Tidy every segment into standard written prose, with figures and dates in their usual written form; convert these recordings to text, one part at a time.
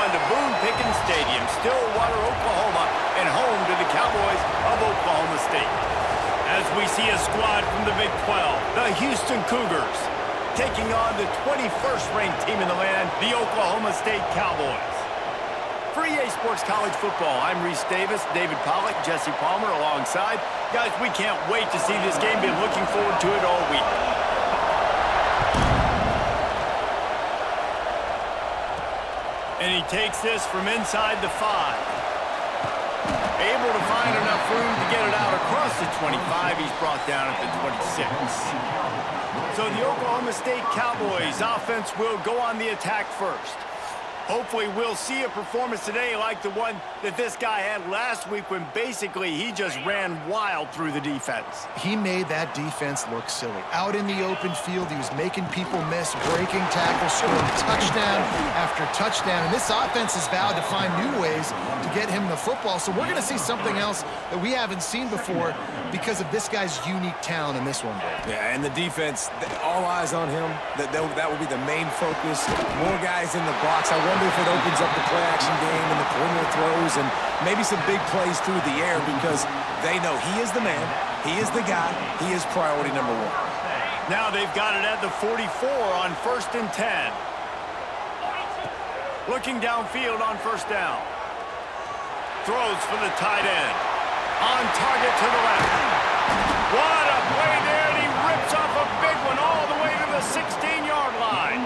to Boone Pickens Stadium, Stillwater, Oklahoma, and home to the Cowboys of Oklahoma State. As we see a squad from the Big 12, the Houston Cougars, taking on the 21st-ranked team in the land, the Oklahoma State Cowboys. For EA Sports College Football, I'm Reese Davis, David Pollack, Jesse Palmer alongside. Guys, we can't wait to see this game. Been looking forward to it all week. And he takes this from inside the 5. Able to find enough room to get it out across the 25. He's brought down at the 26. So the Oklahoma State Cowboys offense will go on the attack first. Hopefully we'll see a performance today like the one that this guy had last week when basically he just ran wild through the defense. He made that defense look silly. Out in the open field, he was making people miss, breaking tackles, scoring touchdown after touchdown. And this offense has vowed to find new ways to get him the football. So we're going to see something else that we haven't seen before because of this guy's unique talent in this one. Yeah, and the defense, all eyes on him. That will be the main focus. More guys in the box. I wonder if it opens up the play-action game and the perimeter throws and maybe some big plays through the air because they know he is the man, he is the guy, he is priority number 1. Now they've got it at the 44 on 1st and 10. Looking downfield on 1st down. Throws for the tight end. On target to the left. What a play there, and he rips off a big one all the way to the 16-yard line.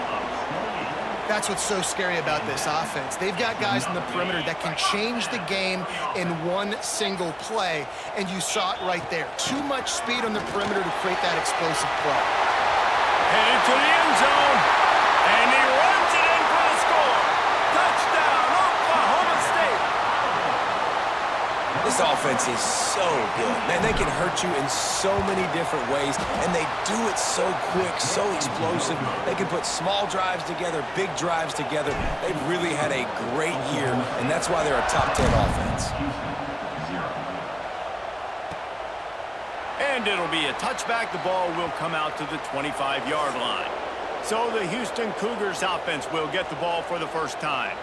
That's what's so scary about this offense. They've got guys in the perimeter that can change the game in one single play, and you saw it right there. Too much speed on the perimeter to create that explosive play. Headed to the end zone, and he runs it in for the score. Touchdown, Oklahoma State. This offense is so good. Man, they can hurt you in so many different ways, and they do it so quick, so explosive. They can put small drives together, big drives together. They've really had a great year, and that's why they're a top 10 offense. And it'll be a touchback. The ball will come out to the 25-yard line. So the Houston Cougars offense will get the ball for the first time.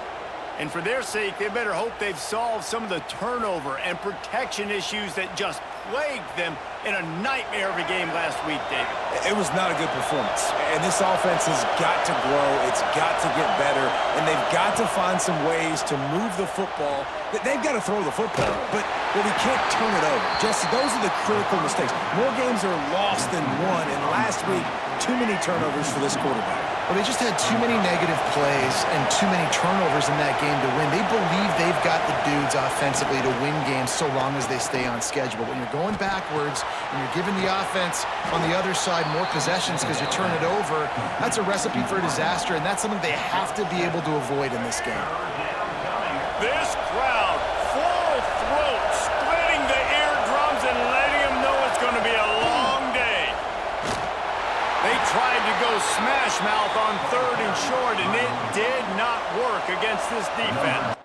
And for their sake, they better hope they've solved some of the turnover and protection issues that just plagued them in a nightmare of a game last week, David. It was not a good performance. And this offense has got to grow. It's got to get better. And they've got to find some ways to move the football. They've got to throw the football, but we can't turn it over. Jesse, those are the critical mistakes. More games are lost than won. And last week, too many turnovers for this quarterback. Well, they just had too many negative plays and too many turnovers in that game to win. They believe they've got the dudes offensively to win games so long as they stay on schedule. But when you're going backwards and you're giving the offense on the other side more possessions because you turn it over, that's a recipe for disaster, and that's something they have to be able to avoid in this game. This crowd, full throat, splitting the eardrums and letting them know it's going to be a long day. They tried to go smash mouth on 3rd and short, and it did not work against this defense.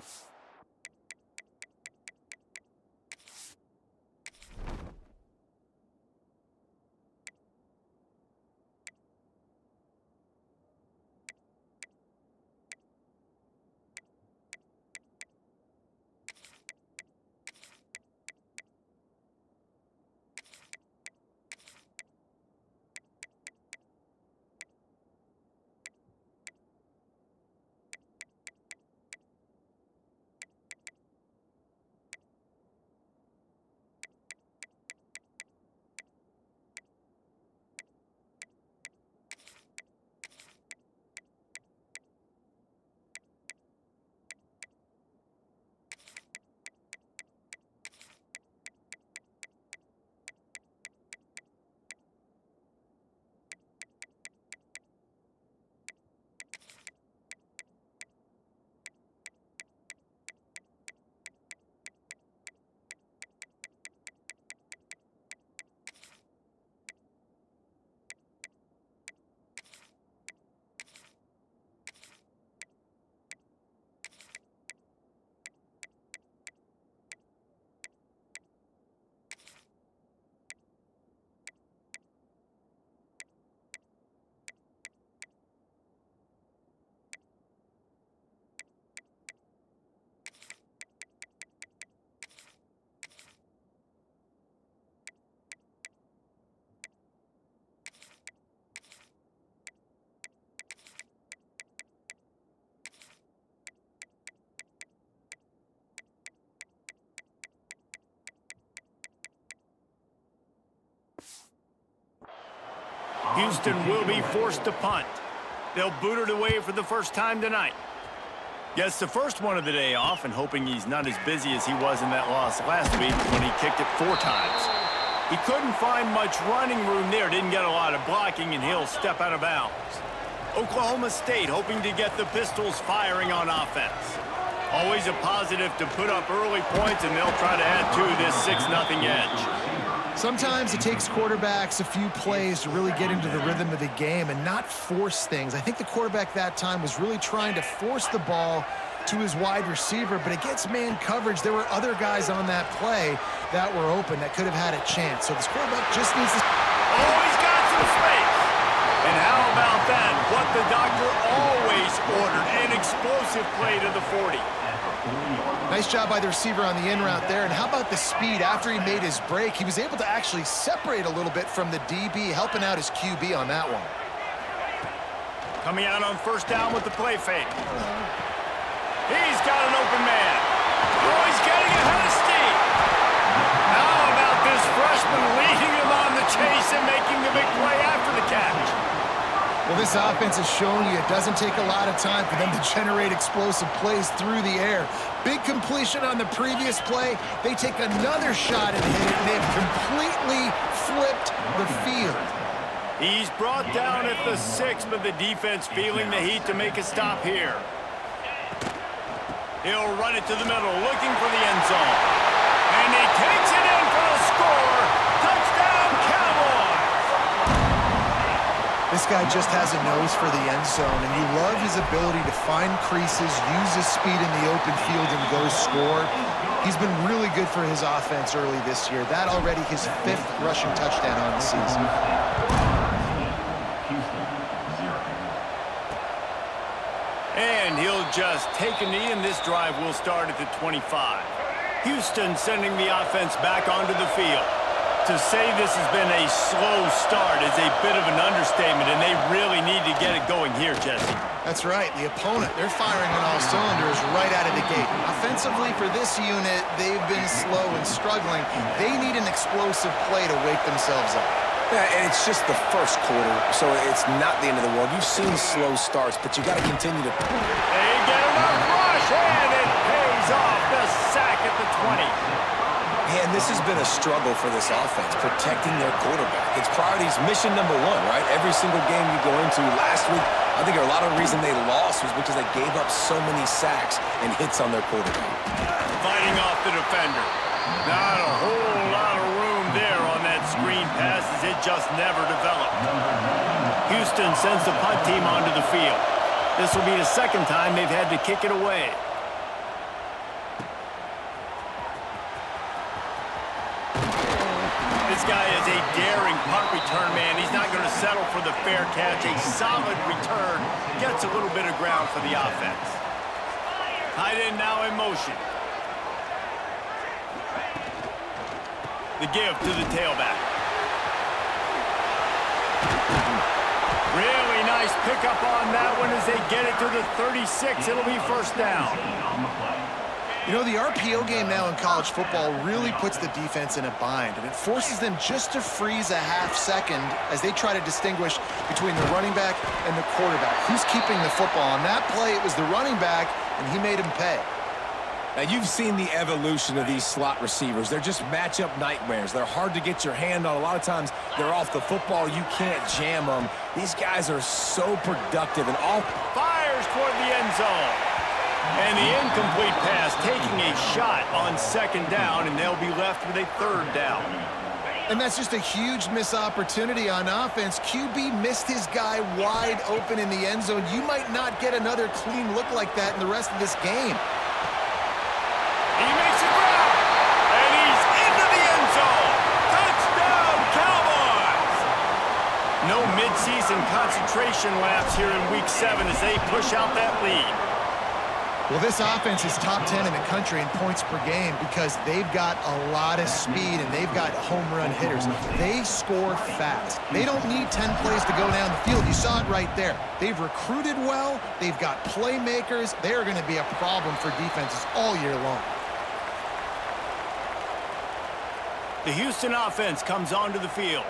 Houston will be forced to punt. They'll boot it away for the first time tonight. Gets the first one of the day off and hoping he's not as busy as he was in that loss last week when he kicked it 4 times. He couldn't find much running room there, didn't get a lot of blocking, and he'll step out of bounds. Oklahoma State hoping to get the Pistols firing on offense. Always a positive to put up early points, and they'll try to add to this 6-0 edge. Sometimes it takes quarterbacks a few plays to really get into the rhythm of the game and not force things. I think the quarterback that time was really trying to force the ball to his wide receiver, but against man coverage, there were other guys on that play that were open that could have had a chance. So this quarterback just needs to... Oh, he's got some space. And how about that? What the doctor always ordered, an explosive play to the 40. Nice job by the receiver on the in route there. And how about the speed after he made his break? He was able to actually separate a little bit from the DB, helping out his QB on that one. Coming out on first down with the play fake. He's got an open man. Oh, he's getting ahead of steam. How about this freshman leading him on the chase and making the big play after the catch? Well, this offense has shown you it doesn't take a lot of time for them to generate explosive plays through the air. Big completion on the previous play. They take another shot and hit it, and they've completely flipped the field. He's brought down at the 6, but the defense feeling the heat to make a stop here. He'll run it to the middle, looking for the end zone. And he takes it in for the score. Touchdown, Cowboys! This guy just has a nose for the end zone, and you love his ability to find creases, use his speed in the open field, and go score. He's been really good for his offense early this year. That already his 5th rushing touchdown on the season. And he'll just take a knee, and this drive will start at the 25. Houston sending the offense back onto the field. To say this has been a slow start is a bit of an understatement, and they really need to get it going here, Jesse. That's right. The opponent, they're firing on all cylinders right out of the gate. Offensively, for this unit, they've been slow and struggling. They need an explosive play to wake themselves up. Yeah, and it's just the first quarter, so it's not the end of the world. You've seen slow starts, but you got to continue to... They get enough rush, and it pays off. The sack at the 20. Man, this has been a struggle for this offense, protecting their quarterback. It's priorities, mission number 1, right? Every single game you go into. Last week, I think a lot of the reason they lost was because they gave up so many sacks and hits on their quarterback. Fighting off the defender. Not a whole lot of room there on that screen pass as it just never developed. Houston sends the punt team onto the field. This will be the second time they've had to kick it away. This guy is a daring punt return man. He's not going to settle for the fair catch. A solid return gets a little bit of ground for the offense. Tight end now in motion. The give to the tailback. Really nice pickup on that one as they get it to the 36. It'll be first down. You know, the RPO game now in college football really puts the defense in a bind, and it forces them just to freeze a half second as they try to distinguish between the running back and the quarterback. Who's keeping the football? On that play, it was the running back, and he made him pay. Now, you've seen the evolution of these slot receivers. They're just matchup nightmares. They're hard to get your hand on. A lot of times, they're off the football. You can't jam them. These guys are so productive and all... Fires toward the end zone. And the incomplete pass taking a shot on second down, and they'll be left with a third down. And that's just a huge missed opportunity on offense. QB missed his guy wide open in the end zone. You might not get another clean look like that in the rest of this game. He makes it grab, and he's into the end zone. Touchdown, Cowboys! No midseason concentration laps here in Week 7 as they push out that lead. Well, this offense is top 10 in the country in points per game because they've got a lot of speed and they've got home run hitters. They score fast. They don't need 10 plays to go down the field. You saw it right there. They've recruited well. They've got playmakers. They're going to be a problem for defenses all year long. The Houston offense comes onto the field.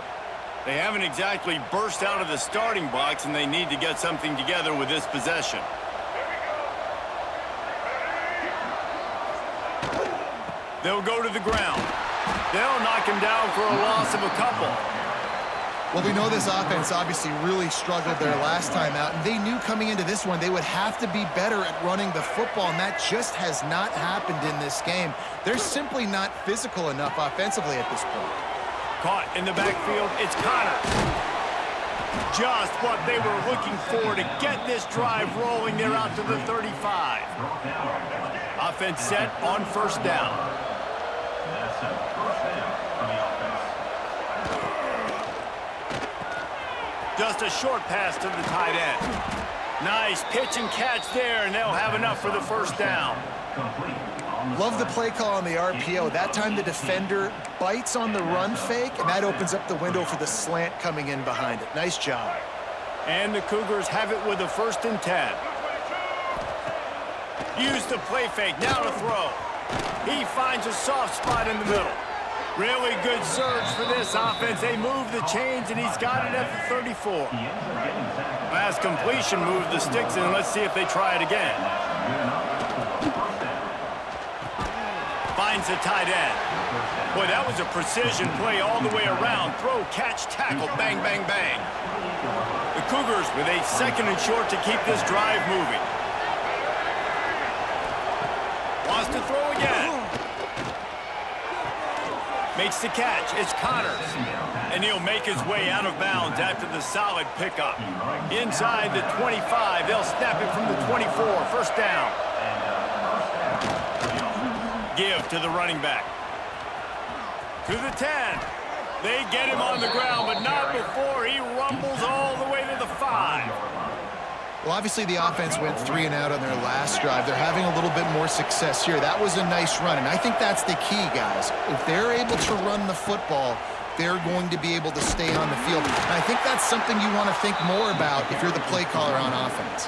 They haven't exactly burst out of the starting box, and they need to get something together with this possession. They'll go to the ground. They'll knock him down for a loss of a couple. Well, we know this offense obviously really struggled their last time out, and they knew coming into this one they would have to be better at running the football, and that just has not happened in this game. They're simply not physical enough offensively at this point. Caught in the backfield, it's Connor. Just what they were looking for to get this drive rolling. They're out to the 35. Offense set on first down. Just a short pass to the tight end. Nice pitch and catch there, and they'll have enough for the first down. Love the play call on the RPO. That time the defender bites on the run fake, and that opens up the window for the slant coming in behind it. Nice job. And the Cougars have it with a 1st and 10. Use the play fake, now to throw. He finds a soft spot in the middle. Really good surge for this offense. They move the chains, and he's got it at the 34. Last completion moved the sticks, and let's see if they try it again. Finds the tight end. Boy, that was a precision play all the way around. Throw, catch, tackle, bang, bang, bang. The Cougars with a 2nd and short to keep this drive moving. Wants to throw again. Makes the catch. It's Connors. And he'll make his way out of bounds after the solid pickup. Inside the 25. They'll snap it from the 24. 1st down. Give to the running back. To the 10. They get him on the ground, but not before he rumbles all the way to the 5. Well, obviously the offense went 3 and out on their last drive. They're having a little bit more success here. That was a nice run, and I think that's the key, guys. If they're able to run the football, they're going to be able to stay on the field. And I think that's something you want to think more about if you're the play caller on offense.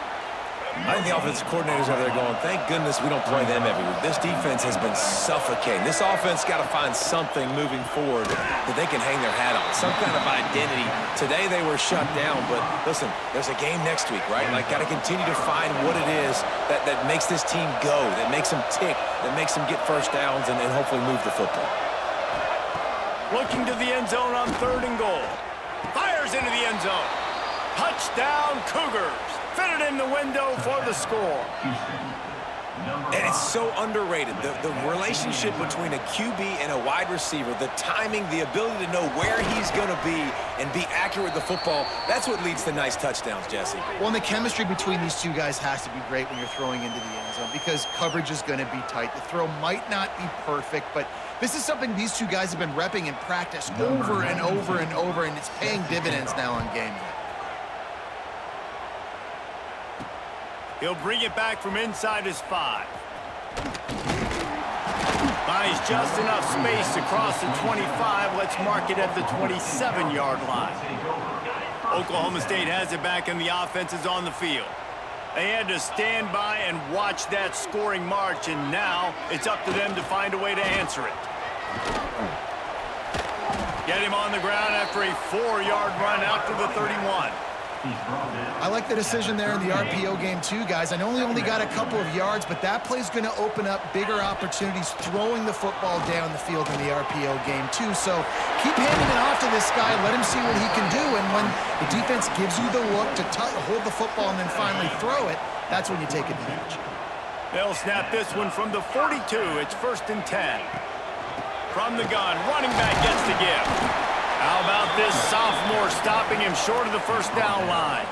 I think the offensive coordinators over there going, thank goodness we don't play them every week. This defense has been suffocating. This offense got to find something moving forward that they can hang their hat on, some kind of identity. Today they were shut down, but listen, there's a game next week, right? Like, got to continue to find what it is that makes this team go, that makes them tick, that makes them get 1st downs and hopefully move the football. Looking to the end zone on 3rd and goal. Fires into the end zone. Touchdown, Cougars. Fitted in the window for the score. And it's so underrated. The relationship between a QB and a wide receiver, the timing, the ability to know where he's going to be and be accurate with the football, that's what leads to nice touchdowns, Jesse. Well, and the chemistry between these two guys has to be great when you're throwing into the end zone because coverage is going to be tight. The throw might not be perfect, but this is something these two guys have been repping in practice over and over and over, and it's paying dividends now on game day. He'll bring it back from inside his 5. Finds just enough space to cross the 25. Let's mark it at the 27-yard line. Oklahoma State has it back, and the offense is on the field. They had to stand by and watch that scoring march, and now it's up to them to find a way to answer it. Get him on the ground after a 4-yard run out to the 31. I like the decision there in the RPO game too, guys. I know he only got a couple of yards, but that play's going to open up bigger opportunities throwing the football down the field in the RPO game too. So keep handing it off to this guy. Let him see what he can do. And when the defense gives you the look to hold the football and then finally throw it, that's when you take advantage. They'll snap this one from the 42. It's 1st and 10. From the gun, running back gets the give. How about this sophomore stopping him short of the 1st down line?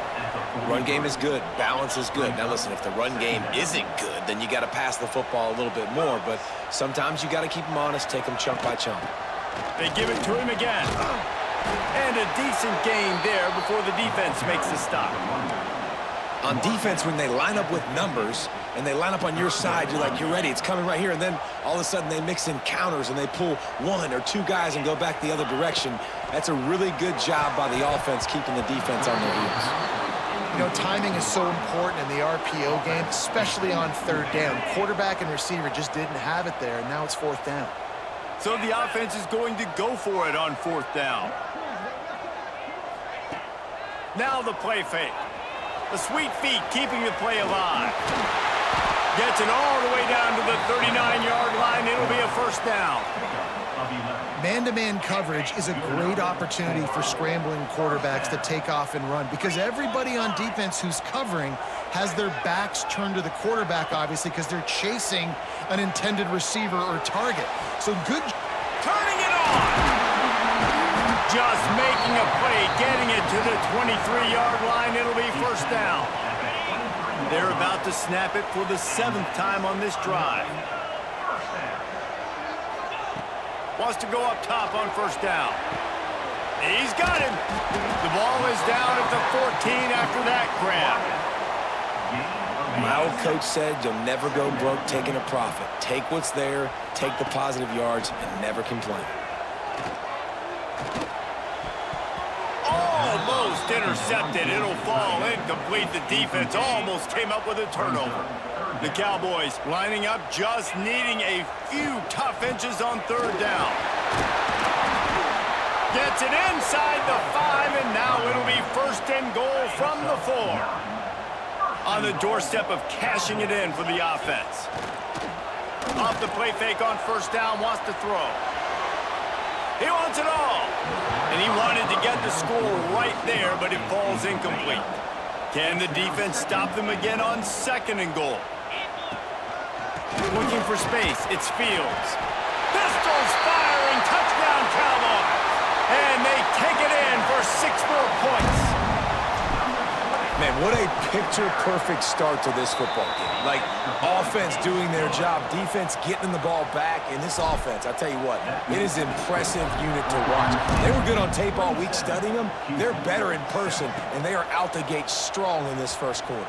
Run game is good. Balance is good. Now, listen, if the run game isn't good, then you got to pass the football a little bit more. But sometimes you got to keep him honest, take him chunk by chunk. They give it to him again. And a decent gain there before the defense makes the stop. On defense, when they line up with numbers and they line up on your side, you're like, you're ready, it's coming right here. And then all of a sudden they mix in counters and they pull 1 or 2 guys and go back the other direction. That's a really good job by the offense keeping the defense on their heels. You know, timing is so important in the RPO game, especially on 3rd down. Quarterback and receiver just didn't have it there, and now it's 4th down. So the offense is going to go for it on 4th down. Now the play fake. The sweet feet keeping the play alive. Gets it all the way down to the 39-yard line. It'll be a 1st down. Man-to-man coverage is a great opportunity for scrambling quarterbacks to take off and run because everybody on defense who's covering has their backs turned to the quarterback, obviously, because they're chasing an intended receiver or target. So good. Turning it on. Just making a play, getting it to the 23-yard line. It'll be 1st down. They're about to snap it for the 7th time on this drive. Wants to go up top on 1st down. He's got him. The ball is down at the 14 after that grab. My old coach said you'll never go broke taking a profit. Take what's there, take the positive yards, and never complain. Almost intercepted. It'll fall incomplete. The defense almost came up with a turnover. The Cowboys lining up, just needing a few tough inches on 3rd down. Gets it inside the 5, and now it'll be 1st and goal from the 4. On the doorstep of cashing it in for the offense. Off the play fake on 1st down, wants to throw. He wants it all. And he wanted to get the score right there, but it falls incomplete. Can the defense stop them again on 2nd and goal? Looking for space, it's Fields. Pistols firing, touchdown Cowboys. And they take it in for 6 more points. Man, what a picture-perfect start to this football game. Like, offense doing their job, defense getting the ball back, and this offense, I tell you what, it is an impressive unit to watch. They were good on tape all week studying them. They're better in person, and they are out the gate strong in this 1st quarter.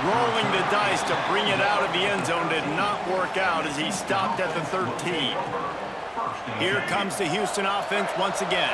Rolling the dice to bring it out of the end zone did not work out as he stopped at the 13. Here comes the Houston offense once again.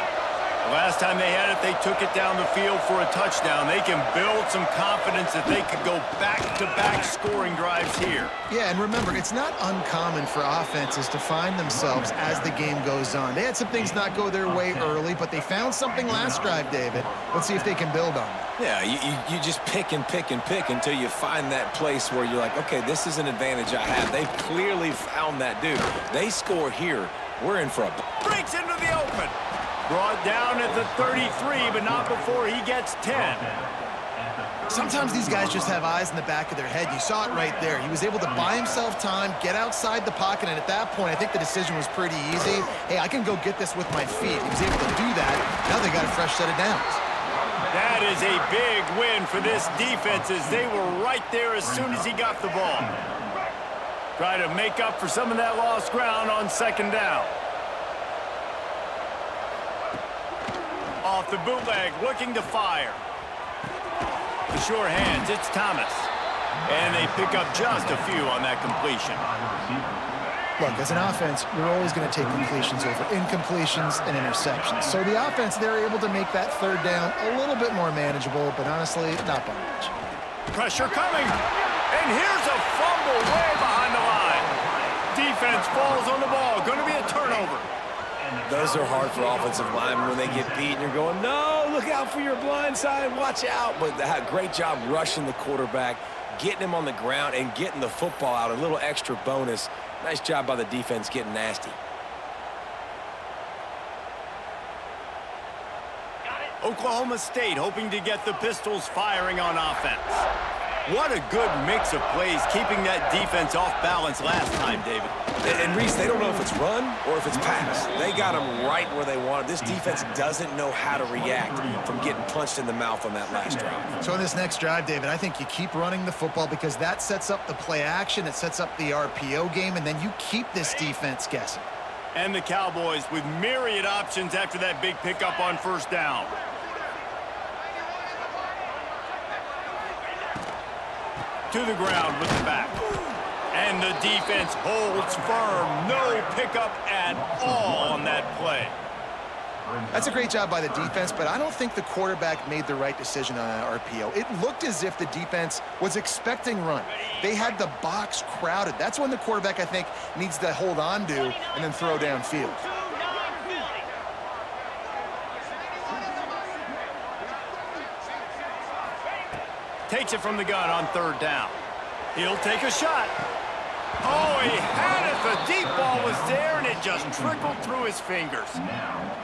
The last time they had it, they took it down the field for a touchdown. They can build some confidence that they could go back-to-back scoring drives here. Yeah, and remember, it's not uncommon for offenses to find themselves as the game goes on. They had some things not go their way early, but they found something last drive, David. Let's see if they can build on it. Yeah, you just pick and pick and pick until you find that place where you're like, okay, this is an advantage I have. They've clearly found that dude. They score here. We're in for a... Breaks into the open. Brought down at the 33, but not before he gets 10. Sometimes these guys just have eyes in the back of their head. You saw it right there. He was able to buy himself time, get outside the pocket, and at that point, I think the decision was pretty easy. Hey, I can go get this with my feet. He was able to do that. Now they got a fresh set of downs. That is a big win for this defense as they were right there as soon as he got the ball. Try to make up for some of that lost ground on 2nd down. Off the bootleg, looking to fire. The sure hands, it's Thomas. And they pick up just a few on that completion. Look, as an offense, you're always going to take completions over incompletions and interceptions. So the offense, they're able to make that 3rd down a little bit more manageable, but honestly, not by much. Pressure coming. And here's a fumble way behind the line. Defense falls on the ball. Going to be a turnover. Those are hard for offensive linemen when they get beat and you're going, no, look out for your blind side, watch out. But they had a great job rushing the quarterback, getting him on the ground, and getting the football out, a little extra bonus. Nice job by the defense getting nasty. Oklahoma State hoping to get the Pistols firing on offense. What a good mix of plays, keeping that defense off balance last time, David. And Reese, they don't know if it's run or if it's pass. They got them right where they want it. This defense doesn't know how to react from getting punched in the mouth on that last drive. So in this next drive, David, I think you keep running the football because that sets up the play action, it sets up the RPO game, and then you keep this defense guessing. And the Cowboys with myriad options after that big pickup on 1st down. To the ground with the back. And the defense holds firm. No pickup at all on that play. That's a great job by the defense, but I don't think the quarterback made the right decision on an RPO. It looked as if the defense was expecting run. They had the box crowded. That's when the quarterback, I think, needs to hold on to and then throw downfield. Takes it from the gun on 3rd down. He'll take a shot. Oh, he had it. The deep ball was there, and it just trickled through his fingers.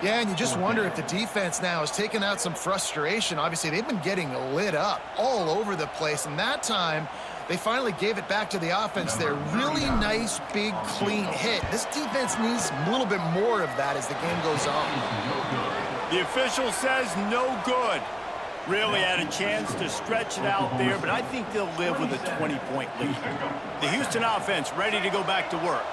Yeah, and you just wonder if the defense now is taking out some frustration. Obviously, they've been getting lit up all over the place, and that time, they finally gave it back to the offense there. Really nice, big, clean hit. This defense needs a little bit more of that as the game goes on. The official says no good. Really had a chance to stretch it out there, but I think they'll live with a 20-point lead. The Houston offense ready to go back to work.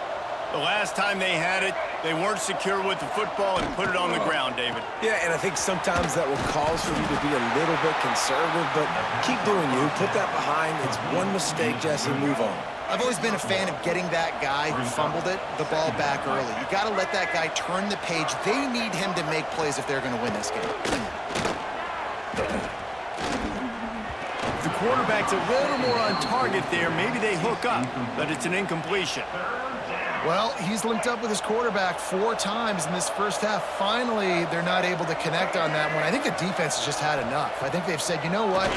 The last time they had it, they weren't secure with the football and put it on the ground, David. Yeah, and I think sometimes that will cause for you to be a little bit conservative, but keep doing you. Put that behind. It's one mistake, Jesse. Move on. I've always been a fan of getting that guy who fumbled it, the ball back early. You got to let that guy turn the page. They need him to make plays if they're going to win this game. The quarterback's a little more on target there. Maybe they hook up, but it's an incompletion. Well, he's linked up with his quarterback 4 times in this first half. Finally, they're not able to connect on that one. I think the defense has just had enough. I think they've said, you know what,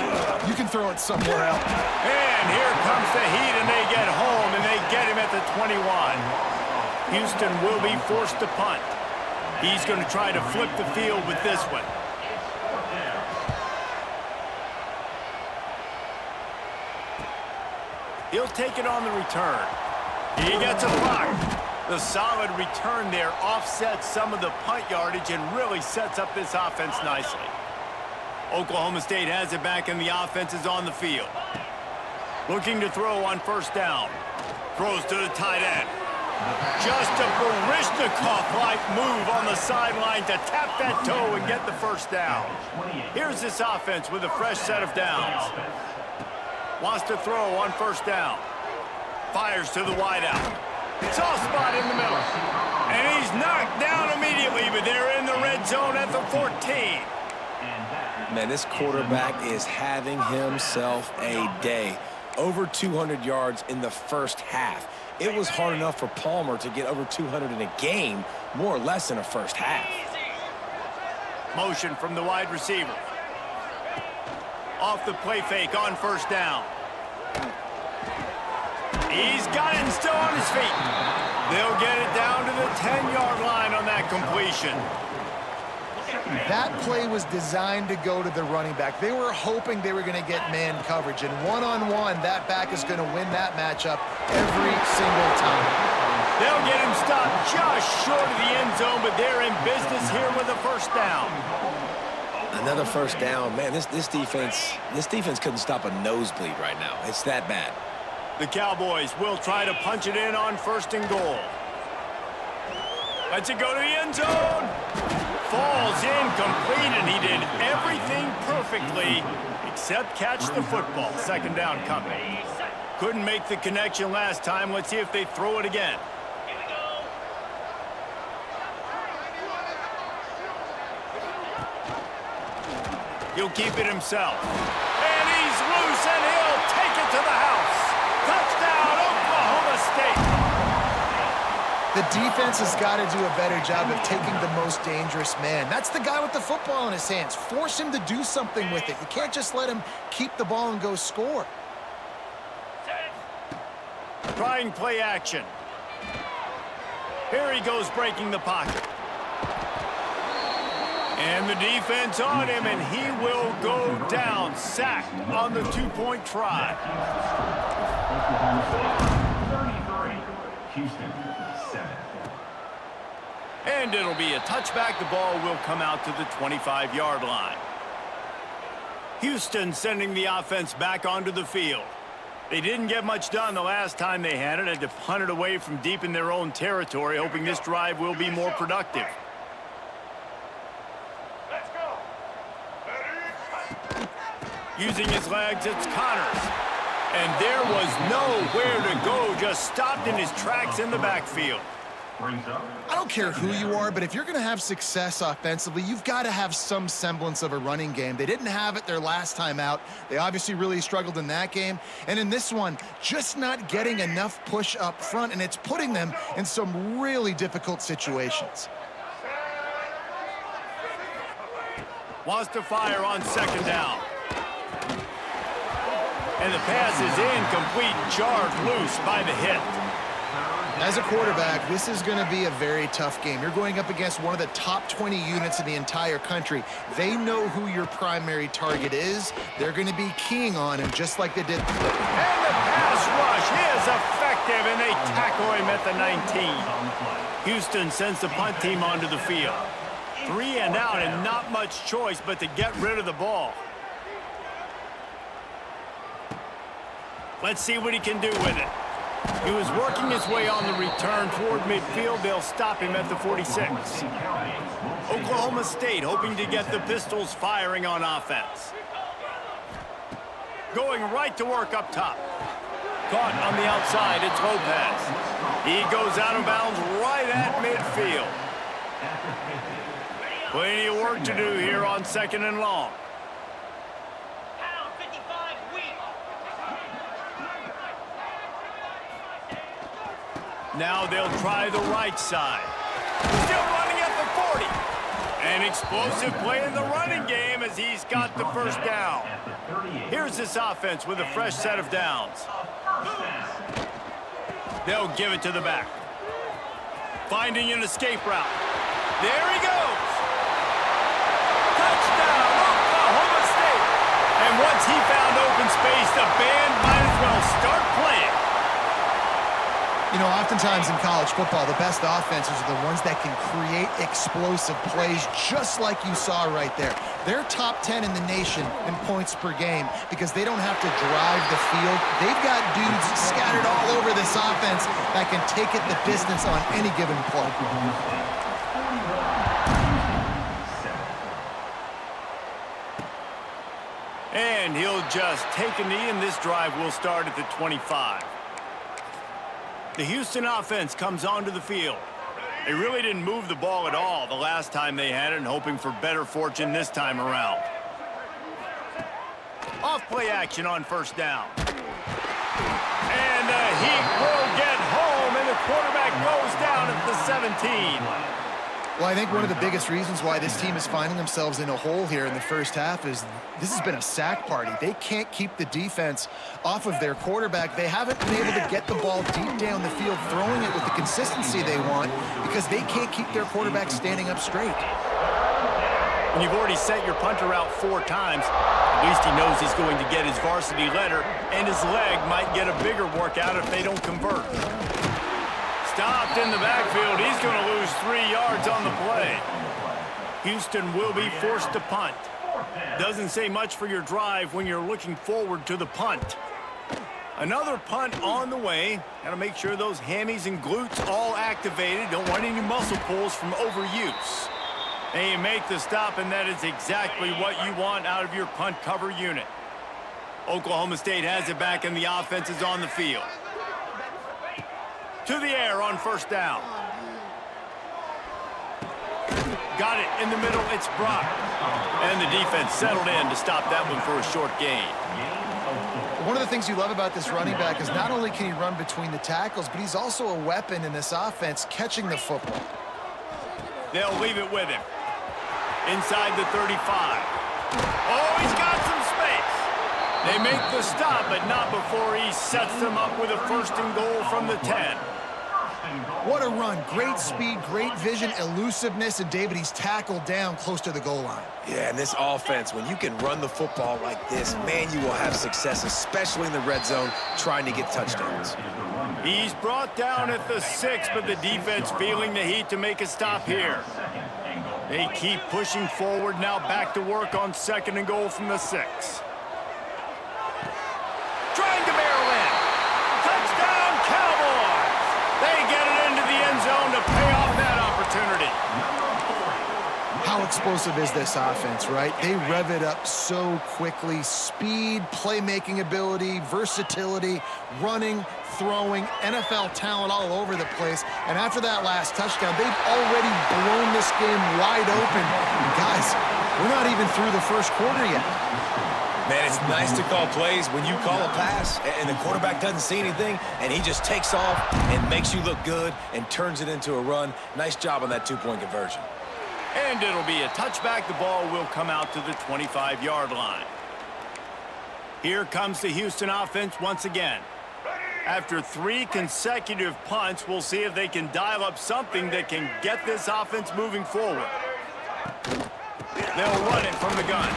you can throw it somewhere else. And here comes the heat, and they get home, and they get him at the 21. Houston will be forced to punt. He's going to try to flip the field with this one. He'll take it on the return. He gets a block. The solid return there offsets some of the punt yardage and really sets up this offense nicely. Oklahoma State has it back, and the offense is on the field. Looking to throw on 1st down. Throws to the tight end. Just a Baryshnikov-like move on the sideline to tap that toe and get the 1st down. Here's this offense with a fresh set of downs. Wants to throw on 1st down. Fires to the wideout. Soft spot in the middle. And he's knocked down immediately, but they're in the red zone at the 14. Man, this quarterback is having himself a day. Over 200 yards in the first half. It was hard enough for Palmer to get over 200 in a game, more or less in a first half. Motion from the wide receiver. Off the play fake on 1st down. He's got it and still on his feet. They'll get it down to the 10-yard line on that completion. That play was designed to go to the running back. They were hoping they were going to get man coverage, and one-on-one, that back is going to win that matchup every single time. They'll get him stopped just short of the end zone, but they're in business here with a 1st down. Another 1st down. Man, this defense couldn't stop a nosebleed right now. It's that bad. The Cowboys will try to punch it in on 1st and goal. Lets it go to the end zone. Falls incomplete, and he did everything perfectly except catch the football. 2nd down coming. Couldn't make the connection last time. Let's see if they throw it again. He'll keep it himself. And he's loose, and he'll take it to the house. Touchdown, Oklahoma State. The defense has got to do a better job of taking the most dangerous man. That's the guy with the football in his hands. Force him to do something with it. You can't just let him keep the ball and go score. Trying play action. Here he goes breaking the pocket. And the defense on him, and he will go down. Sacked on the 2-point try. Houston, 7. And it'll be a touchback. The ball will come out to the 25-yard line. Houston sending the offense back onto the field. They didn't get much done the last time they had it. Had to punt it away from deep in their own territory, hoping this drive will be more productive. Using his legs, it's Connors. And there was nowhere to go, just stopped in his tracks in the backfield. I don't care who you are, but if you're going to have success offensively, you've got to have some semblance of a running game. They didn't have it their last time out. They obviously really struggled in that game. And in this one, just not getting enough push up front, and it's putting them in some really difficult situations. Wants to fire on second down. And the pass is incomplete, jarred loose by the hit. As a quarterback, this is going to be a very tough game. You're going up against one of the top 20 units in the entire country. They know who your primary target is. They're going to be keying on him just like they did. And the pass rush is effective, and they tackle him at the 19. Houston sends the punt team onto the field. 3 and out, and not much choice but to get rid of the ball. Let's see what he can do with it. He was working his way on the return toward midfield. They'll stop him at the 46. Oklahoma State hoping to get the Pistols firing on offense. Going right to work up top. Caught on the outside, it's Lopez. He goes out of bounds right at midfield. Plenty of work to do here on second and long. Now they'll try the right side. Still running at the 40. An explosive play in the running game as he's got the first down. Here's this offense with a fresh set of downs. They'll give it to the back. Finding an escape route. There he goes. Touchdown, Oklahoma State. And once he found open space, the band might as well start playing. You know, oftentimes in college football, the best offenses are the ones that can create explosive plays just like you saw right there. They're top 10 in the nation in points per game because they don't have to drive the field. They've got dudes scattered all over this offense that can take it the distance on any given play. And he'll just take a knee, and this drive will start at the 25. The Houston offense comes onto the field. They really didn't move the ball at all the last time they had it, and hoping for better fortune this time around. Off-play action on first down. And he will get home, and the quarterback goes down at the 17. Well, I think one of the biggest reasons why this team is finding themselves in a hole here in the first half is this has been a sack party. They can't keep the defense off of their quarterback. They haven't been able to get the ball deep down the field, throwing it with the consistency they want because they can't keep their quarterback standing up straight. When you've already sent your punter out 4 times, at least he knows he's going to get his varsity letter, and his leg might get a bigger workout if they don't convert. Stopped in the backfield. He's going to lose 3 yards on the play. Houston will be forced to punt. Doesn't say much for your drive when you're looking forward to the punt. Another punt on the way. Got to make sure those hammies and glutes all activated. Don't want any muscle pulls from overuse. And you make the stop, and that is exactly what you want out of your punt cover unit. Oklahoma State has it back, and the offense is on the field. To the air on first down. Got it in the middle. It's Brock. And the defense settled in to stop that one for a short gain. One of the things you love about this running back is not only can he run between the tackles, but he's also a weapon in this offense catching the football. They'll leave it with him. Inside the 35. Oh, he's got some space. They make the stop, but not before he sets them up with a first and goal from the 10. What a run. Great speed, great vision, elusiveness, and David, he's tackled down close to the goal line. Yeah, and this offense, when you can run the football like this, man, you will have success, especially in the red zone, trying to get touchdowns. He's brought down at the 6, but the defense feeling the heat to make a stop here. They keep pushing forward, now back to work on second and goal from the 6. Trying to barrel in. Touchdown, Cowboys! They get it into the end zone to pay off that opportunity. How How explosive is this offense, right? They rev it up so quickly. Speed, playmaking ability, versatility, running, throwing, NFL talent all over the place. And after that last touchdown, they've already blown this game wide open. And guys, we're not even through the first quarter yet. Man, it's nice to call plays when you call a pass and the quarterback doesn't see anything and he just takes off and makes you look good and turns it into a run. Nice job on that two-point conversion. And it'll be a touchback. The ball will come out to the 25-yard line. Here comes the Houston offense once again. After 3 consecutive punts, we'll see if they can dial up something that can get this offense moving forward. They'll run it from the gun.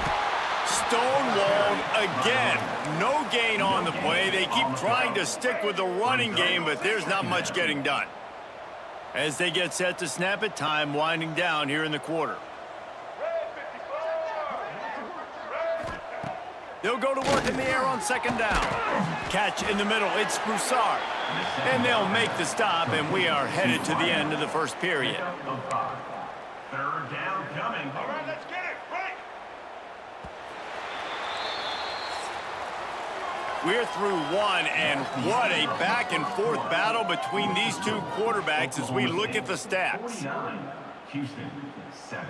Stonewalled again. No gain on the play. They keep trying to stick with the running game, but there's not much getting done. As they get set to snap it, time winding down here in the quarter. They'll go to work in the air on second down. Catch in the middle. It's Broussard. And they'll make the stop, and we are headed to the end of the first period. Third down coming. All right, let's get it. Right. We're through one, and what a back-and-forth battle between these two quarterbacks as we look at the stats. 49, Houston, 7.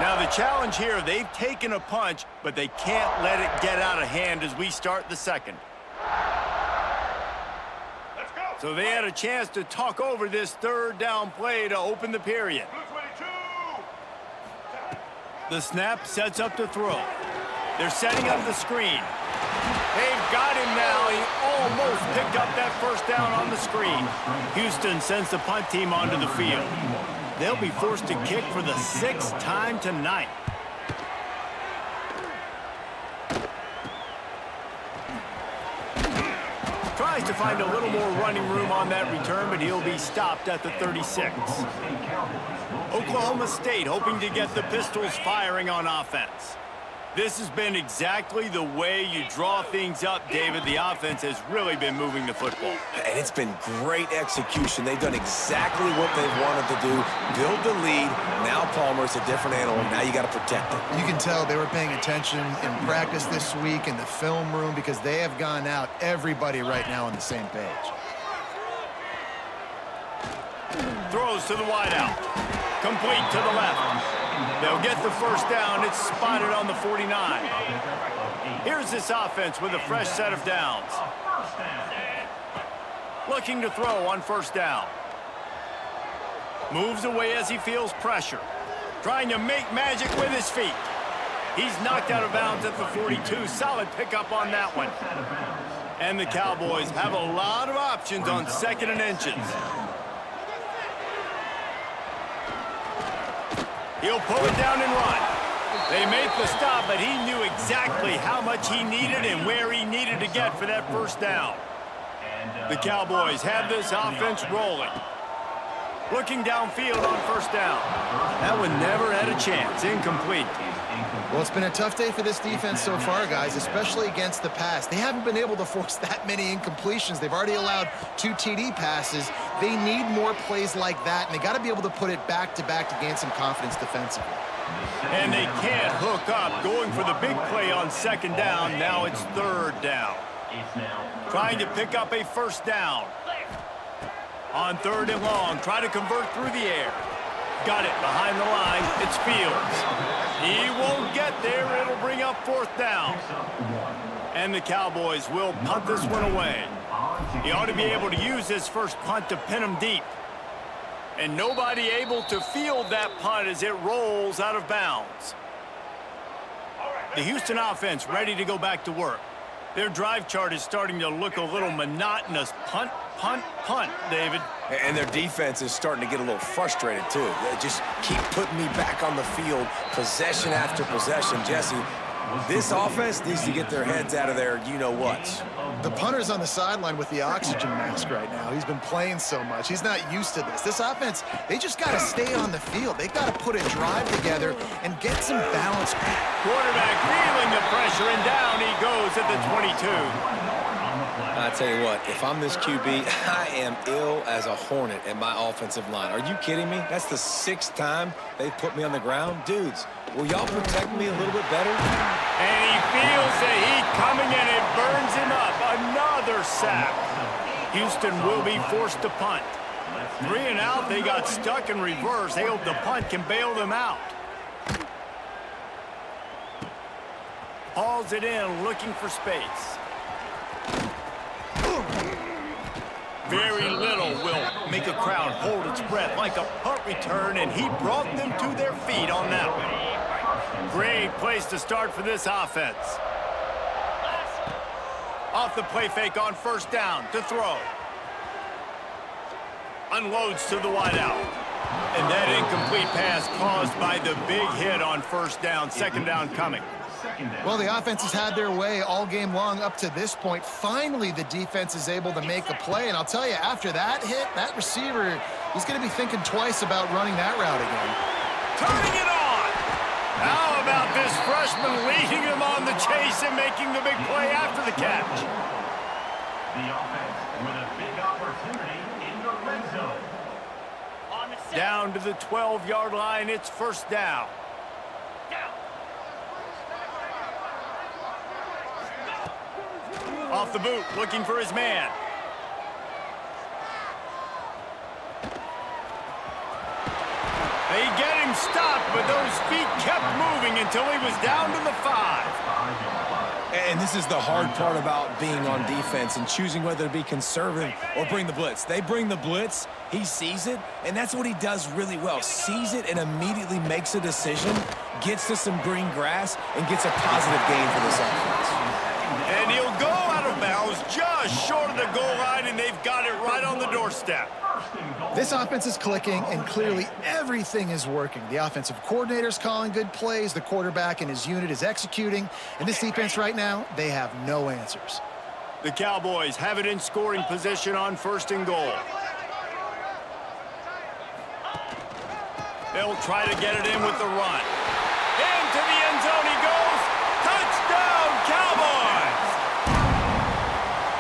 Now the challenge here, they've taken a punch, but they can't let it get out of hand as we start the second. Let's go. So they had a chance to talk over this third down play to open the period. Blue 22. The snap sets up to throw. They're setting up the screen. They've got him now. He almost picked up that first down on the screen. Houston sends the punt team onto the field. They'll be forced to kick for the 6th time tonight. Tries to find a little more running room on that return, but he'll be stopped at the 36. Oklahoma State hoping to get the Pistols firing on offense. This has been exactly the way you draw things up, David. The offense has really been moving the football. And it's been great execution. They've done exactly what they've wanted to do. Build the lead. Now Palmer's a different animal. Now you got to protect him. You can tell they were paying attention in practice this week in the film room because they have gone out, everybody right now on the same page. Throws to the wideout. Complete to the left. They'll get the first down. It's spotted on the 49. Here's this offense with a fresh set of downs. Looking to throw on first down. Moves away as he feels pressure. Trying to make magic with his feet. He's knocked out of bounds at the 42. Solid pickup on that one. And the Cowboys have a lot of options on 2nd and inches. He'll pull it down and run. They make the stop, but he knew exactly how much he needed and where he needed to get for that first down. The Cowboys have this offense rolling. Looking downfield on first down. That one never had a chance. Incomplete. Well, it's been a tough day for this defense so far, guys, especially against the pass. They haven't been able to force that many incompletions. They've already allowed 2 TD passes. They need more plays like that, and they got to be able to put it back-to-back to gain some confidence defensively. And they can't hook up. Going for the big play on 2nd down. Now it's 3rd down. Trying to pick up a first down. On 3rd and long, try to convert through the air. Got it behind the line. It's Fields. He won't get there. It'll bring up 4th down. And the Cowboys will punt this one away. He ought to be able to use this first punt to pin him deep. And nobody able to field that punt as it rolls out of bounds. The Houston offense ready to go back to work. Their drive chart is starting to look a little monotonous. Punt, punt, punt, David. And their defense is starting to get a little frustrated, too. They just keep putting me back on the field, possession after possession. Jesse, this offense needs to get their heads out of their you-know-whats. The punter's on the sideline with the oxygen mask right now. He's been playing so much. He's not used to this. This offense, they just got to stay on the field. They got to put a drive together and get some balance. Quarterback feeling the pressure, and down he goes at the 22. I tell you what, if I'm this QB, I am ill as a hornet at my offensive line. Are you kidding me? That's the 6th time they've put me on the ground. Dudes, will y'all protect me a little bit better? And he feels the heat coming, and it burns him up. Another sack. Houston will be forced to punt. 3 and out, they got stuck in reverse. They hope the punt can bail them out. Hauls it in, looking for space. Very little will make a crowd hold its breath like a punt return, and he brought them to their feet on that one. Great place to start for this offense. Off the play fake on first down to throw. Unloads to the wideout. And that incomplete pass caused by the big hit on first down. Second down coming. Well, the offense has had their way all game long up to this point. Finally, the defense is able to make a play. And I'll tell you, after that hit, that receiver, he's going to be thinking twice about running that route again. Turning it on! How about this freshman leading him on the chase and making the big play after the catch? The offense with a big opportunity in the red zone. Down to the 12-yard line, it's first down. Off the boot, looking for his man. They get him stopped, but those feet kept moving until he was down to the 5. And this is the hard part about being on defense and choosing whether to be conservative or bring the blitz. They bring the blitz, he sees it, and that's what he does really well. Sees it and immediately makes a decision, gets to some green grass, and gets a positive gain for this offense. And he'll go out of bounds just short of the goal line, and they've got it right on the doorstep. This offense is clicking, and clearly everything is working. The offensive coordinator's calling good plays. The quarterback and his unit is executing. And this defense right now, they have no answers. The Cowboys have it in scoring position on first and goal. They'll try to get it in with the run. Into the end zone he goes. Touchdown, Cowboys!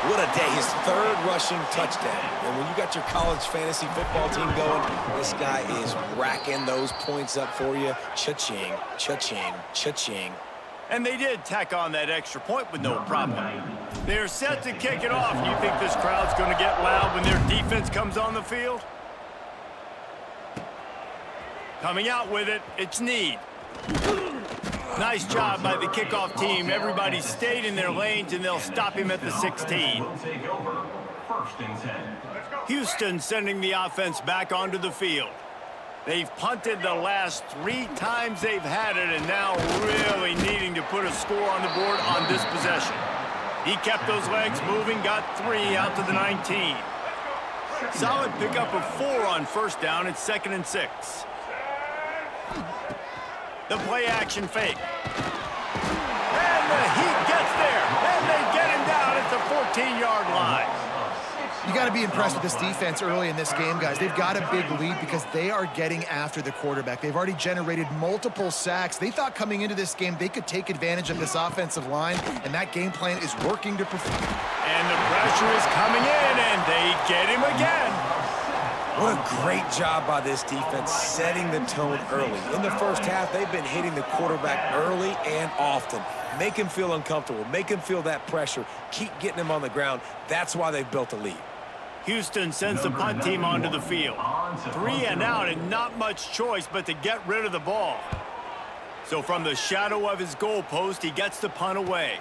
What a day, his 3rd rushing touchdown. And when you got your college fantasy football team going, this guy is racking those points up for you. Cha-ching, cha-ching, cha-ching. And they did tack on that extra point with no problem. They're set to kick it off. You think this crowd's going to get loud when their defense comes on the field? Coming out with it, it's Need. Nice job by the kickoff team. Everybody stayed in their lanes, and they'll stop him at the 16. Will take over. First and 10. Houston sending the offense back onto the field. They've punted the last 3 times they've had it, and now really needing to put a score on the board on this possession. He kept those legs moving, got 3 out to the 19. Solid pickup of 4 on first down. It's 2nd and 6. The play action fake. And the Heat gets there. And they get him down at the 14-yard line. You got to be impressed with this defense early in this game, guys. They've got a big lead because they are getting after the quarterback. They've already generated multiple sacks. They thought coming into this game they could take advantage of this offensive line, and that game plan is working to perform. And the pressure is coming in, and they get him again. What a great job by this defense setting the tone early. In the first half, they've been hitting the quarterback early and often. Make him feel uncomfortable. Make him feel that pressure. Keep getting him on the ground. That's why they've built a lead. Houston sends the punt team onto the field. 3 and out, and not much choice but to get rid of the ball. So from the shadow of his goalpost, he gets the punt away.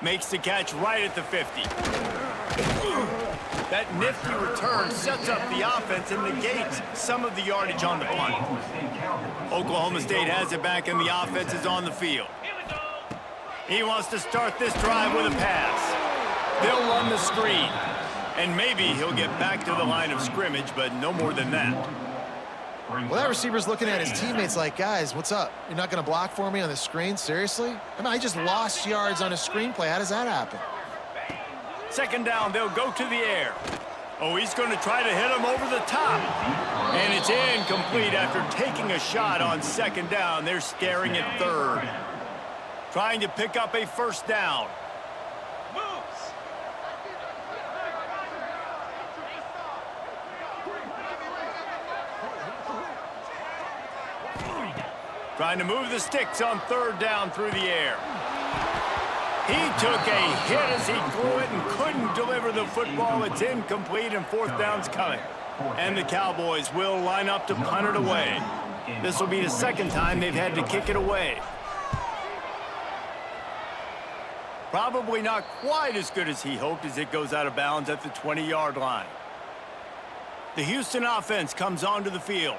Makes the catch right at the 50. That nifty return sets up the offense and negates some of the yardage on the punt. Oklahoma State has it back, and the offense is on the field. He wants to start this drive with a pass. They'll run the screen. And maybe he'll get back to the line of scrimmage, but no more than that. Well, that receiver's looking at his teammates like, guys, what's up? You're not going to block for me on the screen? Seriously? I mean, I just lost yards on a screenplay. How does that happen? 2nd down, they'll go to the air. Oh, he's going to try to hit him over the top. And it's incomplete after taking a shot on 2nd down. They're staring at 3rd. Trying to pick up a first down. Trying to move the sticks on third down through the air. He took a hit as he threw it and couldn't deliver the football. It's incomplete and fourth down's coming. And the Cowboys will line up to punt it away. This will be the second time they've had to kick it away. Probably not quite as good as he hoped as it goes out of bounds at the 20-yard line. The Houston offense comes onto the field.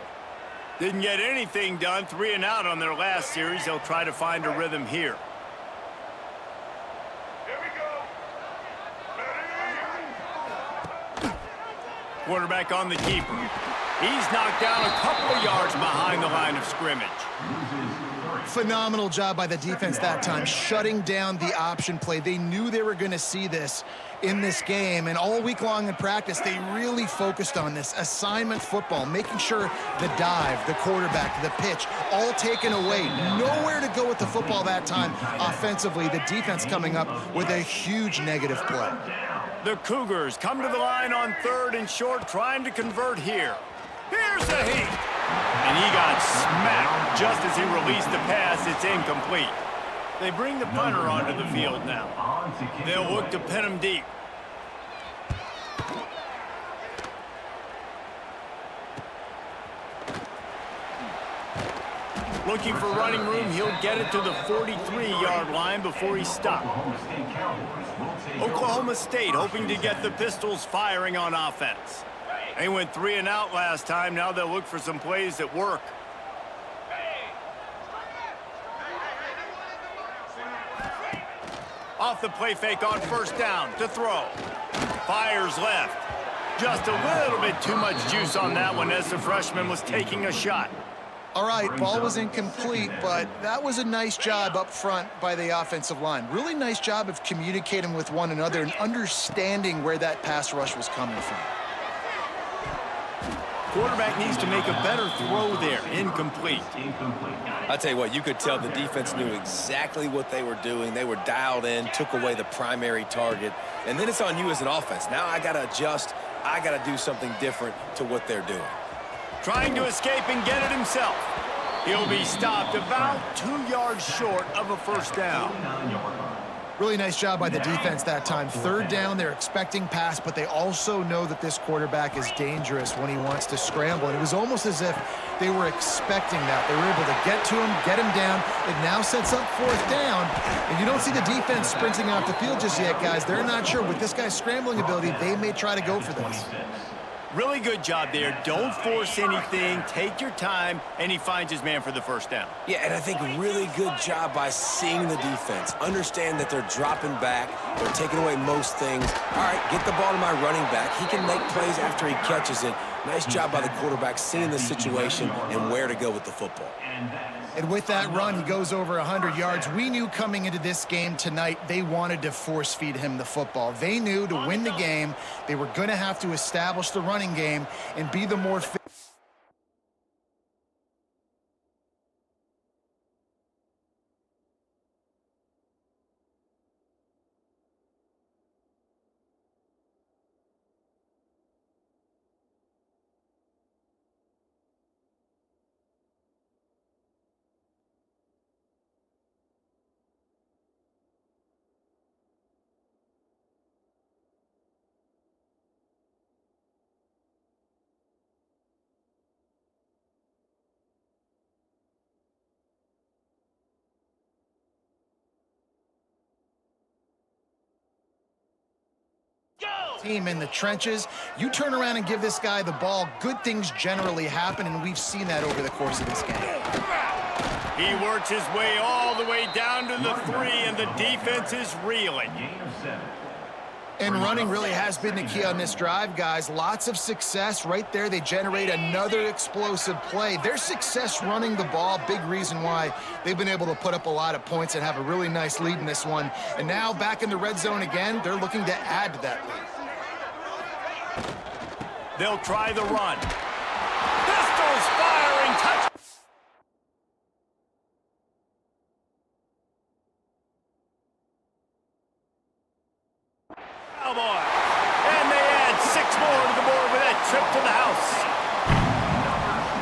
Didn't get anything done, 3 and out on their last series. They'll try to find a rhythm here. Quarterback on the keeper. He's knocked down a couple of yards behind the line of scrimmage. Phenomenal job by the defense that time, shutting down the option play. They knew they were going to see this in this game, and all week long in practice, they really focused on this assignment football, making sure the dive, the quarterback, the pitch, all taken away. Nowhere to go with the football that time offensively. The defense coming up with a huge negative play. The Cougars come to the line on third and short, trying to convert here. Here's the heat. And he got smacked just as he released the pass. It's incomplete. They bring the punter onto the field now. They'll look to pin him deep. Looking for running room, he'll get it to the 43-yard line before he's stopped. Oklahoma State hoping to get the Pistols firing on offense. They went 3 and out last time. Now they'll look for some plays that work. Off the play fake on first down to throw. Fires left. Just a little bit too much juice on that one as the freshman was taking a shot. All right, ball was incomplete, but that was a nice job up front by the offensive line. Really nice job of communicating with one another and understanding where that pass rush was coming from. Quarterback needs to make a better throw there. Incomplete. I'll tell you what, you could tell the defense knew exactly what they were doing. They were dialed in, took away the primary target, and then it's on you as an offense. Now I got to adjust. I got to do something different to what they're doing. Trying to escape and get it himself. He'll be stopped about 2 yards short of a first down. Really nice job by the defense that time. Third down, they're expecting pass, but they also know that this quarterback is dangerous when he wants to scramble. And it was almost as if they were expecting that. They were able to get to him, get him down. It now sets up fourth down. And you don't see the defense sprinting off the field just yet, guys. They're not sure. With this guy's scrambling ability, they may try to go for this. Really good job there. Don't force anything. Take your time, and he finds his man for the first down. Yeah, and I think really good job by seeing the defense. Understand that they're dropping back. They're taking away most things. All right, get the ball to my running back. He can make plays after he catches it. Nice job by the quarterback seeing the situation and where to go with the football. And with that run, he goes over 100 yards. We knew coming into this game tonight, they wanted to force feed him the football. They knew to win the game, they were going to have to establish the running game and be the more fit. Team in the trenches. You turn around and give this guy the ball, good things generally happen, and we've seen that over the course of this game. He works his way all the way down to the 3, and the defense is reeling. And running really has been the key on this drive, guys. Lots of success right there. They generate another explosive play. Their success running the ball, big reason why they've been able to put up a lot of points and have a really nice lead in this one. And now back in the red zone again, they're looking to add to that lead. They'll try the run. Pistols firing, touch. Cowboy. And they add 6 more to the board with that trip to the house.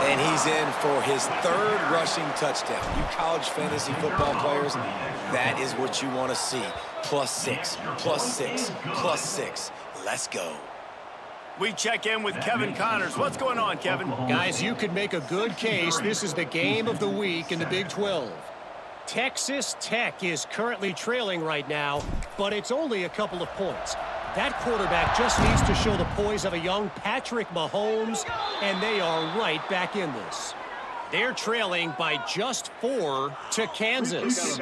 And And he's in for his third rushing touchdown. You college fantasy football players, that is what you want to see. +6, +6, +6. Let's go. We check in with Kevin Connors. What's going on, Kevin? Guys, you could make a good case. This is the game of the week in the Big 12. Texas Tech is currently trailing right now, but it's only a couple of points. That quarterback just needs to show the poise of a young Patrick Mahomes, and they are right back in this. They're trailing by just 4 to Kansas.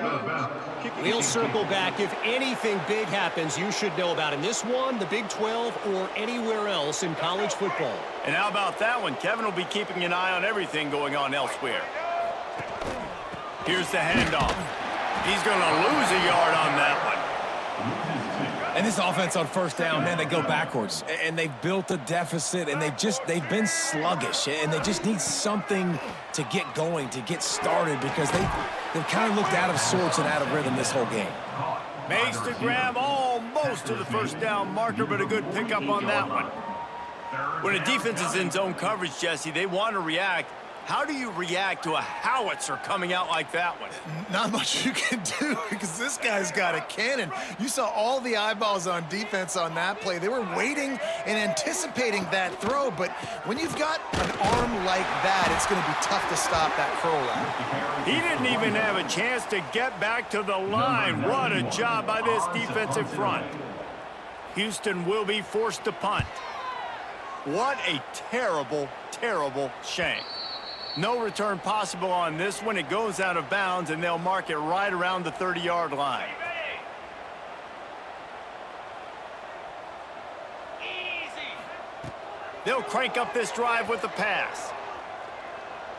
We'll circle back. If anything big happens, you should know about in this one, the Big 12, or anywhere else in college football. And how about that one? Kevin will be keeping an eye on everything going on elsewhere. Here's the handoff. He's going to lose a yard on that one. And this offense on first down, man, they go backwards. And they've built a deficit, and they've been sluggish. And they just need something to get going, to get started, because they've kind of looked out of sorts and out of rhythm this whole game. Makes the grab almost to the first down marker, but a good pickup on that one. When a defense is in zone coverage, Jesse, they want to react. How do you react to a howitzer coming out like that one? Not much you can do because this guy's got a cannon. You saw all the eyeballs on defense on that play. They were waiting and anticipating that throw, but when you've got an arm like that, it's going to be tough to stop that curl route. He didn't even have a chance to get back to the line. What a job by this defensive front. Houston will be forced to punt. What a terrible, terrible shame. No return possible on this one. It goes out of bounds, and they'll mark it right around the 30-yard line. They'll crank up this drive with the pass.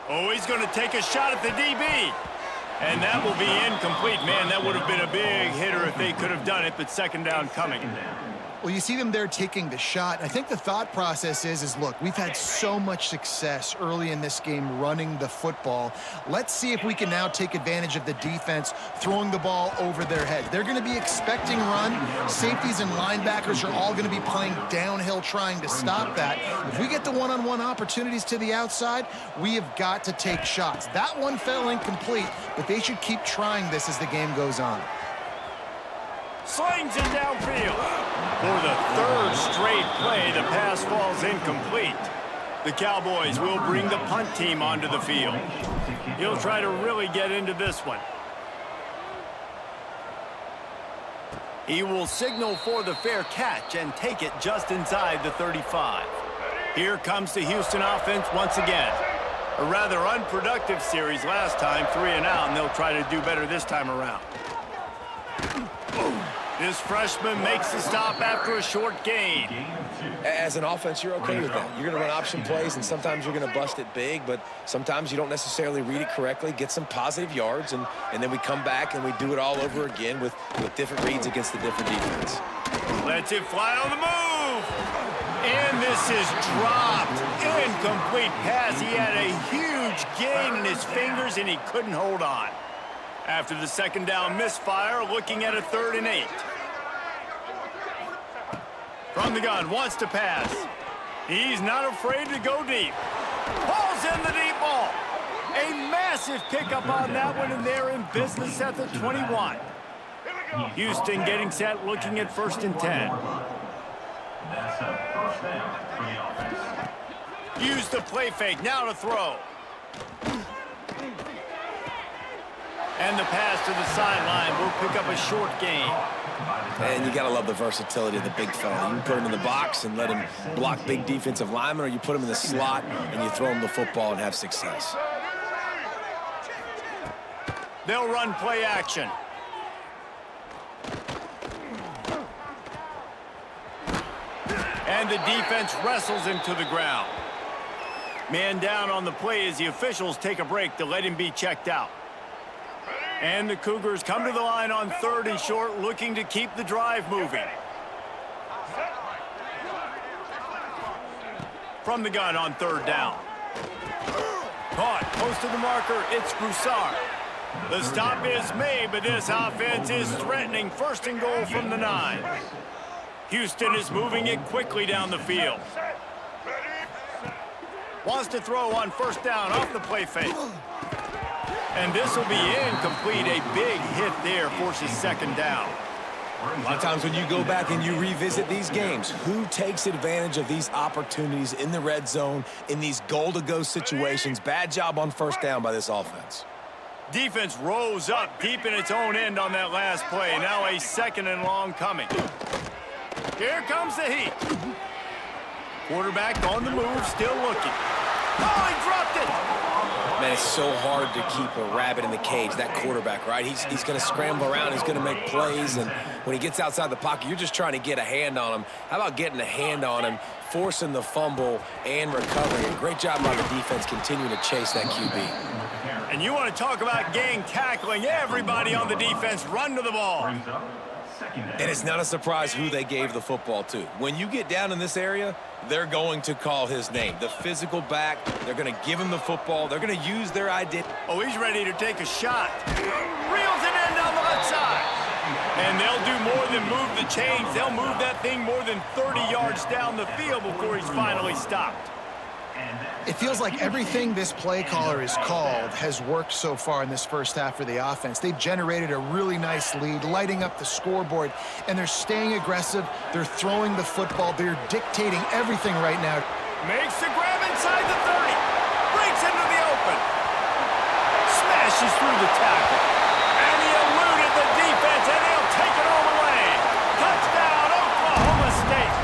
Oh, he's going to take a shot at the DB. And that will be incomplete. Man, that would have been a big hitter if they could have done it, but second down coming. Well, you see them there taking the shot. I think the thought process is look, we've had so much success early in this game running the football. Let's see if we can now take advantage of the defense throwing the ball over their head. They're going to be expecting run. Safeties and linebackers are all going to be playing downhill trying to stop that. If we get the one-on-one opportunities to the outside, we have got to take shots. That one fell incomplete, but they should keep trying this as the game goes on. Slings it downfield. For the third straight play, the pass falls incomplete. The Cowboys will bring the punt team onto the field. He'll try to really get into this one. He will signal for the fair catch and take it just inside the 35. Here comes the Houston offense once again. A rather unproductive series last time, 3 and out, and they'll try to do better this time around. This freshman makes the stop after a short gain. As an offense, you're okay with that. You're going to run option plays, and sometimes you're going to bust it big, but sometimes you don't necessarily read it correctly, get some positive yards, and then we come back and we do it all over again with different reads against the different defense. Lets it fly on the move. And this is dropped. Incomplete pass. He had a huge gain in his fingers, and he couldn't hold on. After the second down misfire, looking at a 3rd and 8. From the gun, wants to pass. He's not afraid to go deep. Pulls in the deep ball. A massive pickup on that one, and they're in business at the 21. Houston getting set, looking at 1st and 10. That's a first down for the offense. Use the play fake, now to throw. And the pass to the sideline will pick up a short gain. And you got to love the versatility of the big fella. You can put him in the box and let him block big defensive linemen, or you put him in the slot and you throw him the football and have success. They'll run play action. And the defense wrestles him to the ground. Man down on the play as the officials take a break to let him be checked out. And the Cougars come to the line on 3rd and short, looking to keep the drive moving. From the gun on 3rd down. Caught close to the marker, it's Broussard. The stop is made, but this offense is threatening 1st and goal from the 9. Houston is moving it quickly down the field. Wants to throw on first down off the play fake. And this will be incomplete. A big hit there forces second down. A lot of times when you go back and you revisit these games, who takes advantage of these opportunities in the red zone, in these goal-to-go situations? Bad job on first down by this offense. Defense rose up deep in its own end on that last play. Now a second and long coming. Here comes the heat. Quarterback on the move, still looking. Oh, he dropped it! Man, it's so hard to keep a rabbit in the cage, that quarterback, right? He's going to scramble around, he's going to make plays, and when he gets outside the pocket, you're just trying to get a hand on him. How about getting a hand on him, forcing the fumble, and recovering? A great job by the defense continuing to chase that QB. And you want to talk about gang tackling, everybody on the defense run to the ball. And it's not a surprise who they gave the football to. When you get down in this area, they're going to call his name. The physical back, they're going to give him the football. They're going to use their identity. Oh, he's ready to take a shot. Reels it in down the left side. And they'll do more than move the chains. They'll move that thing more than 30 yards down the field before he's finally stopped. It feels like everything this play caller has called has worked so far in this first half for the offense. They've generated a really nice lead, lighting up the scoreboard, and they're staying aggressive. They're throwing the football. They're dictating everything right now. Makes the grab inside the 30. Breaks into the open. Smashes through the tackle. And he eluded the defense, and he'll take it all the way. Touchdown, Oklahoma State.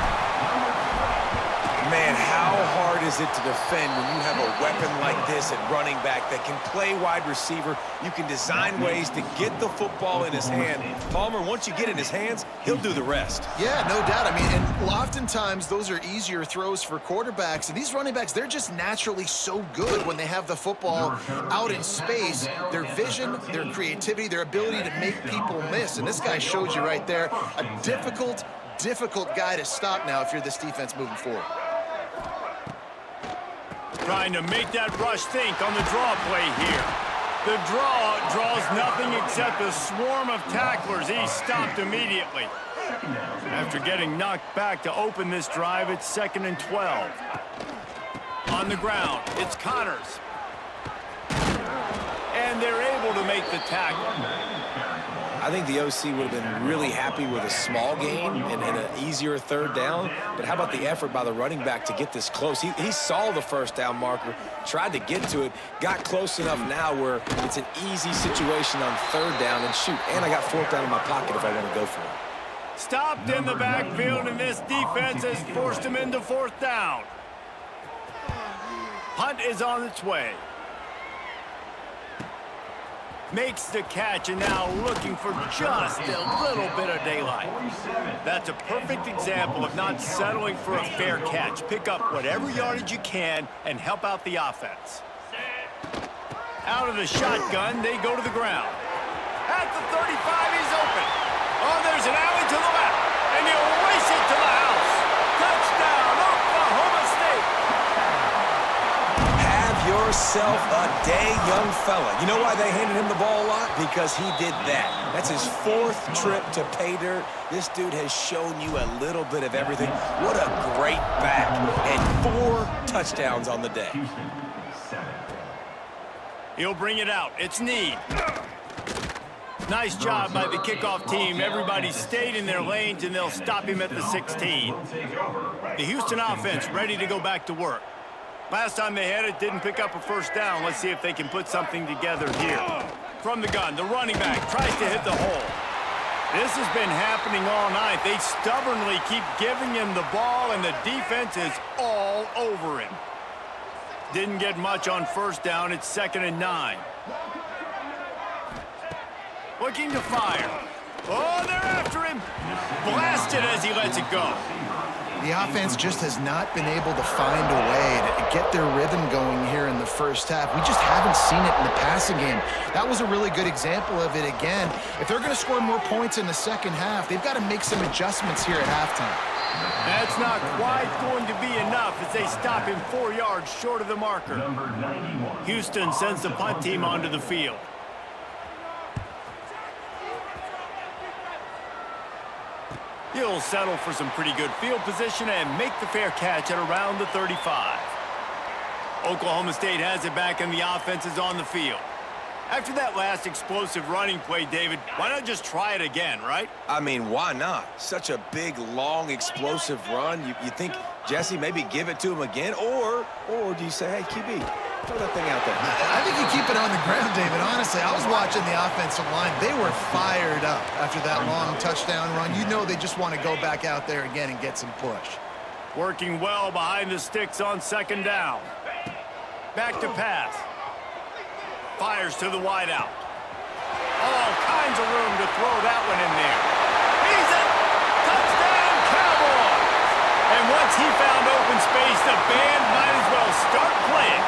Man, how hard is it to defend when you have a weapon like this at running back that can play wide receiver? You can design ways to get the football in his hand. Palmer, once you get it in his hands, he'll do the rest. Yeah, no doubt. I mean, and oftentimes those are easier throws for quarterbacks. And these running backs, they're just naturally so good when they have the football out in space. Their vision, their creativity, their ability to make people miss. And this guy showed you right there, a difficult guy to stop now if you're this defense moving forward. Trying to make that rush think on the draw play here. The draw draws nothing except a swarm of tacklers. He's stopped immediately. After getting knocked back to open this drive, it's 2nd and 12. On the ground, it's Connors. And they're able to make the tackle. I think the OC would have been really happy with a small gain and an easier third down. But how about the effort by the running back to get this close? He saw the first down marker, tried to get to it, got close enough now where it's an easy situation on third down. And shoot, and I got fourth down in my pocket if I want to go for it. Stopped in the backfield, and this defense has forced him into fourth down. Punt is on its way. Makes the catch, and now looking for just a little bit of daylight. That's a perfect example of not settling for a fair catch. Pick up whatever yardage you can and help out the offense. Out of the shotgun, they go to the ground. At the 35, he's open. Oh, there's an alley to the left, and he'll race it to the house. Touchdown, Oklahoma State. Have yourself a day, young fella. You know why they handed him the ball a lot? Because he did that. That's his 4th trip to pay dirt. This dude has shown you a little bit of everything. What a great back. And 4 touchdowns on the day. He'll bring it out. It's Need. Nice job by the kickoff team. Everybody stayed in their lanes, and they'll stop him at the 16. The Houston offense ready to go back to work. Last time they had it, didn't pick up a first down. Let's see if they can put something together here. From the gun, the running back tries to hit the hole. This has been happening all night. They stubbornly keep giving him the ball, and the defense is all over him. Didn't get much on first down. It's 2nd and 9. Looking to fire. Oh, they're after him. Blasted as he lets it go. The offense just has not been able to find a way to get their rhythm going here in the first half. We just haven't seen it in the passing game. That was a really good example of it again. If they're going to score more points in the second half, they've got to make some adjustments here at halftime. That's not quite going to be enough as they stop him 4 yards short of the marker. Houston sends the punt team onto the field. He'll settle for some pretty good field position and make the fair catch at around the 35. Oklahoma State has it back and the offense is on the field. After that last explosive running play, David, why not just try it again, right? I mean, why not? Such a big, long, explosive run. You think, Jesse, maybe give it to him again? Or do you say, hey, QB, throw that thing out there? I think you keep it on the ground, David. Honestly, I was watching the offensive line. They were fired up after that long touchdown run. You know they just want to go back out there again and get some push. Working well behind the sticks on second down. Back to pass. Fires to the wideout. All kinds of room to throw that one in there. He's it! Touchdown, Cowboys! And once he found open space, the band might as well start playing.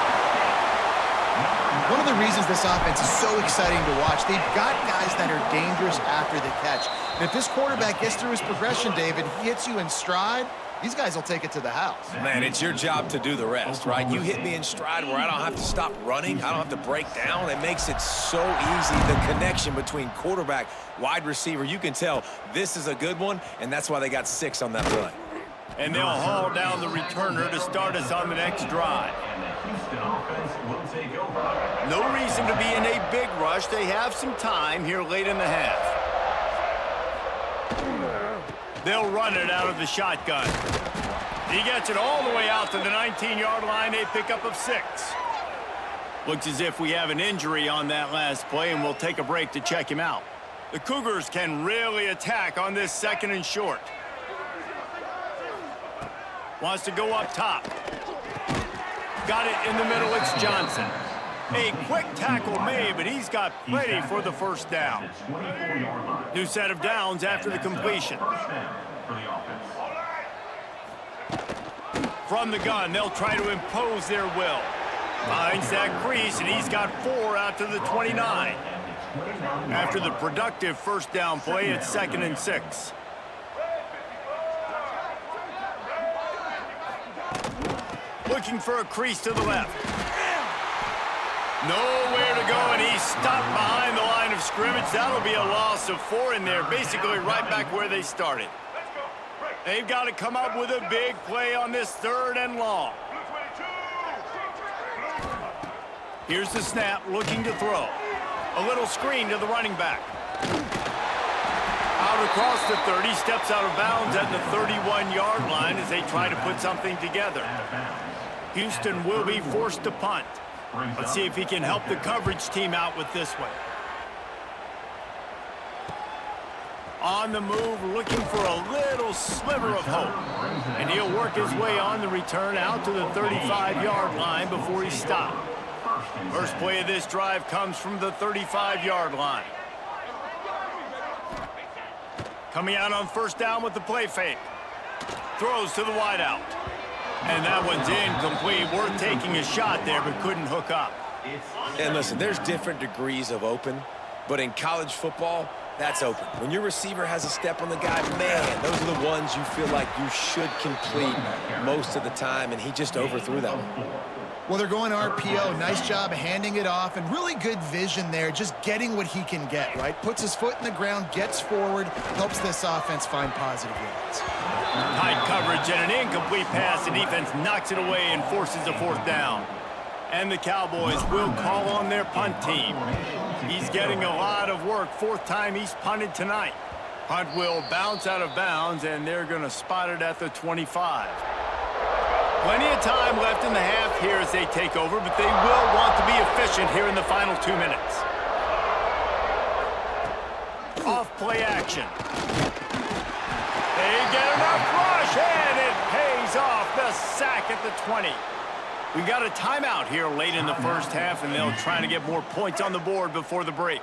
One of the reasons this offense is so exciting to watch, they've got guys that are dangerous after the catch. And if this quarterback gets through his progression, David, he hits you in stride, these guys will take it to the house. Man, it's your job to do the rest, right? You hit me in stride where I don't have to stop running. I don't have to break down. It makes it so easy, the connection between quarterback, wide receiver. You can tell this is a good one, and that's why they got 6 on that run. And they'll haul down the returner to start us on the next drive. No reason to be in a big rush. They have some time here late in the half. They'll run it out of the shotgun. He gets it all the way out to the 19-yard line, a pickup of 6. Looks as if we have an injury on that last play, and we'll take a break to check him out. The Cougars can really attack on this 2nd and short. Wants to go up top. Got it in the middle, it's Johnson. A quick tackle made, but he's got plenty for the first down. New set of downs after the completion. From the gun, they'll try to impose their will. Finds that crease, and he's got 4 out to the 29. After the productive first down play, it's 2nd and 6. Looking for a crease to the left. Nowhere to go, and he's stopped behind the line of scrimmage. That'll be a loss of 4 in there, basically right back where they started. They've got to come up with a big play on this 3rd and long. Here's the snap, looking to throw. A little screen to the running back. Out across the 30, steps out of bounds at the 31-yard line as they try to put something together. Houston will be forced to punt. Let's see if he can help the coverage team out with this one. On the move, looking for a little sliver of hope. And he'll work his way on the return out to the 35-yard line before he stopped. First play of this drive comes from the 35-yard line. Coming out on first down with the play fake. Throws to the wideout. And that one's incomplete. Worth taking a shot there, but couldn't hook up. And listen, there's different degrees of open, but in college football, that's open. When your receiver has a step on the guy, man, those are the ones you feel like you should complete most of the time, and he just overthrew that one. Well, they're going RPO. Nice job handing it off, and really good vision there, just getting what he can get, right? Puts his foot in the ground, gets forward, helps this offense find positive yards. Tight coverage and an incomplete pass. The defense knocks it away and forces a 4th down. And the Cowboys will call on their punt team. He's getting a lot of work. 4th time he's punted tonight. Punt will bounce out of bounds, and they're going to spot it at the 25. Plenty of time left in the half here as they take over, but they will want to be efficient here in the final 2 minutes. Off play action. They get enough rush, and it pays off. The sack at the 20. We've got a timeout here late in the first half, and they'll try to get more points on the board before the break.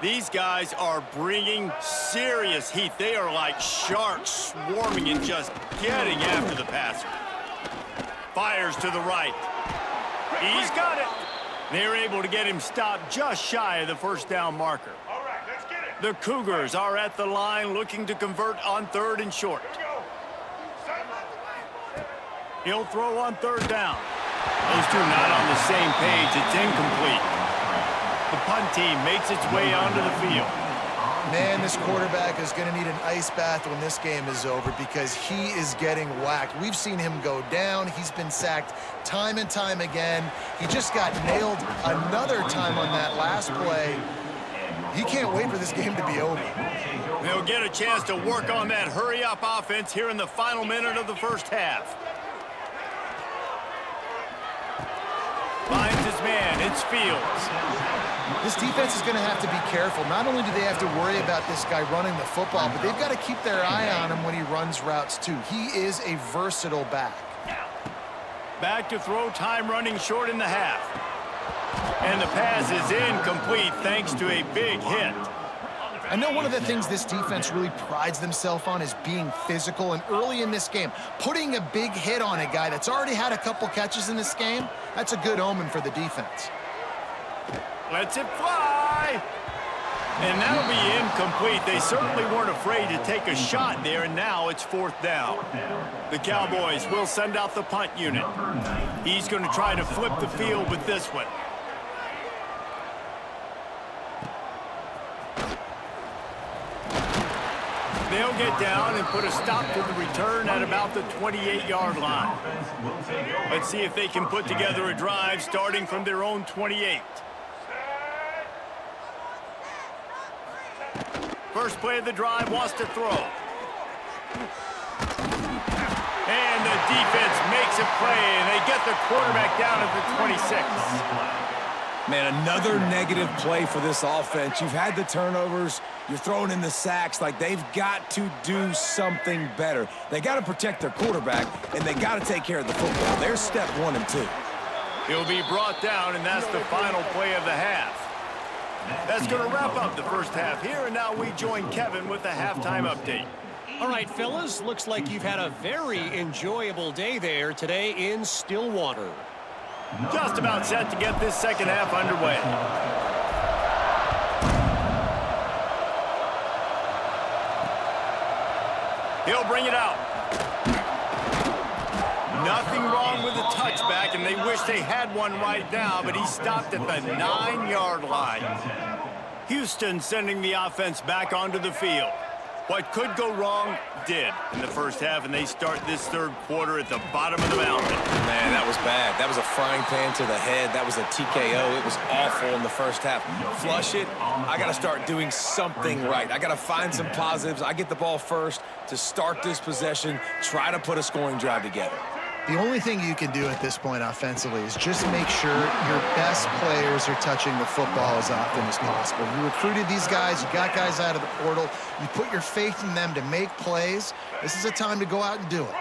These guys are bringing serious heat. They are like sharks swarming and just getting after the passer. Fires to the right. He's got it. They're able to get him stopped just shy of the first down marker. The Cougars are at the line looking to convert on 3rd and short. He'll throw on 3rd down. Those two not on the same page. It's incomplete. The punt team makes its way onto the field. Man, this quarterback is going to need an ice bath when this game is over because he is getting whacked. We've seen him go down. He's been sacked time and time again. He just got nailed another time on that last play. He can't wait for this game to be over. They'll get a chance to work on that hurry-up offense here in the final minute of the first half. Finds his man. It's Fields. This defense is going to have to be careful. Not only do they have to worry about this guy running the football, but they've got to keep their eye on him when he runs routes too. He is a versatile back. Back to throw, time running short in the half. And the pass is incomplete thanks to a big hit. I know one of the things this defense really prides themselves on is being physical, and early in this game, putting a big hit on a guy that's already had a couple catches in this game, that's a good omen for the defense. Lets it fly. And that'll be incomplete. They certainly weren't afraid to take a shot there, and now it's 4th down. The Cowboys will send out the punt unit. He's going to try to flip the field with this one. They'll get down and put a stop to the return at about the 28-yard line. Let's see if they can put together a drive starting from their own 28. First play of the drive, wants to throw. And the defense makes a play, and they get the quarterback down at the 26. Man, another negative play for this offense. You've had the turnovers. You're throwing in the sacks. Like, they've got to do something better. They got to protect their quarterback, and they got to take care of the football. There's step 1 and 2. He'll be brought down, and that's the final play of the half. That's going to wrap up the first half here, and now we join Kevin with the halftime update. All right, fellas, looks like you've had a very enjoyable day there today in Stillwater. Just about set to get this second half underway. He'll bring it out. Nothing wrong with the touchback, and they wish they had one right now, but he stopped at the 9-yard line. Houston sending the offense back onto the field. What could go wrong did in the first half, and they start this third quarter at the bottom of the mountain. Man, that was bad. That was a frying pan to the head. That was a TKO. It was awful in the first half. Flush it. I got to start doing something right. I got to find some positives. I get the ball first to start this possession, try to put a scoring drive together. The only thing you can do at this point offensively is just make sure your best players are touching the football as often as possible. You recruited these guys, you got guys out of the portal, you put your faith in them to make plays. This is a time to go out and do it.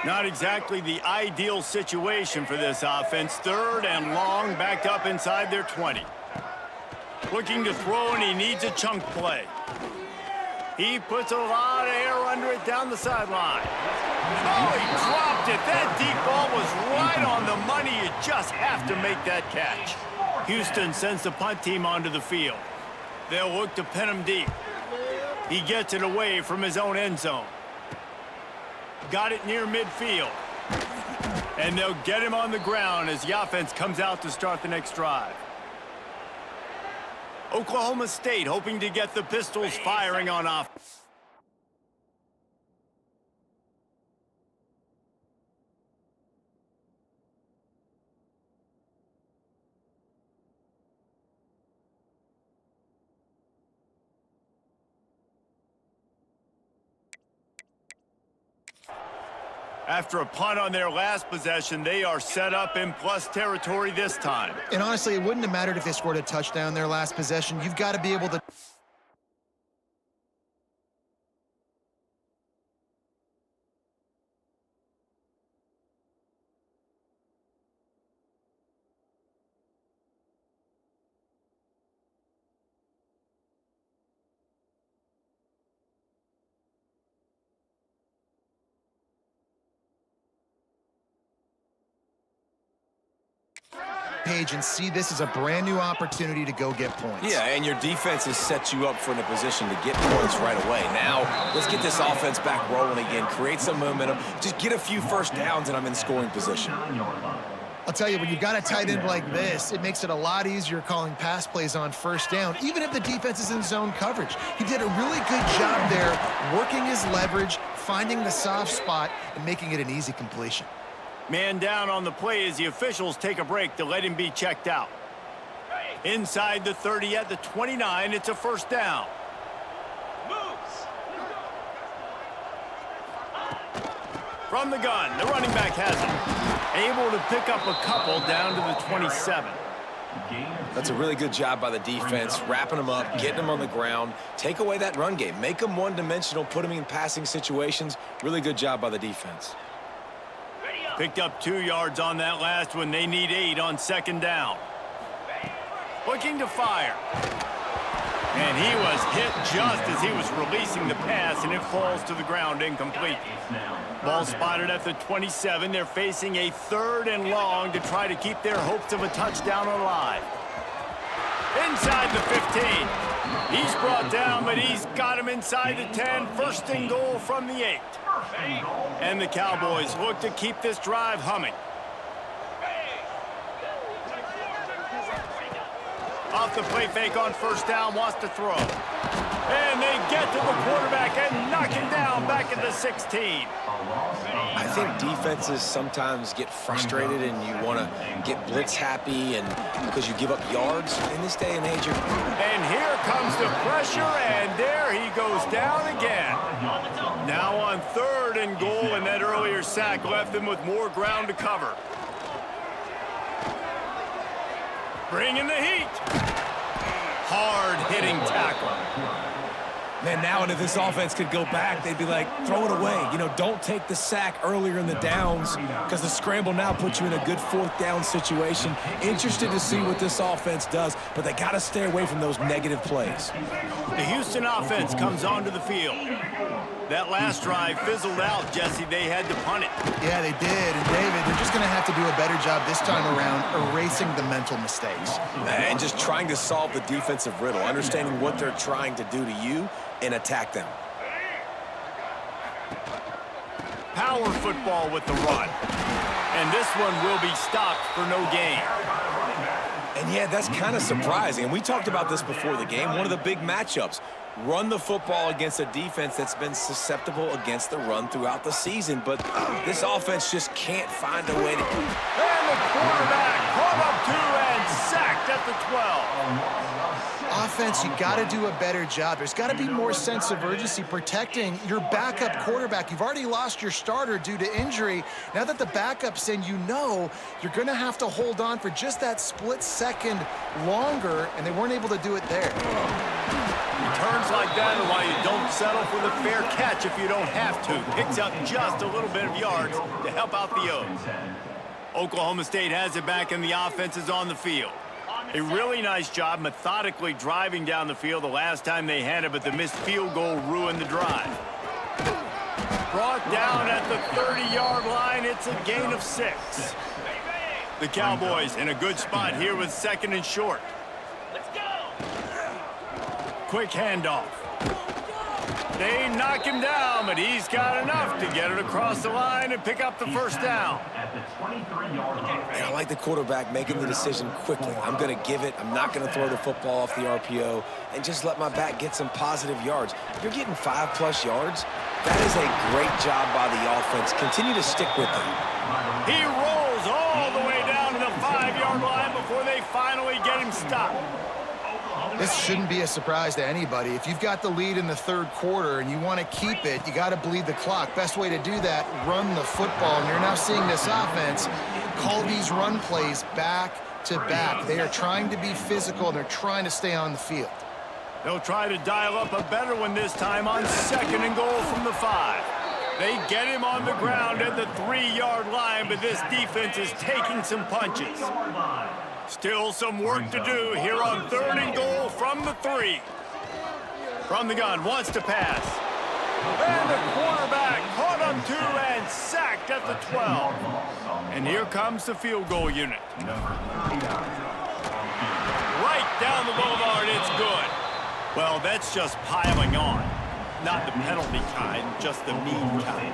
Not exactly the ideal situation for this offense. 3rd and long, backed up inside their 20. Looking to throw, and he needs a chunk play. He puts a lot of air under it down the sideline. Oh, he dropped it. That deep ball was right on the money. You just have to make that catch. Houston sends the punt team onto the field. They'll look to pin him deep. He gets it away from his own end zone. Got it near midfield. And they'll get him on the ground as the offense comes out to start the next drive. Oklahoma State hoping to get the Pistols firing on offense. After a punt on their last possession, they are set up in plus territory this time. And honestly, it wouldn't have mattered if they scored a touchdown their last possession. You've got to be able to... page and see this as a brand new opportunity to go get points. Yeah, and your defense has set you up for in a position to get points right away. Now, let's get this offense back rolling again, create some momentum, just get a few first downs, and I'm in scoring position. I'll tell you, when you've got a tight end like this, it makes it a lot easier calling pass plays on first down, even if the defense is in zone coverage. He did a really good job there, working his leverage, finding the soft spot, and making it an easy completion. Man down on the play as the officials take a break to let him be checked out. Inside the 30 at the 29, it's a first down. From the gun, the running back has it. Able to pick up a couple down to the 27. That's a really good job by the defense, wrapping them up, getting them on the ground. Take away that run game. Make them one-dimensional, put them in passing situations. Really good job by the defense. Picked up 2 yards on that last one. They need 8 on second down. Looking to fire. And he was hit just as he was releasing the pass, and it falls to the ground incomplete. Ball spotted at the 27. They're facing a 3rd and long to try to keep their hopes of a touchdown alive. Inside the 15. He's brought down, but he's got him inside the 10. 1st and goal from the 8. And the Cowboys look to keep this drive humming. Off the play fake on first down, wants to throw. And they get to the quarterback and knock him down back at the 16. I think defenses sometimes get frustrated and you want to get blitz happy and because you give up yards in this day and age. And here comes the pressure, and there he goes down again. Now on 3rd and goal, and that earlier sack left them with more ground to cover. Bringing the heat. Hard-hitting tackle. Man, now if this offense could go back, they'd be like, throw it away. You know, don't take the sack earlier in the downs because the scramble now puts you in a good 4th down situation. Interested to see what this offense does, but they got to stay away from those negative plays. The Houston offense comes onto the field. That last drive fizzled out, Jesse. They had to punt it. Yeah, they did. And, David, they're just going to have to do a better job this time around erasing the mental mistakes. And just trying to solve the defensive riddle, understanding what they're trying to do to you and attack them. Power football with the run. And this one will be stopped for no gain. And, yeah, that's kind of surprising. And we talked about this before the game, one of the big matchups. Run the football against a defense that's been susceptible against the run throughout the season. But this offense just can't find a way to... And the quarterback caught up 2 and sacked at the 12. Offense, you got to do a better job. There's got to be more sense of urgency protecting your backup quarterback. You've already lost your starter due to injury. Now that the backup's in, you know you're going to have to hold on for just that split second longer, and they weren't able to do it there. Returns like that are why you don't settle for the fair catch if you don't have to. Picks up just a little bit of yards to help out the O's. Oklahoma State has it back, and the offense is on the field. A really nice job methodically driving down the field the last time they had it, but the missed field goal ruined the drive. Brought down at the 30-yard line. It's a gain of 6. The Cowboys in a good spot here with 2nd and short. Quick handoff. They knock him down, but he's got enough to get it across the line and pick up the first down. And I like the quarterback making the decision quickly. I'm going to give it. I'm not going to throw the football off the RPO and just let my back get some positive yards. You're getting 5+ yards. That is a great job by the offense. Continue to stick with them. He rolls all the way down to the 5-yard line before they finally get him stopped. This shouldn't be a surprise to anybody. If you've got the lead in the 3rd quarter and you want to keep it, you got to bleed the clock. Best way to do that, run the football. And you're now seeing this offense call these run plays back to back. They are trying to be physical, and they're trying to stay on the field. They'll try to dial up a better one this time on 2nd and goal from the 5. They get him on the ground at the 3-yard line, but this defense is taking some punches. Still some work to do here on 3rd and goal from the 3. From the gun, wants to pass. And the quarterback caught him 2 and sacked at the 12. And here comes the field goal unit. Right down the boulevard, it's good. Well, that's just piling on. Not the penalty kind, just the mean kind.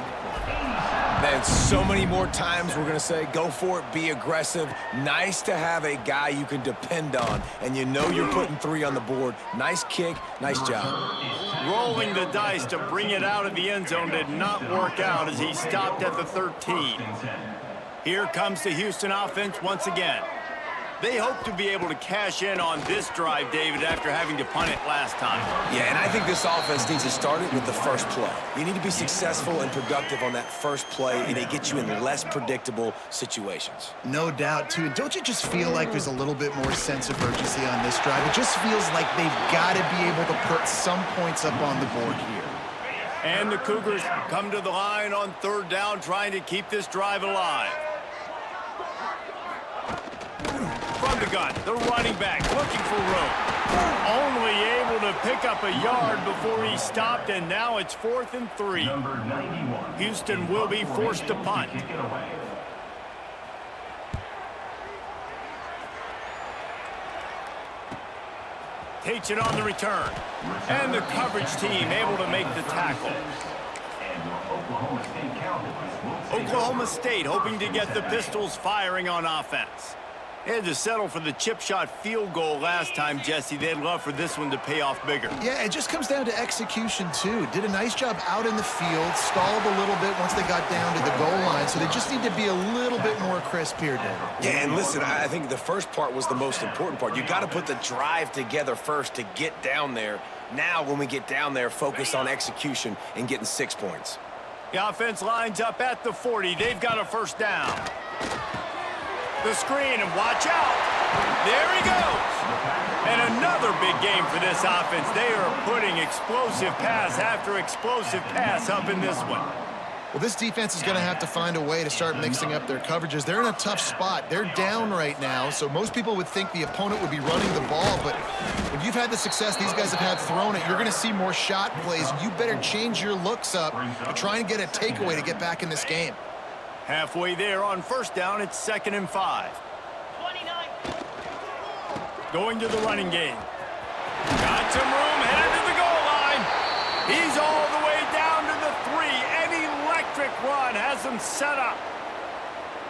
Man, so many more times we're going to say, go for it, be aggressive. Nice to have a guy you can depend on, and you know you're putting 3 on the board. Nice kick, nice job. Rolling the dice to bring it out of the end zone did not work out as he stopped at the 13. Here comes the Houston offense once again. They hope to be able to cash in on this drive, David, after having to punt it last time. Yeah, and I think this offense needs to start it with the first play. You need to be successful and productive on that first play, and it gets you in less predictable situations. No doubt, too. Don't you just feel like there's a little bit more sense of urgency on this drive? It just feels like they've got to be able to put some points up on the board here. And the Cougars come to the line on 3rd down, trying to keep this drive alive. From the gun, the running back looking for room. Only able to pick up a yard before he stopped, and now it's 4th and 3. Houston will be forced to punt. Takes it on the return. And the coverage team able to make the tackle. Oklahoma State hoping to get the Pistols firing on offense. They had to settle for the chip shot field goal last time, Jesse. They'd love for this one to pay off bigger. Yeah, it just comes down to execution, too. Did a nice job out in the field, stalled a little bit once they got down to the goal line, so they just need to be a little bit more crisp here, David. Yeah, and listen, I think the first part was the most important part. You got to put the drive together first to get down there. Now, when we get down there, focus on execution and getting 6 points. The offense lines up at the 40. They've got a first down. The screen, and watch out. There he goes. And another big game for this offense. They are putting explosive pass after explosive pass up in this one. Well, this defense is going to have to find a way to start mixing up their coverages. They're in a tough spot. They're down right now, so most people would think the opponent would be running the ball, but when you've had the success these guys have had throwing it, you're going to see more shot plays. You better change your looks up to try and get a takeaway to get back in this game. Halfway there on first down, it's 2nd and 5. 29. Going to the running game. Got some room, headed to the goal line. He's all the way down to the 3. An electric run has him set up.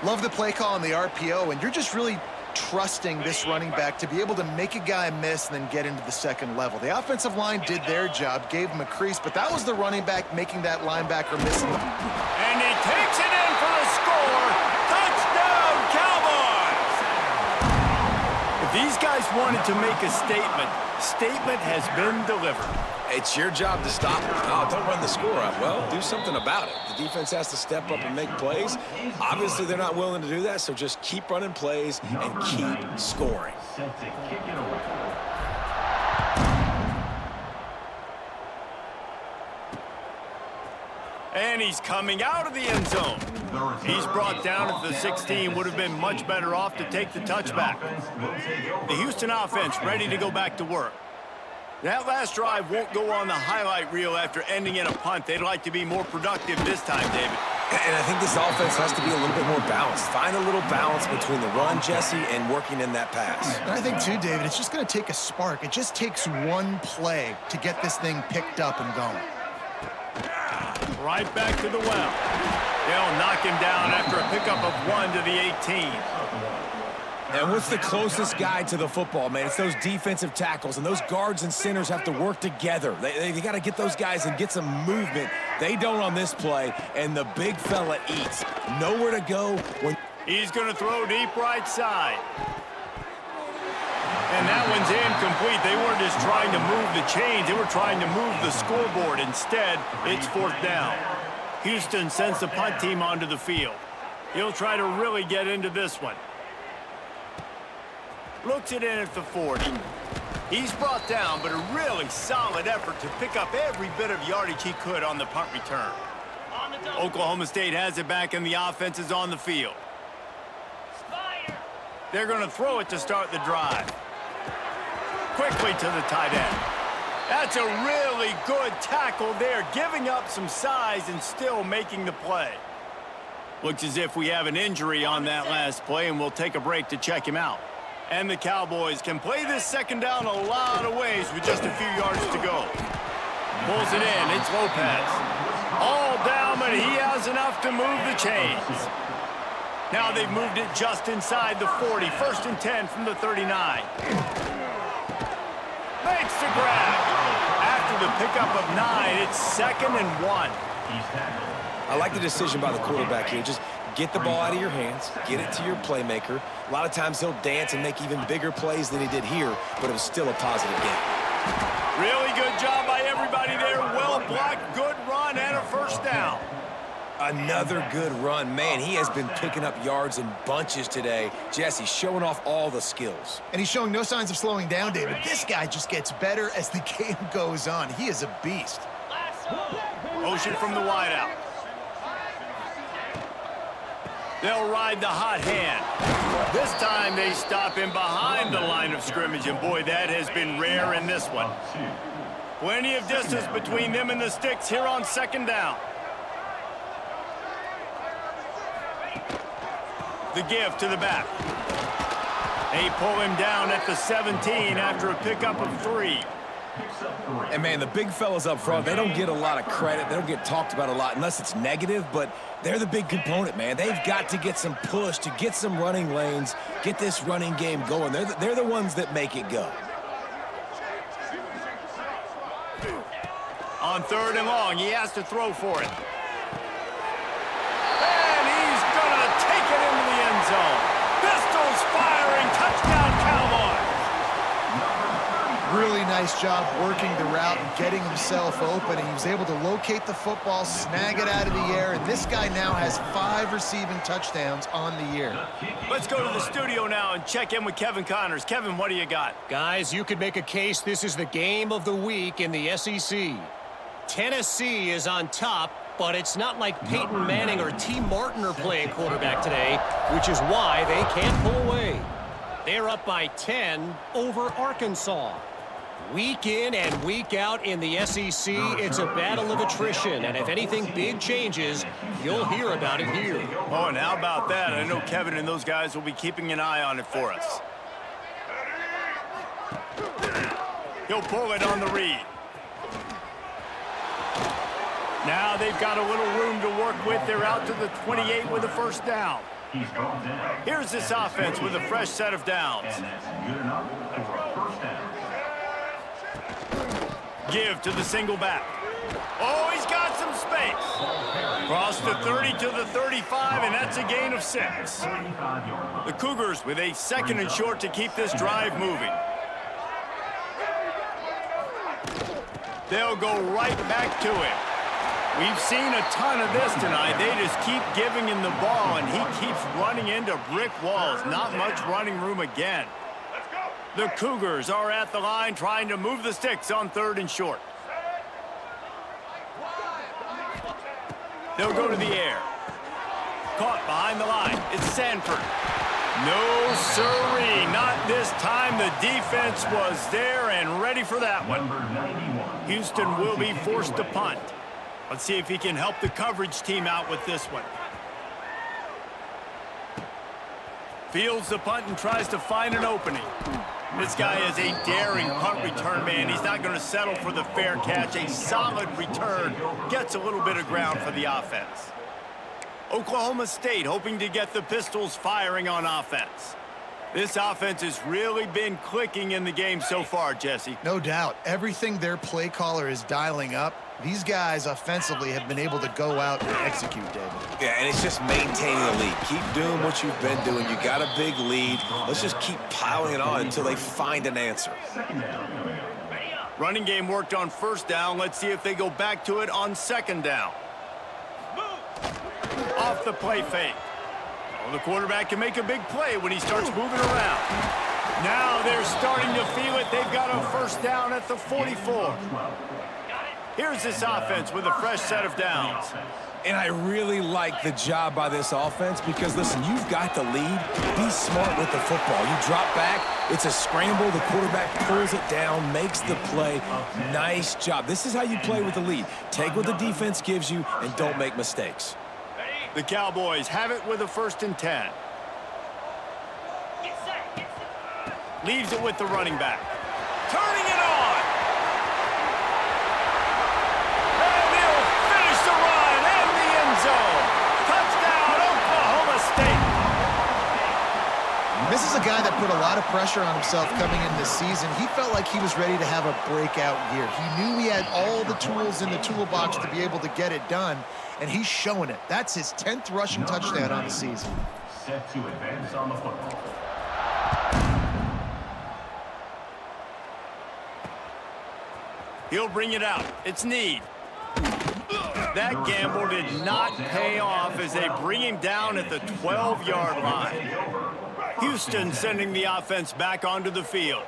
Love the play call on the RPO, and you're just really trusting this running back to be able to make a guy miss and then get into the second level. The offensive line did their job, gave him a crease, but that was the running back making that linebacker miss. And he takes it in for the score. Touchdown, Cowboys! If these guys wanted to make a statement has been delivered. It's your job to stop them. Oh, don't run the score up. Well, do something about it. The defense has to step up and make plays. Obviously, they're not willing to do that, so just keep running plays and keep scoring. And he's coming out of the end zone. He's brought down at the 16. Would have been much better off to take the touchback. The Houston offense ready to go back to work. That last drive won't go on the highlight reel after ending in a punt. They'd like to be more productive this time, David. And I think this offense has to be a little bit more balanced. Find a little balance between the run, Jesse, and working in that pass. And I think, too, David, it's just going to take a spark. It just takes one play to get this thing picked up and going. Right back to the well. They'll knock him down after a pickup of 1 to the 18. And what's the closest guy to the football, man? It's those defensive tackles, and those guards and centers have to work together. They got to get those guys and get some movement. They don't on this play, and the big fella eats. Nowhere to go. He's going to throw deep right side. And that one's incomplete. They weren't just trying to move the chains. They were trying to move the scoreboard. Instead, it's 4th down. Houston sends the punt team onto the field. He'll try to really get into this one. Looks it in at the 40. He's brought down, but a really solid effort to pick up every bit of yardage he could on the punt return. Oklahoma State has it back, and the offense is on the field. They're going to throw it to start the drive. Quickly to the tight end. That's a really good tackle there, giving up some size and still making the play. Looks as if we have an injury on that last play, and we'll take a break to check him out. And the Cowboys can play this second down a lot of ways with just a few yards to go. Pulls it in. It's Lopez. All down, but he has enough to move the chains. Now they've moved it just inside the 40. 1st and 10 from the 39. Makes the grab. After the pickup of 9, it's 2nd and 1. I like the decision by the quarterback here. Just get the ball out of your hands, get it to your playmaker. A lot of times he'll dance and make even bigger plays than he did here, but it was still a positive game. Really good job by everybody there. Well blocked, good run, and a 1st down. Another good run. Man, he has been picking up yards in bunches today. Jesse showing off all the skills. And he's showing no signs of slowing down, David. This guy just gets better as the game goes on. He is a beast. Motion from the wideout. They'll ride the hot hand. This time they stop him behind the line of scrimmage, and boy, that has been rare in this one. Plenty of distance between them and the sticks here on 2nd down. The give to the back. They pull him down at the 17 after a pickup of 3. And, man, the big fellas up front, they don't get a lot of credit. They don't get talked about a lot unless it's negative, but they're the big component, man. They've got to get some push, to get some running lanes, get this running game going. They're the ones that make it go. On 3rd and long, he has to throw for it. And he's going to take it into the end zone. Pistols firing, touchdown Cowboys. Really nice job working the route and getting himself open, and he was able to locate the football, snag it out of the air, and this guy now has 5 receiving touchdowns on the year. Let's go to the studio now and check in with Kevin Connors. Kevin, what do you got? Guys, you could make a case this is the game of the week in the SEC. Tennessee is on top, but it's not like Peyton Manning or T. Martin are playing quarterback today, which is why they can't pull away. They're up by 10 over Arkansas. Week in and week out in the SEC, it's a battle of attrition, and if anything big changes, you'll hear about it here. Oh, and how about that? I know Kevin and those guys will be keeping an eye on it for us. He'll pull it on the read. Now they've got a little room to work with. They're out to the 28 with a 1st down. Here's this offense with a fresh set of downs. And that's good enough for a 1st down. Give to the single back. Oh, he's got some space. Cross the 30 to the 35, and that's a gain of 6. The Cougars with a 2nd and short to keep this drive moving. They'll go right back to him. We've seen a ton of this tonight. They just keep giving him the ball, and he keeps running into brick walls. Not much running room again. The Cougars are at the line trying to move the sticks on 3rd and short. They'll go to the air. Caught behind the line. It's Sanford. No, sirree. Not this time. The defense was there and ready for that one. Houston will be forced to punt. Let's see if he can help the coverage team out with this one. Fields the punt and tries to find an opening. This guy is a daring punt return man. He's not going to settle for the fair catch. A solid return. Gets a little bit of ground for the offense. Oklahoma State hoping to get the Pistols firing on offense. This offense has really been clicking in the game so far, Jesse. No doubt. Everything their play caller is dialing up, these guys offensively have been able to go out and execute, David. Yeah, and it's just maintaining the lead. Keep doing what you've been doing. You got a big lead. Let's just keep piling it on until they find an answer. Running game worked on 1st down. Let's see if they go back to it on 2nd down. Off the play fake. Oh, the quarterback can make a big play when he starts moving around. Now they're starting to feel it. They've got a 1st down at the 44. Here's this offense with a fresh set of downs. And I really like the job by this offense because, listen, you've got the lead. Be smart with the football. You drop back, it's a scramble. The quarterback pulls it down, makes the play. Nice job. This is how you play with the lead. Take what the defense gives you and don't make mistakes. The Cowboys have it with a 1st and 10. Leaves it with the running back. Turning it on. And he'll finish the run This is a guy that put a lot of pressure on himself coming in this season. He felt like he was ready to have a breakout year. He knew he had all the tools in the toolbox to be able to get it done, and he's showing it. That's his 10th rushing touchdown on the season. Set to advance on the football. He'll bring it out. It's Need. That gamble did not pay off as they bring him down at the 12-yard line. Houston sending the offense back onto the field.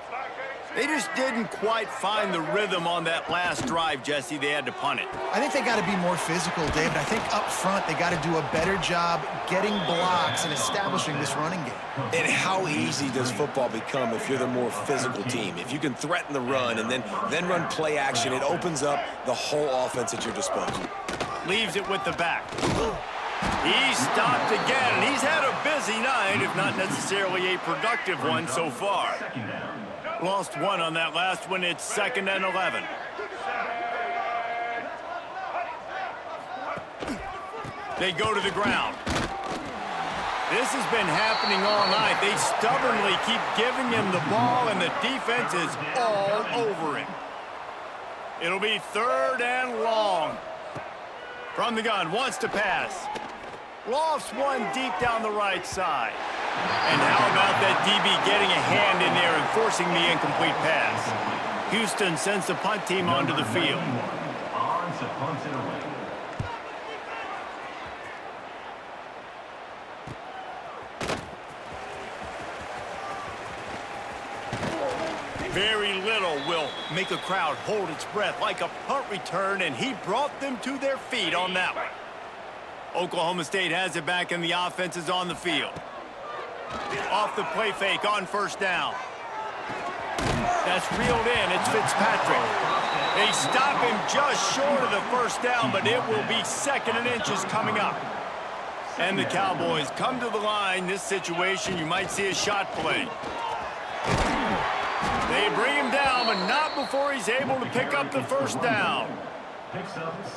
They just didn't quite find the rhythm on that last drive, Jesse. They had to punt it. I think they got to be more physical, David. I think up front they got to do a better job getting blocks and establishing this running game. And how easy does football become if you're the more physical team? If you can threaten the run and then run play action, it opens up the whole offense at your disposal. Leaves it with the back. He stopped again, and he's had a busy night, if not necessarily a productive one so far. Lost one on that last one. It's 2nd and 11. They go to the ground. This has been happening all night. They stubbornly keep giving him the ball, and the defense is all over him. It'll be 3rd and long. From the gun, wants to pass. Lofts one deep down the right side. And how about that DB getting a hand in there and forcing the incomplete pass? Houston sends the punt team onto the field. On to punt it away. Very little will make a crowd hold its breath like a punt return, and he brought them to their feet on that one. Oklahoma State has it back, and the offense is on the field. Off the play fake on 1st down. That's reeled in. It's Fitzpatrick. They stop him just short of the 1st down, but it will be 2nd and inches coming up. And the Cowboys come to the line. This situation, you might see a shot play. They bring him down, but not before he's able to pick up the 1st down.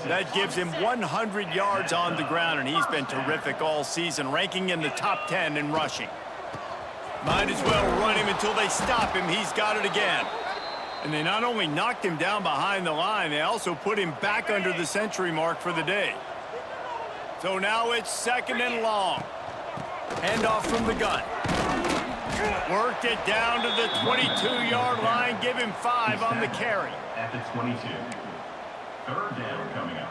That gives him 100 yards on the ground, and he's been terrific all season, ranking in the top 10 in rushing. Might as well run him until they stop him. He's got it again. And they not only knocked him down behind the line, they also put him back under the century mark for the day. So now it's 2nd and long. Handoff from the gun. Worked it down to the 22-yard line. Give him 5 on the carry. At the 22. 3rd down coming up.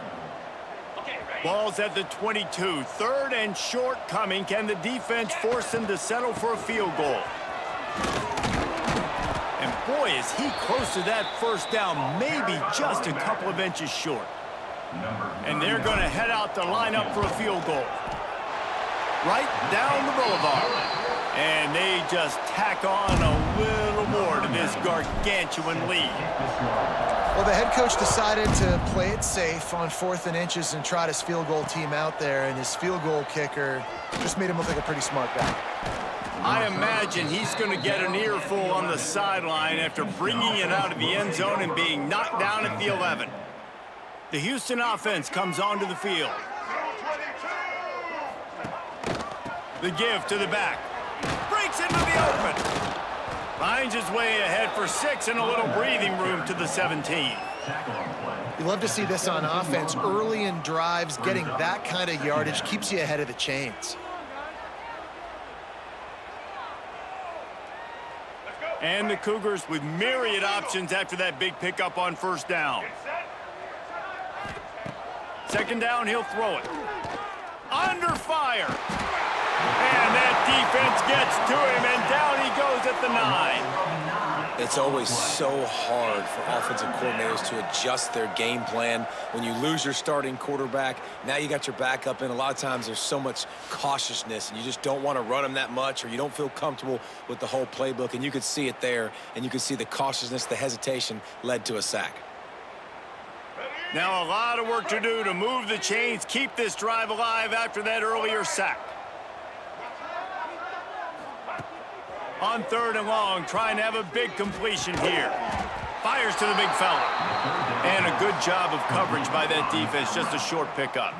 Ball's at the 22. 3rd and short coming. Can the defense force him to settle for a field goal? And boy, is he close to that 1st down. Maybe just a couple of inches short. And they're going to head out to line up for a field goal. Right down the boulevard. And they just tack on a little more to this gargantuan lead. Well, the head coach decided to play it safe on 4th and inches and trot his field goal team out there, and his field goal kicker just made him look like a pretty smart guy. I imagine he's going to get an earful on the sideline after bringing it out of the end zone and being knocked down at the 11. The Houston offense comes onto the field. The give to the back. Breaks into the open. Finds his way ahead for 6 and a little breathing room to the 17. You love to see this on offense. Early in drives, getting that kind of yardage keeps you ahead of the chains. And the Cougars with myriad options after that big pickup on 1st down. 2nd down, he'll throw it. Under fire. And that defense gets to him, and down he goes at the 9. It's always so hard for offensive coordinators to adjust their game plan. When you lose your starting quarterback, now you got your backup in. A lot of times there's so much cautiousness, and you just don't want to run them that much, or you don't feel comfortable with the whole playbook. And you could see it there, and you could see the cautiousness, the hesitation led to a sack. Now a lot of work to do to move the chains, keep this drive alive after that earlier sack. On 3rd and long, trying to have a big completion here. Fires to the big fella. And a good job of coverage by that defense, just a short pickup.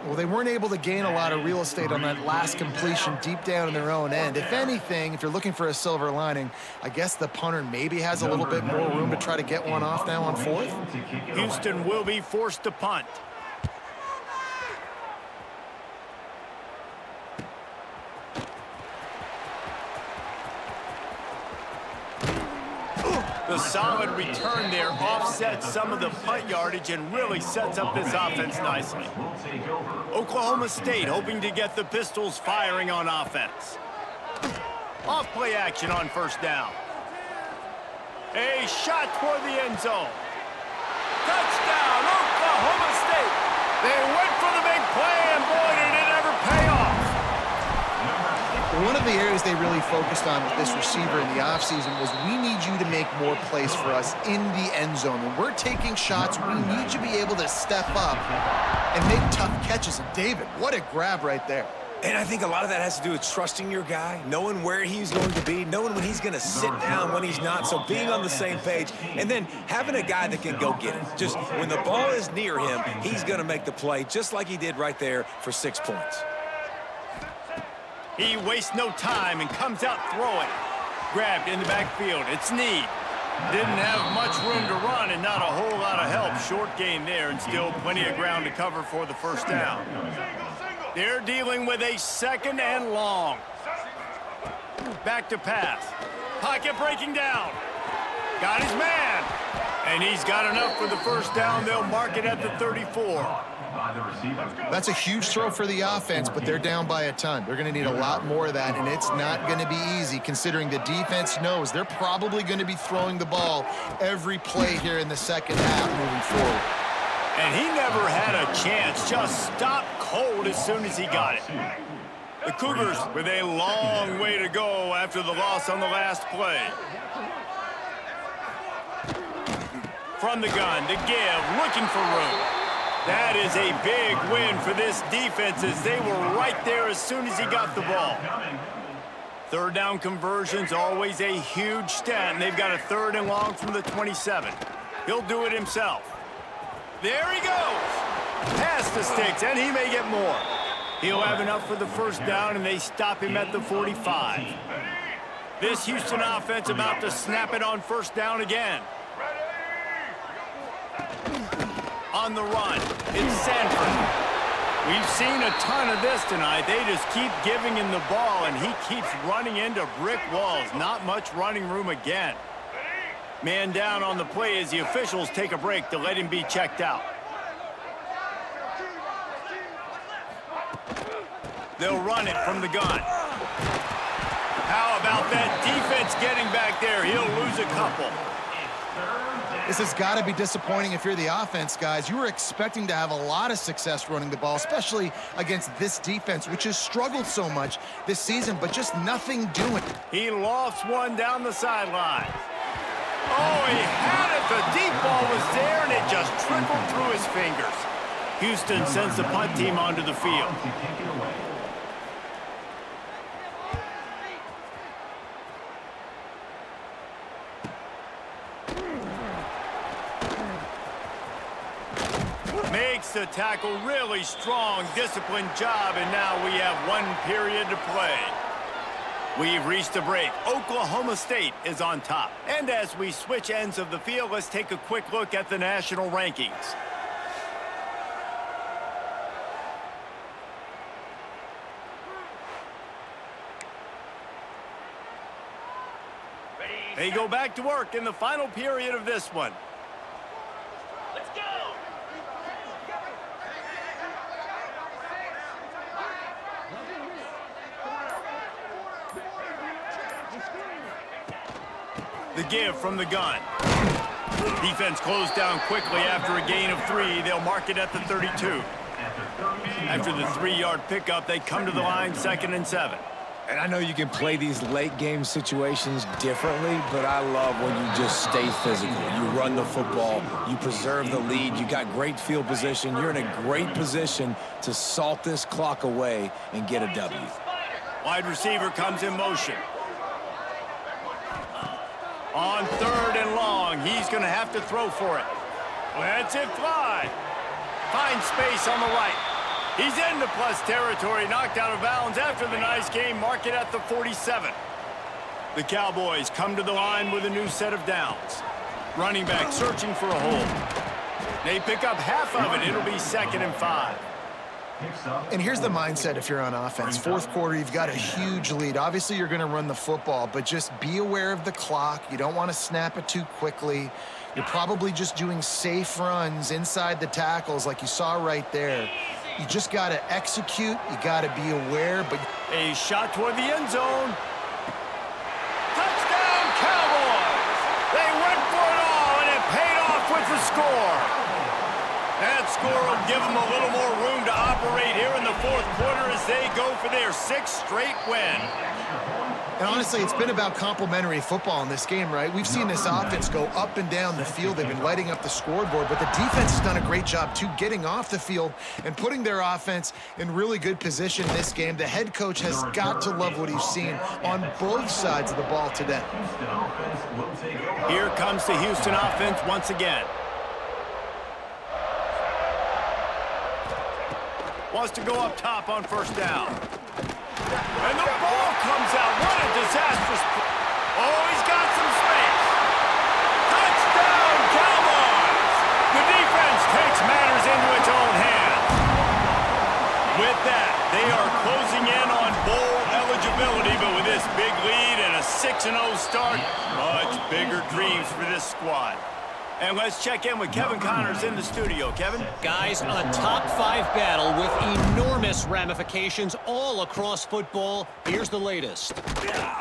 Well, they weren't able to gain a lot of real estate on that last completion deep down in their own end. If anything, if you're looking for a silver lining, I guess the punter maybe has a little bit more room to try to get one off now on fourth. Houston will be forced to punt. The solid return there offsets some of the punt yardage and really sets up this offense nicely. Oklahoma State hoping to get the Pistols firing on offense. Off-play action on first down. A shot toward the end zone. Touchdown, Oklahoma State. They went for the big play, and boy, did it ever pay off. One of the areas they really focused on with this receiver in the offseason was we need you to make more plays for us in the end zone. When we're taking shots, we need you to be able to step up and make tough catches. And David, what a grab right there. And I think a lot of that has to do with trusting your guy, knowing where he's going to be, knowing when he's going to sit down, when he's not, so being on the same page, and then having a guy that can go get it. Just when the ball is near him, he's going to make the play, just like he did right there for 6 points. He wastes no time and comes out throwing. Grabbed in the backfield. It's Need. Didn't have much room to run and not a whole lot of help. Short gain there and still plenty of ground to cover for the first down. They're dealing with a second and long. Back to pass. Pocket breaking down. Got his man. And he's got enough for the first down. They'll mark it at the 34. That's a huge throw for the offense, but they're down by a ton. They're going to need a lot more of that, and it's not going to be easy considering the defense knows they're probably going to be throwing the ball every play here in the second half moving forward. And he never had a chance. Just stopped cold as soon as he got it. The Cougars with a long way to go after the loss on the last play. From the gun, to give, looking for room. That is a big win for this defense as they were right there as soon as he got the ball. Third down conversion's always a huge stat, and they've got a third and long from the 27. He'll do it himself. There he goes. Past the sticks, and he may get more. He'll have enough for the first down, and they stop him at the 45. This Houston offense about to snap it on first down again. On the run, it's Sanford. We've seen a ton of this tonight. They just keep giving him the ball, and he keeps running into brick walls. Not much running room again. Man down on the play as the officials take a break to let him be checked out. They'll run it from the gun. How about that defense getting back there? He'll lose a couple. This has got to be disappointing if you're the offense, guys. You were expecting to have a lot of success running the ball, especially against this defense, which has struggled so much this season, but just nothing doing. He lofts one down the sideline. Oh, he had it. The deep ball was there, and it just trickled through his fingers. Houston sends the punt team onto the field. Makes the tackle, really strong, disciplined job, and now we have 1 period to play. We've reached a break. Oklahoma State is on top. And as we switch ends of the field, let's take a quick look at the national rankings. They go back to work in the final period of this one. Let's go! The give from the gun. Defense closed down quickly after a gain of 3. They'll mark it at the 32. After the 3-yard pickup, they come to the line 2nd and 7. And I know you can play these late-game situations differently, but I love when you just stay physical. You run the football, you preserve the lead, you got great field position. You're in a great position to salt this clock away and get a W. Wide receiver comes in motion. On 3rd and long, he's going to have to throw for it. Lets it fly. Finds space on the right. He's into plus territory, knocked out of bounds after the nice game. Mark it at the 47. The Cowboys come to the line with a new set of downs. Running back searching for a hole. They pick up half of it. It'll be 2nd and 5. And here's the mindset if you're on offense. Fourth quarter, you've got a huge lead. Obviously, you're going to run the football, but just be aware of the clock. You don't want to snap it too quickly. You're probably just doing safe runs inside the tackles like you saw right there. You just got to execute. You got to be aware. But a shot toward the end zone. Touchdown, Cowboys! They went for it all, and it paid off with the score. That score will give them a little more room to operate here in the fourth quarter as they go for their 6th straight win. And honestly, it's been about complementary football in this game, right? We've seen this offense go up and down the field. They've been lighting up the scoreboard, but the defense has done a great job, too, getting off the field and putting their offense in really good position in this game. The head coach has got to love what he's seen on both sides of the ball today. Here comes the Houston offense once again. Wants to go up top on first down. And the ball comes out. What a disastrous play. Oh, he's got some space. Touchdown, Cowboys! The defense takes matters into its own hands. With that, they are closing in on bowl eligibility, but with this big lead and a 6-0 start, much bigger dreams for this squad. And let's check in with Kevin Connors in the studio. Kevin? Guys, a top 5 battle with enormous ramifications all across football. Here's the latest.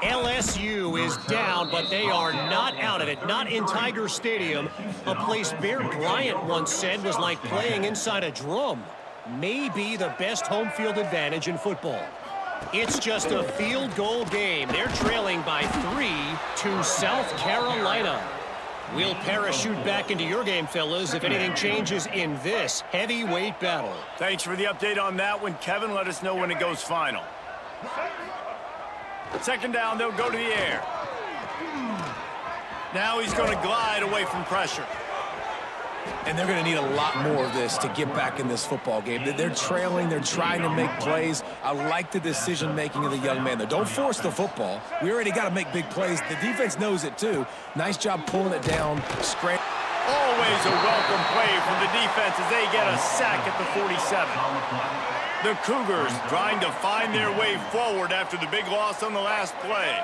LSU is down, but they are not out of it. Not in Tiger Stadium, a place Bear Bryant once said was like playing inside a drum. Maybe the best home field advantage in football. It's just a field goal game. They're trailing by 3 to South Carolina. We'll parachute back into your game, fellas, if anything changes in this heavyweight battle. Thanks for the update on that one, Kevin. Let us know when it goes final. 2nd down, they'll go to the air. Now he's going to glide away from pressure. And they're going to need a lot more of this to get back in this football game. They're trailing. They're trying to make plays. I like the decision-making of the young man, though. Don't force the football. We already got to make big plays. The defense knows it, too. Nice job pulling it down. Always a welcome play from the defense as they get a sack at the 47. The Cougars trying to find their way forward after the big loss on the last play.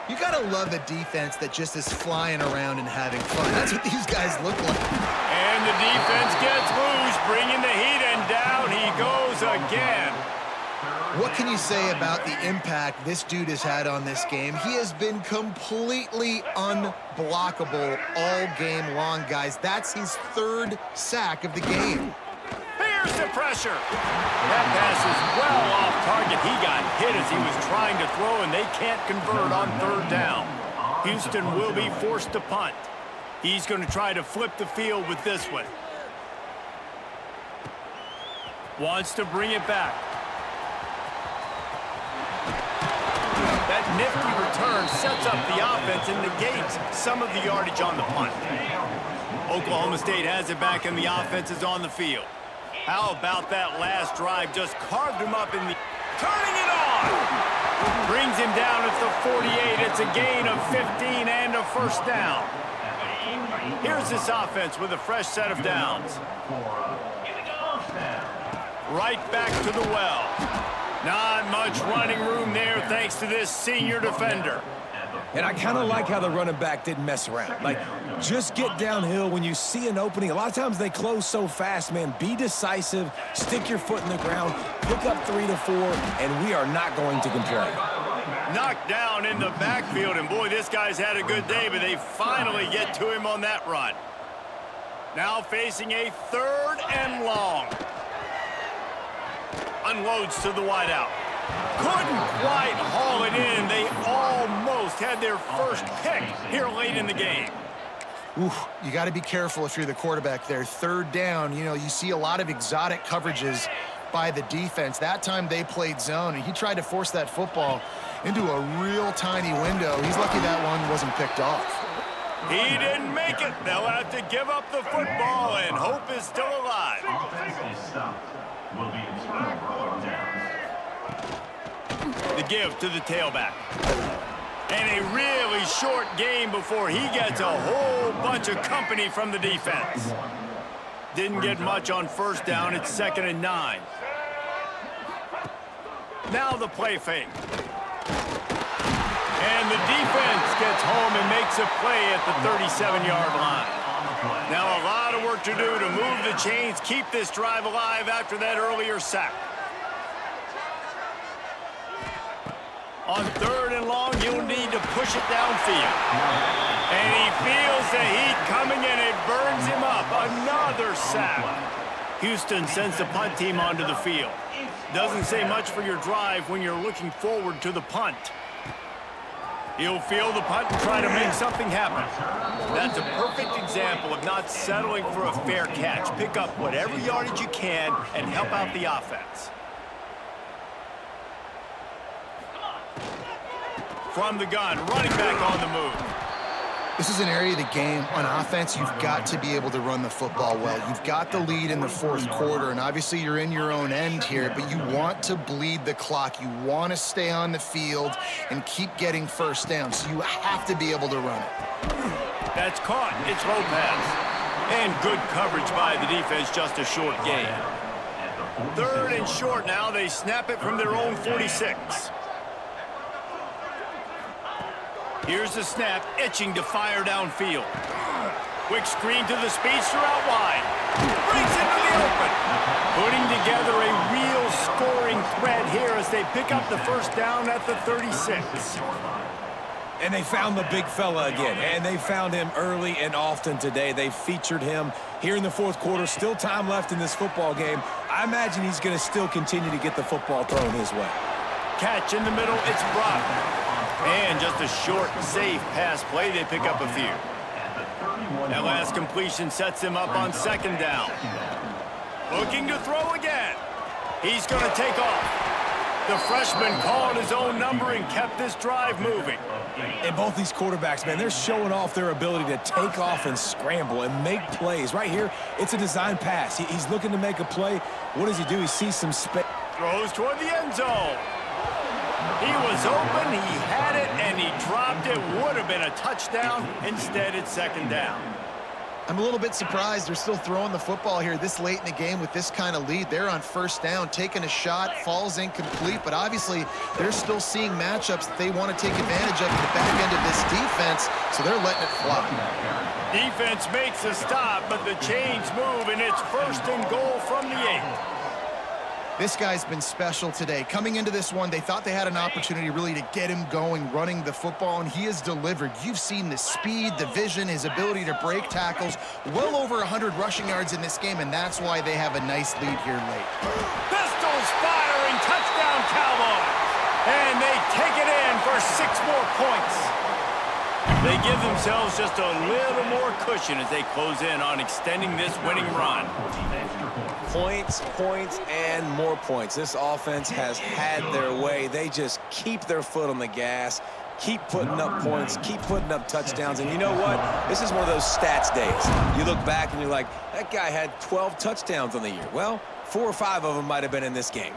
You got to love a defense that just is flying around and having fun. That's what these guys look like. And the defense gets loose, bringing the heat, and down he goes again. What can you say about the impact this dude has had on this game? He has been completely unblockable all game long, guys. That's his 3rd sack of the game. Here's the pressure. That pass is well off target. He got hit as he was trying to throw, and they can't convert on 3rd down. Houston will be forced to punt. He's going to try to flip the field with this one. Wants to bring it back. That nifty return sets up the offense and negates some of the yardage on the punt. Oklahoma State has it back, and the offense is on the field. How about that last drive? Just carved him up in the... Turning it on! Brings him down at the 48. It's a gain of 15 and a 1st down. Here's this offense with a fresh set of downs. Right back to the well. Not much running room there thanks to this senior defender. And I kind of like how the running back didn't mess around. Like, just get downhill when you see an opening. A lot of times they close so fast, man. Be decisive, stick your foot in the ground, pick up 3 to 4, and we are not going to complain. Knocked down in the backfield, and boy, this guy's had a good day, but they finally get to him on that run. Now facing a 3rd and long. Unloads to the wideout. Couldn't quite haul it in. They almost had their first pick here late in the game. Oof, you got to be careful if you're the quarterback there. 3rd down, you know, you see a lot of exotic coverages by the defense. That time they played zone, and he tried to force that football into a real tiny window. He's lucky that one wasn't picked off. He didn't make it. They'll have to give up the football, and hope is still alive. Offensive stop will be The give to the tailback. And a really short game before he gets a whole bunch of company from the defense. Didn't get much on first down. It's 2nd and 9. Now the play fake. And the defense gets home and makes a play at the 37-yard line. Now a lot of work to do to move the chains, keep this drive alive after that earlier sack. On 3rd and long, you'll need to push it downfield. And he feels the heat coming and it burns him up. Another sack. Houston sends the punt team onto the field. Doesn't say much for your drive when you're looking forward to the punt. He'll field the punt and try to make something happen. That's a perfect example of not settling for a fair catch. Pick up whatever yardage you can and help out the offense. From the gun, running back on the move. This is an area of the game. On offense, you've got to be able to run the football well. You've got the lead in the 4th quarter, and obviously you're in your own end here, but you want to bleed the clock. You want to stay on the field and keep getting first down, so you have to be able to run it. That's caught. It's Lopez. And good coverage by the defense, just a short gain. 3rd and short now. They snap it from their own 46. Here's the snap, itching to fire downfield. Quick screen to the speedster out wide. Breaks into the open. Putting together a real scoring threat here as they pick up the first down at the 36. And they found the big fella again, and they found him early and often today. They featured him here in the 4th quarter. Still time left in this football game. I imagine he's going to still continue to get the football thrown his way. Catch in the middle, it's Brock. And just a short, safe pass play, they pick up a few. That last completion sets him up on 2nd down. Looking to throw again. He's going to take off. The freshman called his own number and kept this drive moving. And both these quarterbacks, man, they're showing off their ability to take off and scramble and make plays. Right here, it's a design pass. He's looking to make a play. What does he do? He sees some space. Throws toward the end zone. He was open, he had it, and he dropped it. Would have been a touchdown. Instead, it's 2nd down. I'm a little bit surprised they're still throwing the football here this late in the game with this kind of lead. They're on 1st down, taking a shot, falls incomplete, but obviously they're still seeing matchups that they want to take advantage of in the back end of this defense, so they're letting it fly. Defense makes a stop, but the chains move, and it's 1st and goal from the 8. This guy's been special today. Coming into this one, they thought they had an opportunity really to get him going, running the football, and he has delivered. You've seen the speed, the vision, his ability to break tackles. Well over 100 rushing yards in this game, and that's why they have a nice lead here late. Pistols firing, touchdown Cowboys. And they take it in for 6 more points. They give themselves just a little more cushion as they close in on extending this winning run. Points, points, and more points. This offense has had their way. They just keep their foot on the gas, keep putting up points, keep putting up touchdowns. And you know what? This is one of those stats days. You look back and you're like, that guy had 12 touchdowns on the year. Well, 4 or 5 of them might have been in this game.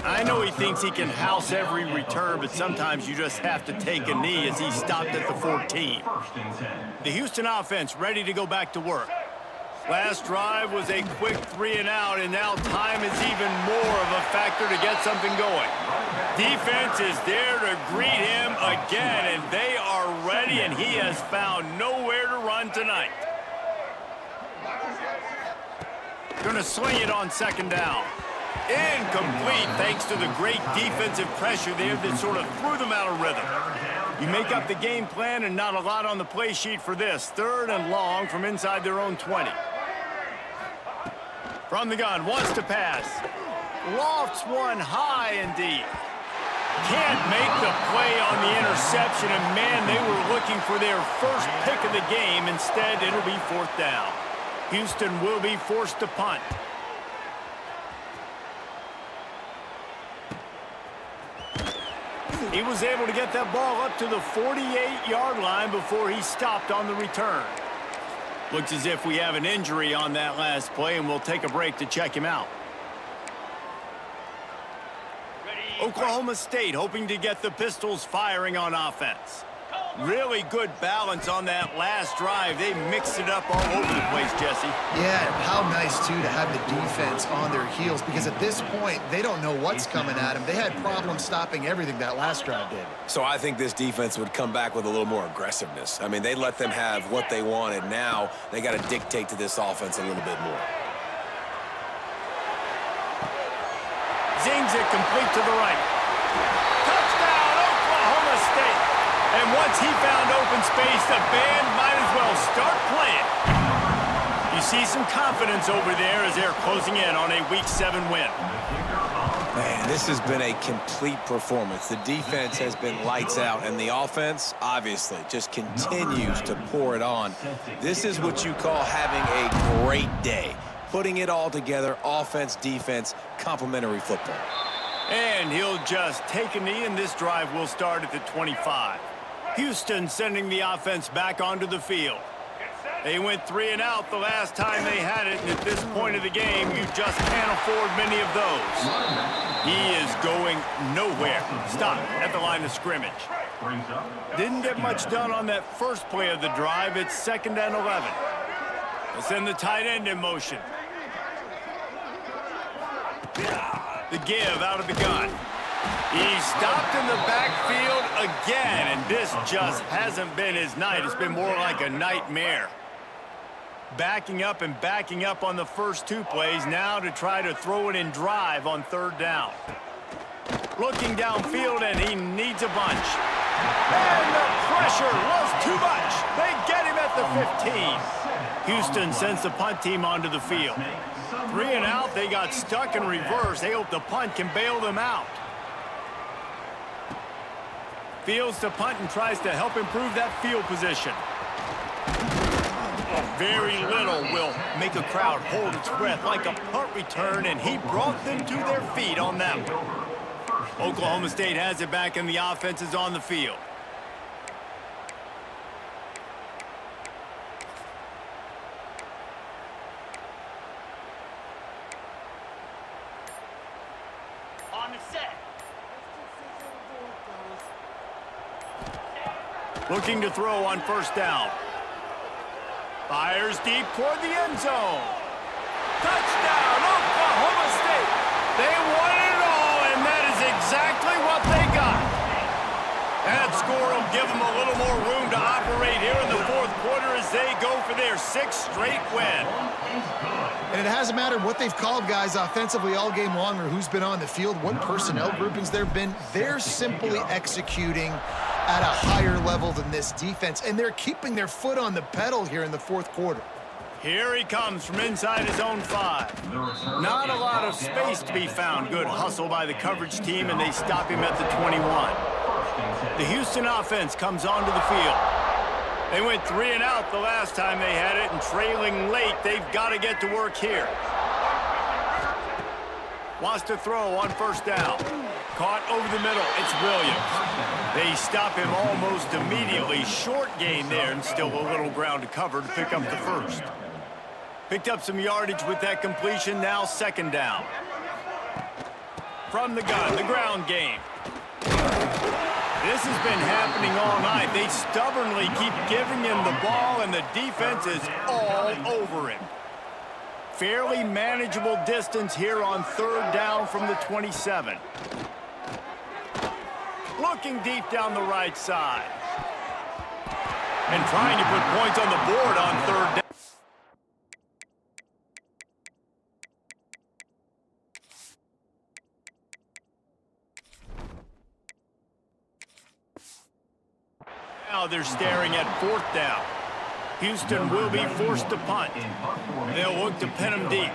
I know he thinks he can house every return, but sometimes you just have to take a knee as he stopped at the 14. The Houston offense ready to go back to work. Last drive was a quick 3 and out, and now time is even more of a factor to get something going. Defense is there to greet him again, and they are ready, and he has found nowhere to run tonight. Going to swing it on 2nd down. Incomplete thanks to the great defensive pressure there that sort of threw them out of rhythm. You make up the game plan and not a lot on the play sheet for this. 3rd and long from inside their own 20. From the gun, wants to pass. Lofts one high and deep. Can't make the play on the interception, and man, they were looking for their first pick of the game. Instead, it'll be 4th down. Houston will be forced to punt. He was able to get that ball up to the 48-yard line before he stopped on the return. Looks as if we have an injury on that last play, and we'll take a break to check him out. Oklahoma State hoping to get the Pistols firing on offense. Really good balance on that last drive. They mixed it up all over the place, Jesse. Yeah, and how nice, too, to have the defense on their heels, because at this point, they don't know what's coming at them. They had problems stopping everything that last drive did. So I think this defense would come back with a little more aggressiveness. I mean, they let them have what they wanted. Now they got to dictate to this offense a little bit more. Zings it complete to the right. Touchdown, Oklahoma State. And once he found open space, the band might as well start playing. You see some confidence over there as they're closing in on a Week 7 win. Man, this has been a complete performance. The defense has been lights out, and the offense, obviously, just continues to pour it on. This is what you call having a great day. Putting it all together, offense, defense, complementary football. And he'll just take a knee, and this drive will start at the 25. Houston sending the offense back onto the field. They went 3 and out the last time they had it, and at this point of the game, you just can't afford many of those. He is going nowhere. Stop at the line of scrimmage. Didn't get much done on that first play of the drive. It's 2nd and 11. They send the tight end in motion. The give out of the gun. He stopped in the backfield again, and this just hasn't been his night. It's been more like a nightmare. Backing up and backing up on the first 2 plays, now to try to throw it in drive on 3rd down. Looking downfield, and he needs a bunch. And the pressure was too much. They get him at the 15. Houston sends the punt team onto the field. 3 and out, they got stuck in reverse. They hope the punt can bail them out. Fields to punt and tries to help improve that field position. Very little will make a crowd hold its breath like a punt return, and he brought them to their feet on that one. Oklahoma State has it back, and the offense is on the field. On the set. Looking to throw on 1st down. Fires deep toward the end zone. Touchdown, Oklahoma State. They won it all, and that is exactly what they got. That score will give them a little more room to operate here in the 4th quarter as they go for their 6th straight win. And it hasn't mattered what they've called guys offensively all game long or who's been on the field, what personnel groupings there have been. They're simply executing at a higher level than this defense, and they're keeping their foot on the pedal here in the 4th quarter. Here he comes from inside his own 5. Not a lot of space to be found. Good hustle by the coverage team, and they stop him at the 21. The Houston offense comes onto the field. They went 3 and out the last time they had it, and trailing late, they've got to get to work here. Wants to throw on 1st down. Caught over the middle. It's Williams. They stop him almost immediately. Short gain there, and still a little ground to cover to pick up the 1st. Picked up some yardage with that completion. Now 2nd down. From the gun, the ground game. This has been happening all night. They stubbornly keep giving him the ball, and the defense is all over him. Fairly manageable distance here on 3rd down from the 27. Looking deep down the right side. And trying to put points on the board on 3rd down. Now they're staring at 4th down. Houston will be forced to punt. They'll look to pin him deep.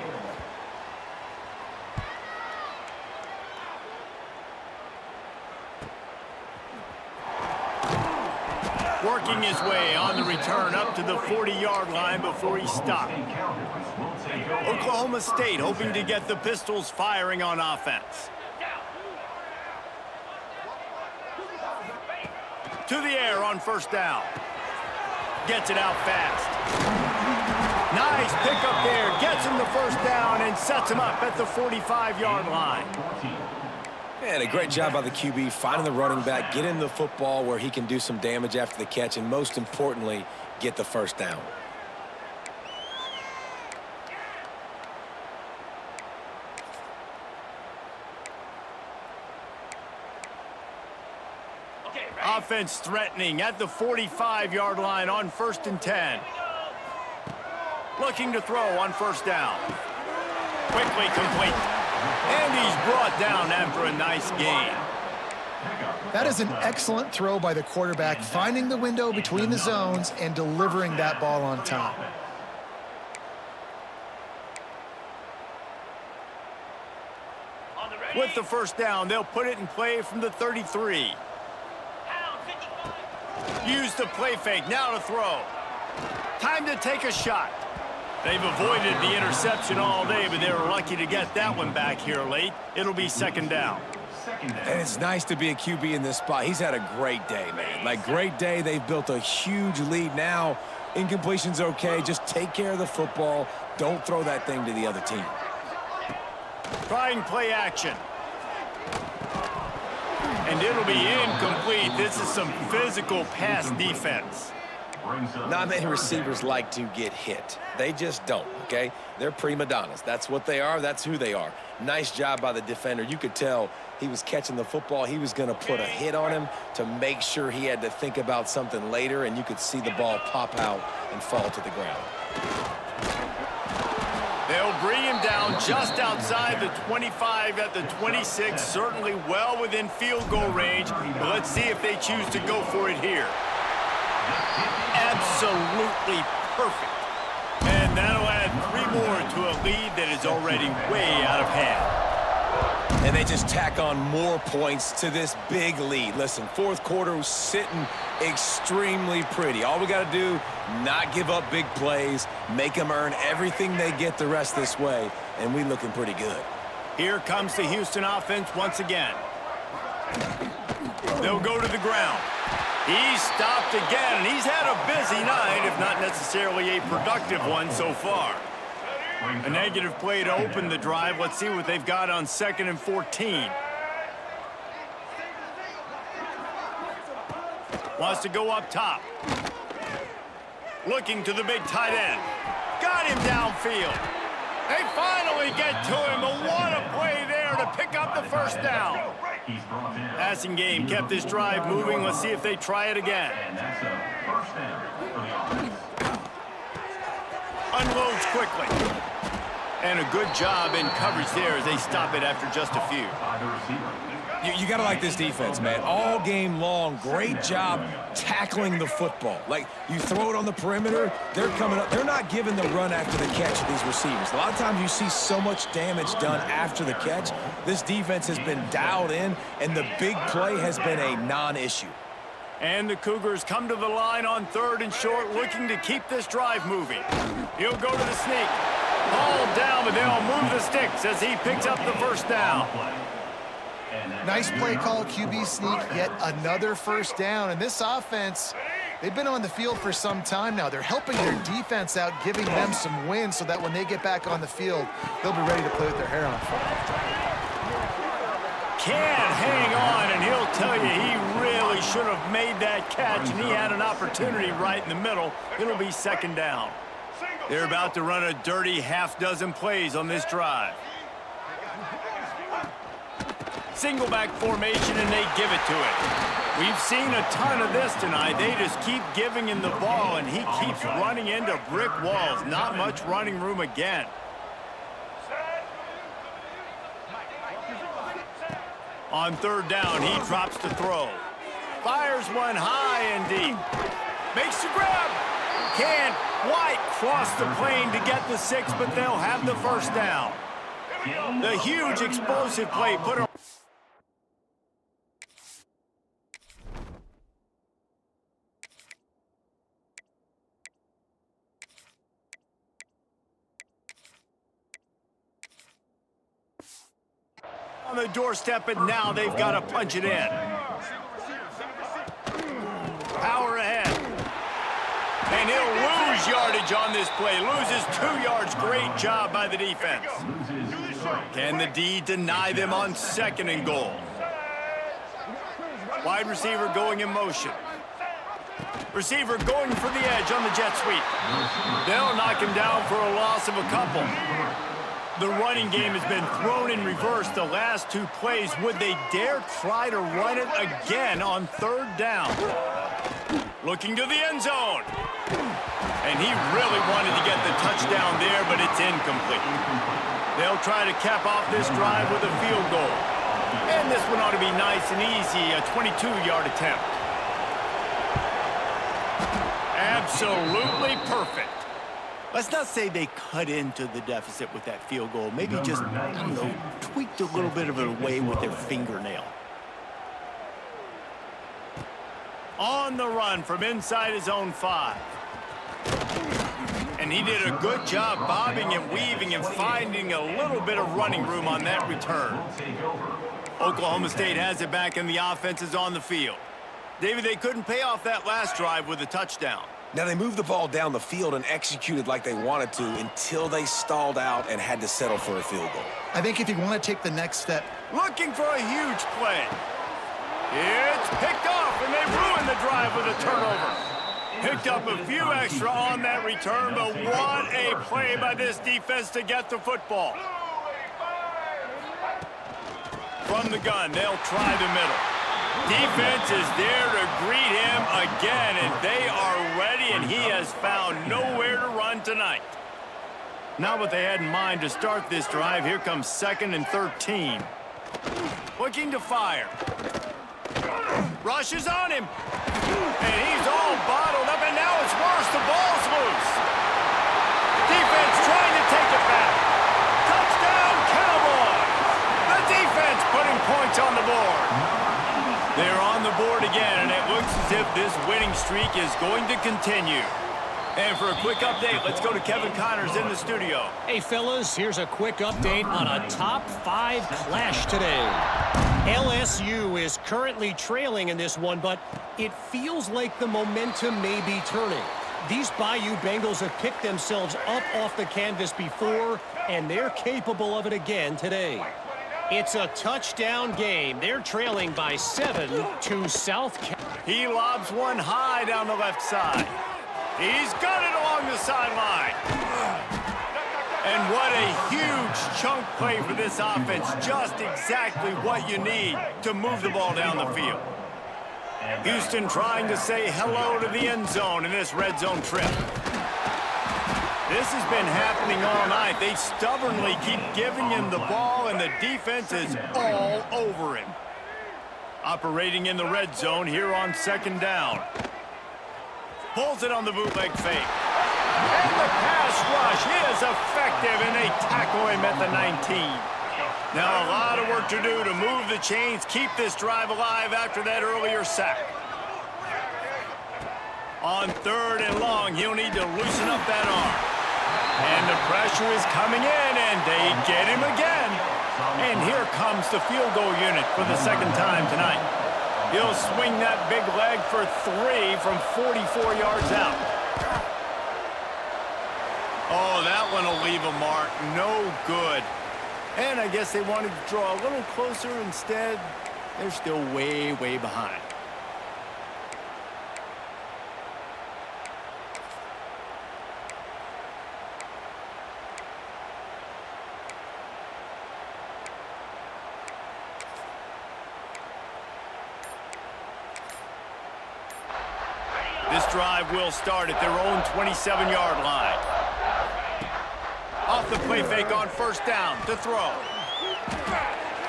Working his way on the return up to the 40-yard line before he stopped. Oklahoma State hoping to get the Pistols firing on offense. To the air on 1st down. Gets it out fast. Nice pickup there. Gets him the 1st down and sets him up at the 45-yard line. And a great job by the QB finding the running back, getting the football where he can do some damage after the catch, and most importantly, get the first down. Offense threatening at the 45-yard line on 1st and 10. Looking to throw on 1st down. Quickly complete. And he's brought down after a nice gain. That is an excellent throw by the quarterback, finding the window between the zones and delivering that ball on time. With the 1st down, they'll put it in play from the 33. Use the play fake, now to throw. Time to take a shot. They've avoided the interception all day, but they were lucky to get that one back here late. It'll be 2nd down. And it's nice to be a QB in this spot. He's had a great day, man. Like, great day. They've built a huge lead now. Incompletion's okay. Just take care of the football. Don't throw that thing to the other team. Trying play action. And it'll be incomplete. This is some physical pass defense. Not many receivers like to get hit. They just don't, okay? They're prima donnas. That's what they are. That's who they are. Nice job by the defender. You could tell he was catching the football. He was going to put a hit on him to make sure he had to think about something later, and you could see the ball pop out and fall to the ground. They'll bring him down just outside the 25 at the 26, certainly well within field goal range. But let's see if they choose to go for it here. Absolutely perfect. And that'll add 3 more to a lead that is already way out of hand. And they just tack on more points to this big lead. Listen, 4th quarter was sitting extremely pretty. All we got to do, not give up big plays, make them earn everything they get the rest this way, and we looking pretty good. Here comes the Houston offense once again. They'll go to the ground. He's stopped again, and he's had a busy night, if not necessarily a productive one so far. A negative play to open the drive. Let's see what they've got on 2nd and 14. Wants to go up top. Looking to the big tight end. Got him downfield. They finally get to him, but what a play there to pick up the 1st down. Passing game kept this drive moving. Let's see if they try it again. Unloads quickly. And a good job in coverage there as they stop it after just a few. You got to like this defense, man. All game long, great job tackling the football. Like, you throw it on the perimeter, they're coming up. They're not giving the run after the catch to these receivers. A lot of times you see so much damage done after the catch. This defense has been dialed in, and the big play has been a non-issue. And the Cougars come to the line on 3rd and short, looking to keep this drive moving. He'll go to the sneak. Ball down, but they'll move the sticks as he picks up the 1st down. Nice play call, QB sneak, yet another 1st down. And this offense, they've been on the field for some time now. They're helping their defense out, giving them some wins so that when they get back on the field, they'll be ready to play with their hair on fire. Can't hang on, and he'll tell you he really should have made that catch, and he had an opportunity right in the middle. It'll be 2nd down. They're about to run a dirty half-dozen plays on this drive. Single back formation, and they give it to it. We've seen a ton of this tonight. They just keep giving him the ball, and he keeps running into brick walls. Not much running room again. On 3rd down, he drops to throw. Fires one high and deep. Makes the grab. Can't quite cross the plane to get the 6, but they'll have the 1st down. The huge explosive play put her on the doorstep, and now they've got to punch it in. Power ahead. And he'll lose yardage on this play. Loses 2 yards. Great job by the defense. Can the D deny them on 2nd and goal? wide receiver going in motion. Receiver going for the edge on the jet sweep. They'll knock him down for a loss of a couple. The running game has been thrown in reverse the last two plays. Would they dare try to run it again on third down? Looking to the end zone. And he really wanted to get the touchdown there, but it's incomplete. They'll try to cap off this drive with a field goal. And this one ought to be nice and easy, a 22-yard attempt. Absolutely perfect. Let's not say they cut into the deficit with that field goal. Maybe just, I don't know, tweaked a little bit of it away with their fingernail. On the run from inside his own 5. And he did a good job bobbing and weaving and finding a little bit of running room on that return. Oklahoma State has it back and the offense is on the field. David, they couldn't pay off that last drive with a touchdown. Now, they moved the ball down the field and executed like they wanted to until they stalled out and had to settle for a field goal. I think if you want to take the next step. Looking for a huge play. It's picked off, and they ruined the drive with a turnover. Picked up a few extra on that return, but what a play by this defense to get the football. From the gun, they'll try the middle. Defense is there to greet him again, and they are ready, and he has found nowhere to run tonight. Not what they had in mind to start this drive. Here comes 2nd and 13. Looking to fire. Rushes on him. And he's all bottled up, and now it's worse. The ball's loose. Defense trying to take it back. Touchdown, Cowboys. The defense putting points on the board. They're on the board again, and it looks as if this winning streak is going to continue. And for a quick update, let's go to Kevin Connors in the studio. Hey, fellas, here's a quick update on a top 5 clash today. LSU is currently trailing in this one, but it feels like the momentum may be turning. These Bayou Bengals have picked themselves up off the canvas before, and they're capable of it again today. It's a touchdown game. They're trailing by 7 to South Carolina. He lobs one high down the left side. He's got it along the sideline. And what a huge chunk play for this offense. Just exactly what you need to move the ball down the field. Houston trying to say hello to the end zone in this red zone trip. This has been happening all night. They stubbornly keep giving him the ball, and the defense is all over him. Operating in the red zone here on 2nd down. Pulls it on the bootleg fake. And the pass rush is effective, and they tackle him at the 19. Now a lot of work to do to move the chains, keep this drive alive after that earlier sack. On 3rd and long, he'll need to loosen up that arm. And the pressure is coming in, and they get him again. And here comes the field goal unit for the 2nd time tonight. He'll swing that big leg for 3 from 44 yards out. Oh, that one will leave a mark. No good. And I guess they wanted to draw a little closer. Instead, they're still way, way behind. This drive will start at their own 27-yard line. Off the play fake on 1st down to throw.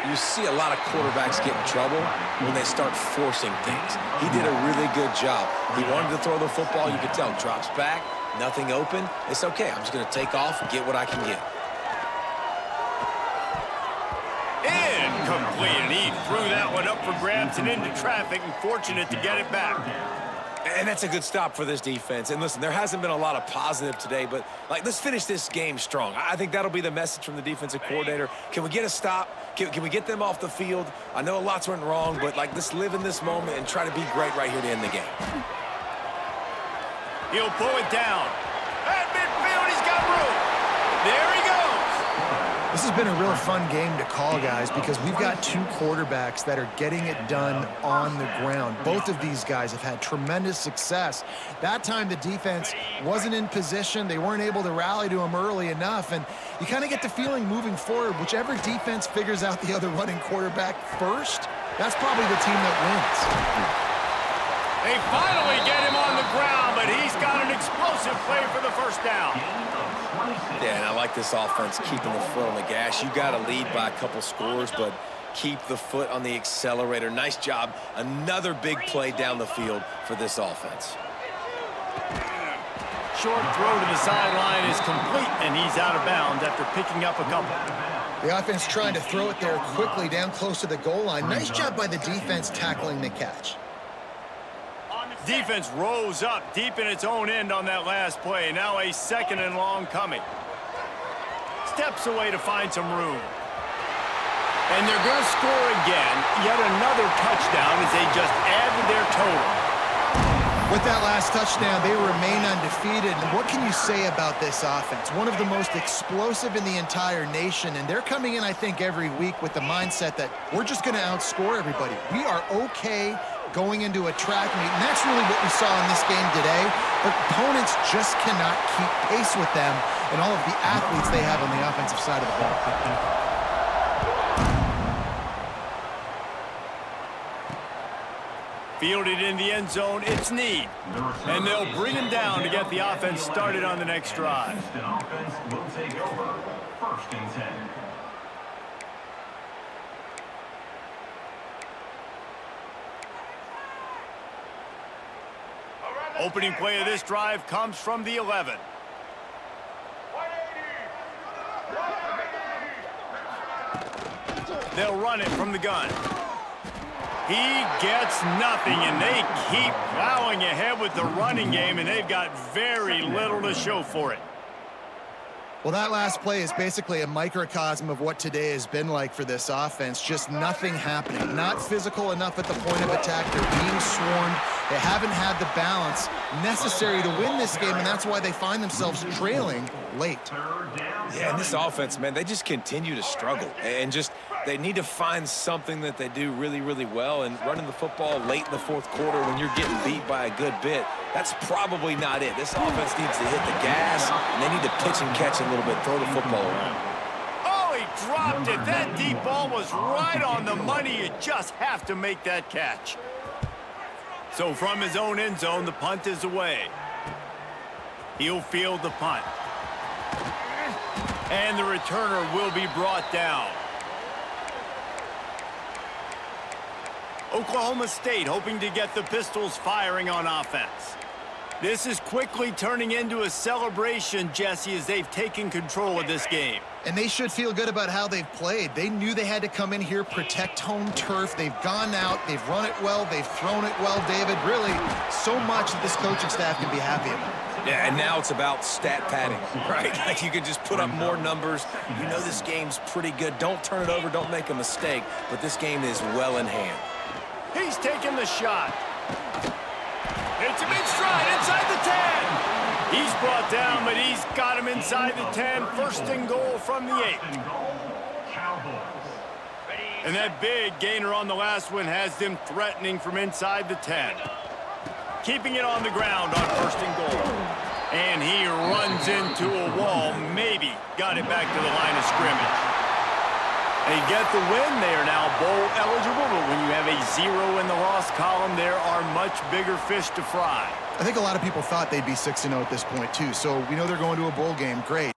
You see a lot of quarterbacks get in trouble when they start forcing things. He did a really good job. He wanted to throw the football. You could tell. Drops back, nothing open. It's okay. I'm just going to take off and get what I can get. Incomplete, and he threw that one up for grabs and into traffic, and fortunate to get it back. And that's a good stop for this defense. And listen, there hasn't been a lot of positive today, but let's finish this game strong. I think that'll be the message from the defensive coordinator. Can we get a stop? Can we get them off the field? I know lots went wrong, but let's live in this moment and try to be great right here to end the game. He'll pull it down. At midfield, he's got room. There he goes. This has been a real fun game to call, guys, because we've got two quarterbacks that are getting it done on the ground. Both of these guys have had tremendous success. That time the defense wasn't in position. They weren't able to rally to him early enough, and you kind of get the feeling moving forward, whichever defense figures out the other running quarterback first, that's probably the team that wins. They finally get him on the ground, but he's got an explosive play for the first down. Yeah, and I like this offense keeping the foot on the gas. You got to lead by a couple scores, but keep the foot on the accelerator. Nice job. Another big play down the field for this offense. Short throw to the sideline is complete, and he's out of bounds after picking up a couple. The offense trying to throw it there quickly down close to the goal line. Nice job by the defense tackling the catch. Defense rose up deep in its own end on that last play. Now a second and long coming. Steps away to find some room. And they're going to score again. Yet another touchdown as they just add to their total. With that last touchdown, they remain undefeated. And what can you say about this offense? One of the most explosive in the entire nation. And they're coming in, I think, every week with the mindset that we're just going to outscore everybody. We are okay going into a track meet, and that's really what we saw in this game today. But opponents just cannot keep pace with them and all of the athletes they have on the offensive side of the ball. Fielded in the end zone, it's Need. And they'll bring him down to get the offense started on the next drive. Houston offense will take over. 1st and 10. Opening play of this drive comes from the 11. They'll run it from the gun. He gets nothing, and they keep plowing ahead with the running game, and they've got very little to show for it. Well, that last play is basically a microcosm of what today has been like for this offense. Just nothing happening. Not physical enough at the point of attack. They're being swarmed. They haven't had the balance necessary to win this game, and that's why they find themselves trailing late. Yeah, and this offense, man, they just continue to struggle. And just, they need to find something that they do really, really well. And running the football late in the 4th quarter when you're getting beat by a good bit, that's probably not it. This offense needs to hit the gas, and they need to pitch and catch a little bit, throw the football around. Oh, he dropped it. That deep ball was right on the money. You just have to make that catch. So from his own end zone, the punt is away. He'll field the punt. And the returner will be brought down. Oklahoma State hoping to get the Pistols firing on offense. This is quickly turning into a celebration, Jesse, as they've taken control of this game. And they should feel good about how they've played. They knew they had to come in here, protect home turf. They've gone out, they've run it well, they've thrown it well, David. Really, so much that this coaching staff can be happy about. Yeah, and now it's about stat padding, right? Like you can just put up more numbers. You know this game's pretty good. Don't turn it over, don't make a mistake, but this game is well in hand. He's taking the shot. It's a big stride inside the 10. He's brought down, but he's got him inside the 10. 1st and goal from the 8. And that big gainer on the last one has them threatening from inside the 10. Keeping it on the ground on 1st and goal. And he runs into a wall. Maybe got it back to the line of scrimmage. They get the win. They are now bowl eligible, but when you have a 0 in the loss column, there are much bigger fish to fry. I think a lot of people thought they'd be 6-0 at this point, too. So we know they're going to a bowl game. Great.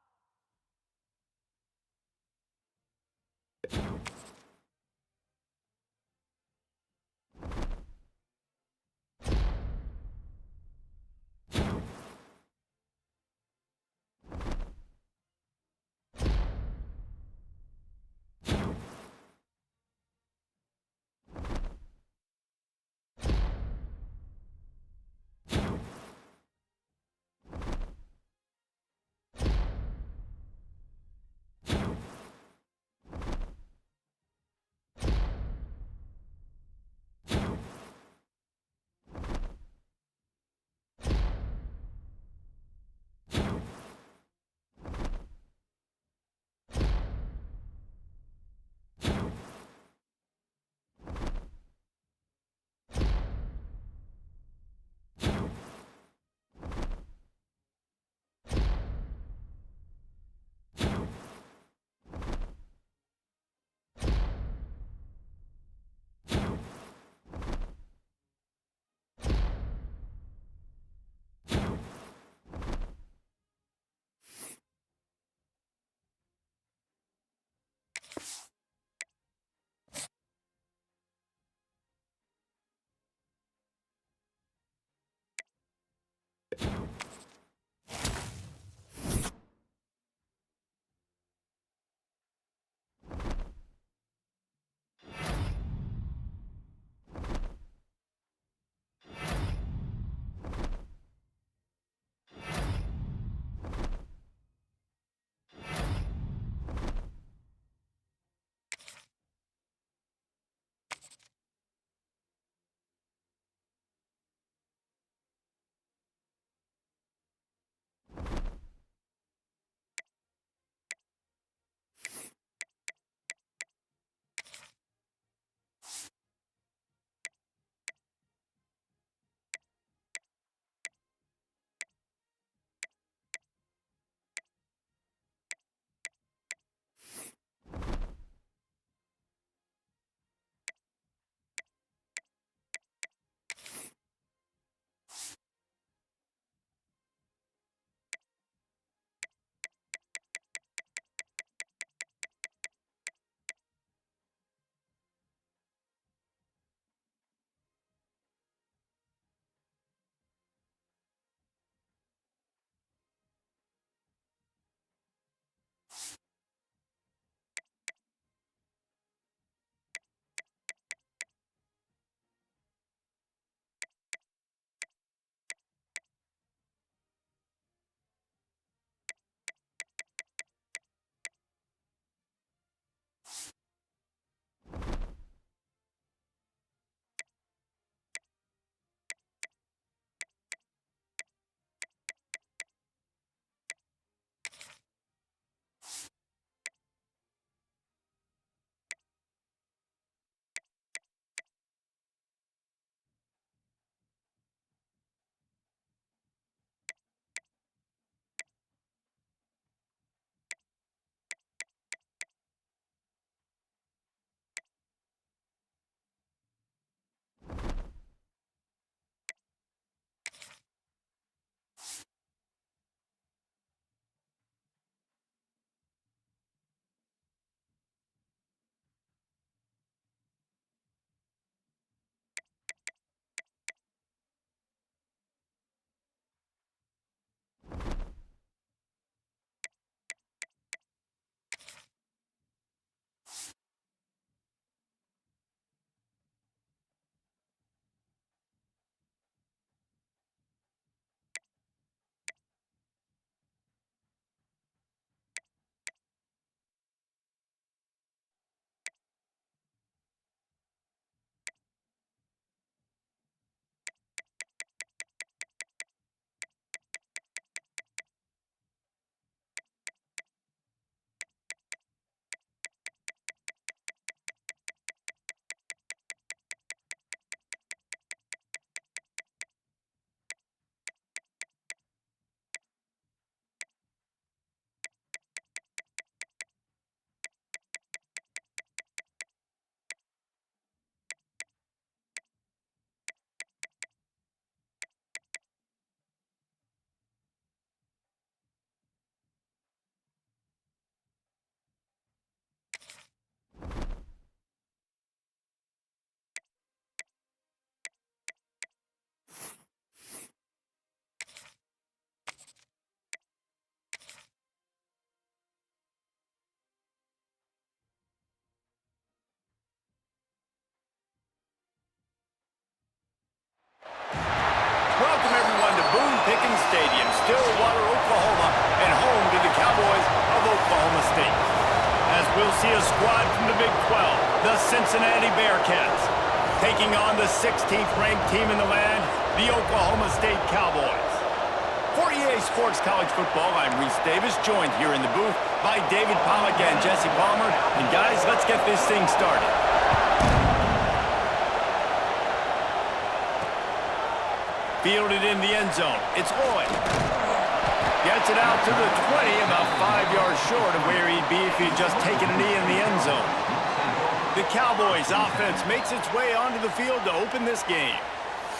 Welcome, everyone, to Boone Pickens Stadium, Stillwater, Oklahoma, and home to the Cowboys of Oklahoma State. As we'll see a squad from the Big 12, the Cincinnati Bearcats, taking on the 16th-ranked team in the land, the Oklahoma State Cowboys. For EA Sports College Football, I'm Reese Davis, joined here in the booth by David Pollack and Jesse Palmer. And guys, let's get this thing started. Fielded in the end zone. It's Lloyd. Gets it out to the 20, about 5 yards short of where he'd be if he'd just taken a knee in the end zone. The Cowboys offense makes its way onto the field to open this game.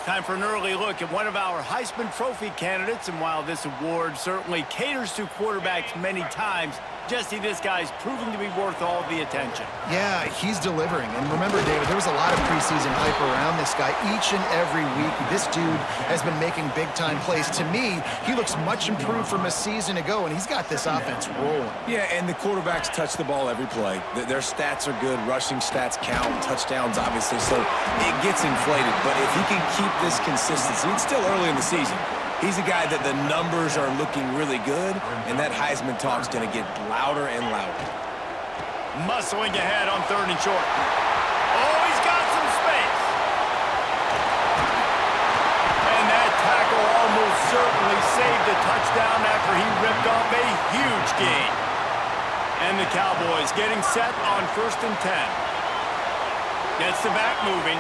Time for an early look at one of our Heisman Trophy candidates, and while this award certainly caters to quarterbacks many times, Jesse, this guy's proving to be worth all the attention. Yeah, he's delivering. And remember, David, there was a lot of preseason hype around this guy each and every week. This dude has been making big-time plays. To me, he looks much improved from a season ago, and he's got this offense rolling. Yeah, and the quarterbacks touch the ball every play. Their stats are good. Rushing stats count. Touchdowns, obviously. So it gets inflated. But if he can keep this consistency, it's still early in the season. He's a guy that the numbers are looking really good, and that Heisman talk's going to get louder and louder. Muscling ahead on 3rd and short. Oh, he's got some space. And that tackle almost certainly saved a touchdown after he ripped off a huge gain. And the Cowboys getting set on 1st and 10. Gets the back moving.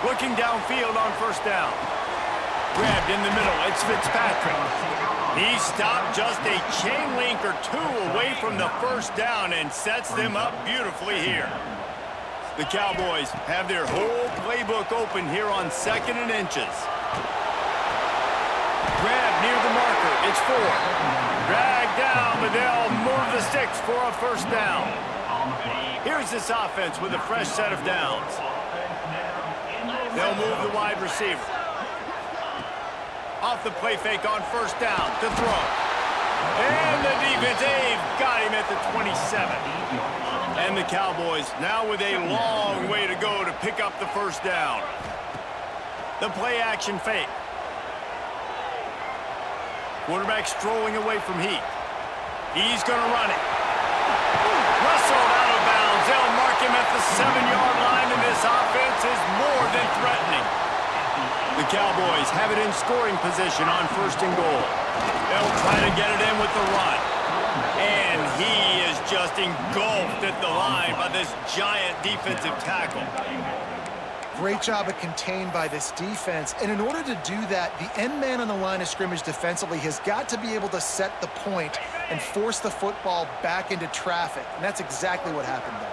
Looking downfield on 1st down. Grabbed in the middle, it's Fitzpatrick. He stopped just a chain link or two away from the 1st down and sets them up beautifully here. The Cowboys have their whole playbook open here on 2nd and inches. Grab near the marker, it's 4. Drag down, but they'll move the sticks for a 1st down. Here's this offense with a fresh set of downs. They'll move the wide receiver. Off the play fake on 1st down to throw. And the defense, they've got him at the 27. And the Cowboys now with a long way to go to pick up the 1st down. The play action fake. Quarterback strolling away from Heath. He's going to run it. Wrestled out of bounds. They'll mark him at the 7-yard line, and this offense is more than threatening. The Cowboys have it in scoring position on 1st and goal. They'll try to get it in with the run. And he is just engulfed at the line by this giant defensive tackle. Great job of contained by this defense. And in order to do that, the end man on the line of scrimmage defensively has got to be able to set the point and force the football back into traffic. And that's exactly what happened there.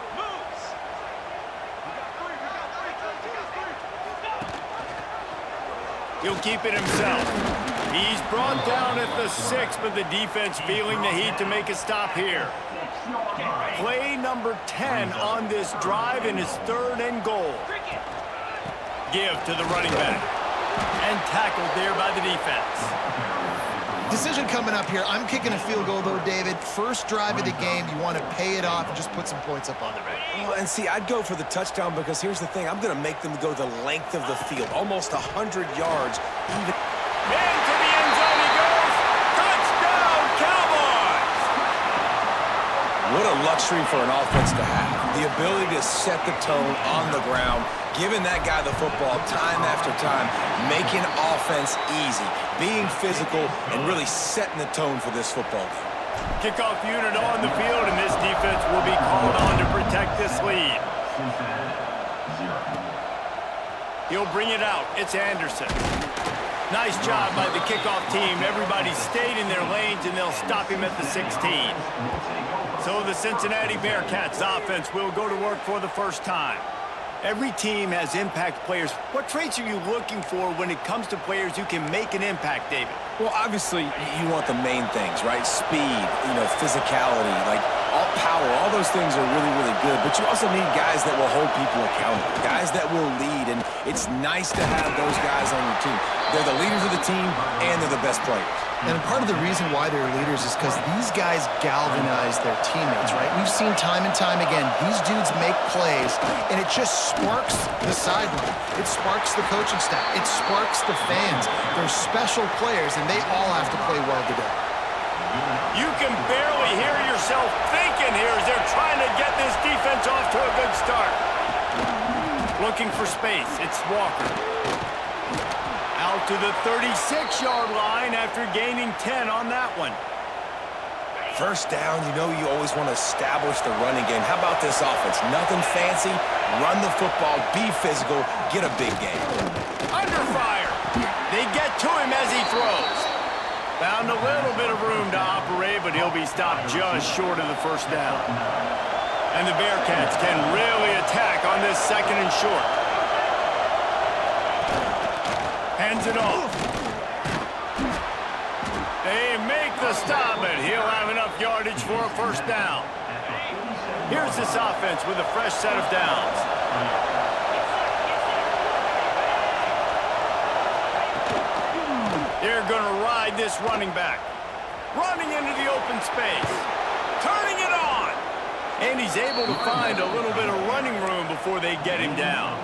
He'll keep it himself. He's brought down at the 6, but the defense feeling the heat to make a stop here. Play number 10 on this drive, and it's 3rd and goal. Give to the running back. And tackled there by the defense. Decision coming up here. I'm kicking a field goal, though, David. First drive of the game, you want to pay it off and just put some points up on the board. Well, and see, I'd go for the touchdown because here's the thing. I'm going to make them go the length of the field, almost 100 yards. Even. Into the end zone he goes. Touchdown, Cowboys! What a luxury for an offense to have. The ability to set the tone on the ground, giving that guy the football time after time, making offense easy, being physical, and really setting the tone for this football game. Kickoff unit on the field, and this defense will be called on to protect this lead. He'll bring it out. It's Anderson. Nice job by the kickoff team. Everybody stayed in their lanes, and they'll stop him at the 16. So the Cincinnati Bearcats offense will go to work for the first time. Every team has impact players. What traits are you looking for when it comes to players who can make an impact, David? Well, obviously, you want the main things, right? Speed, physicality, like all power, all those things are really, really good. But you also need guys that will hold people accountable, guys that will lead. And it's nice to have those guys on your team. They're the leaders of the team, and they're the best players. And part of the reason why they're leaders is because these guys galvanize their teammates, right? We've seen time and time again, these dudes make plays, and it just sparks the sideline. It sparks the coaching staff. It sparks the fans. They're special players, and they all have to play well today. You can barely hear yourself thinking here as they're trying to get this defense off to a good start. Looking for space. It's Walker. Out to the 36-yard line after gaining 10 on that one. First down, you always want to establish the running game. How about this offense? Nothing fancy. Run the football, be physical, get a big game. Under fire. They get to him as he throws. Found a little bit of room to operate, but he'll be stopped just short of the first down. And the Bearcats can really attack on this 2nd and short. Hands it off. They make the stop, and he'll have enough yardage for a first down. Here's this offense with a fresh set of downs. They're going to ride this running back. Running into the open space. Turning it on. And he's able to find a little bit of running room before they get him down.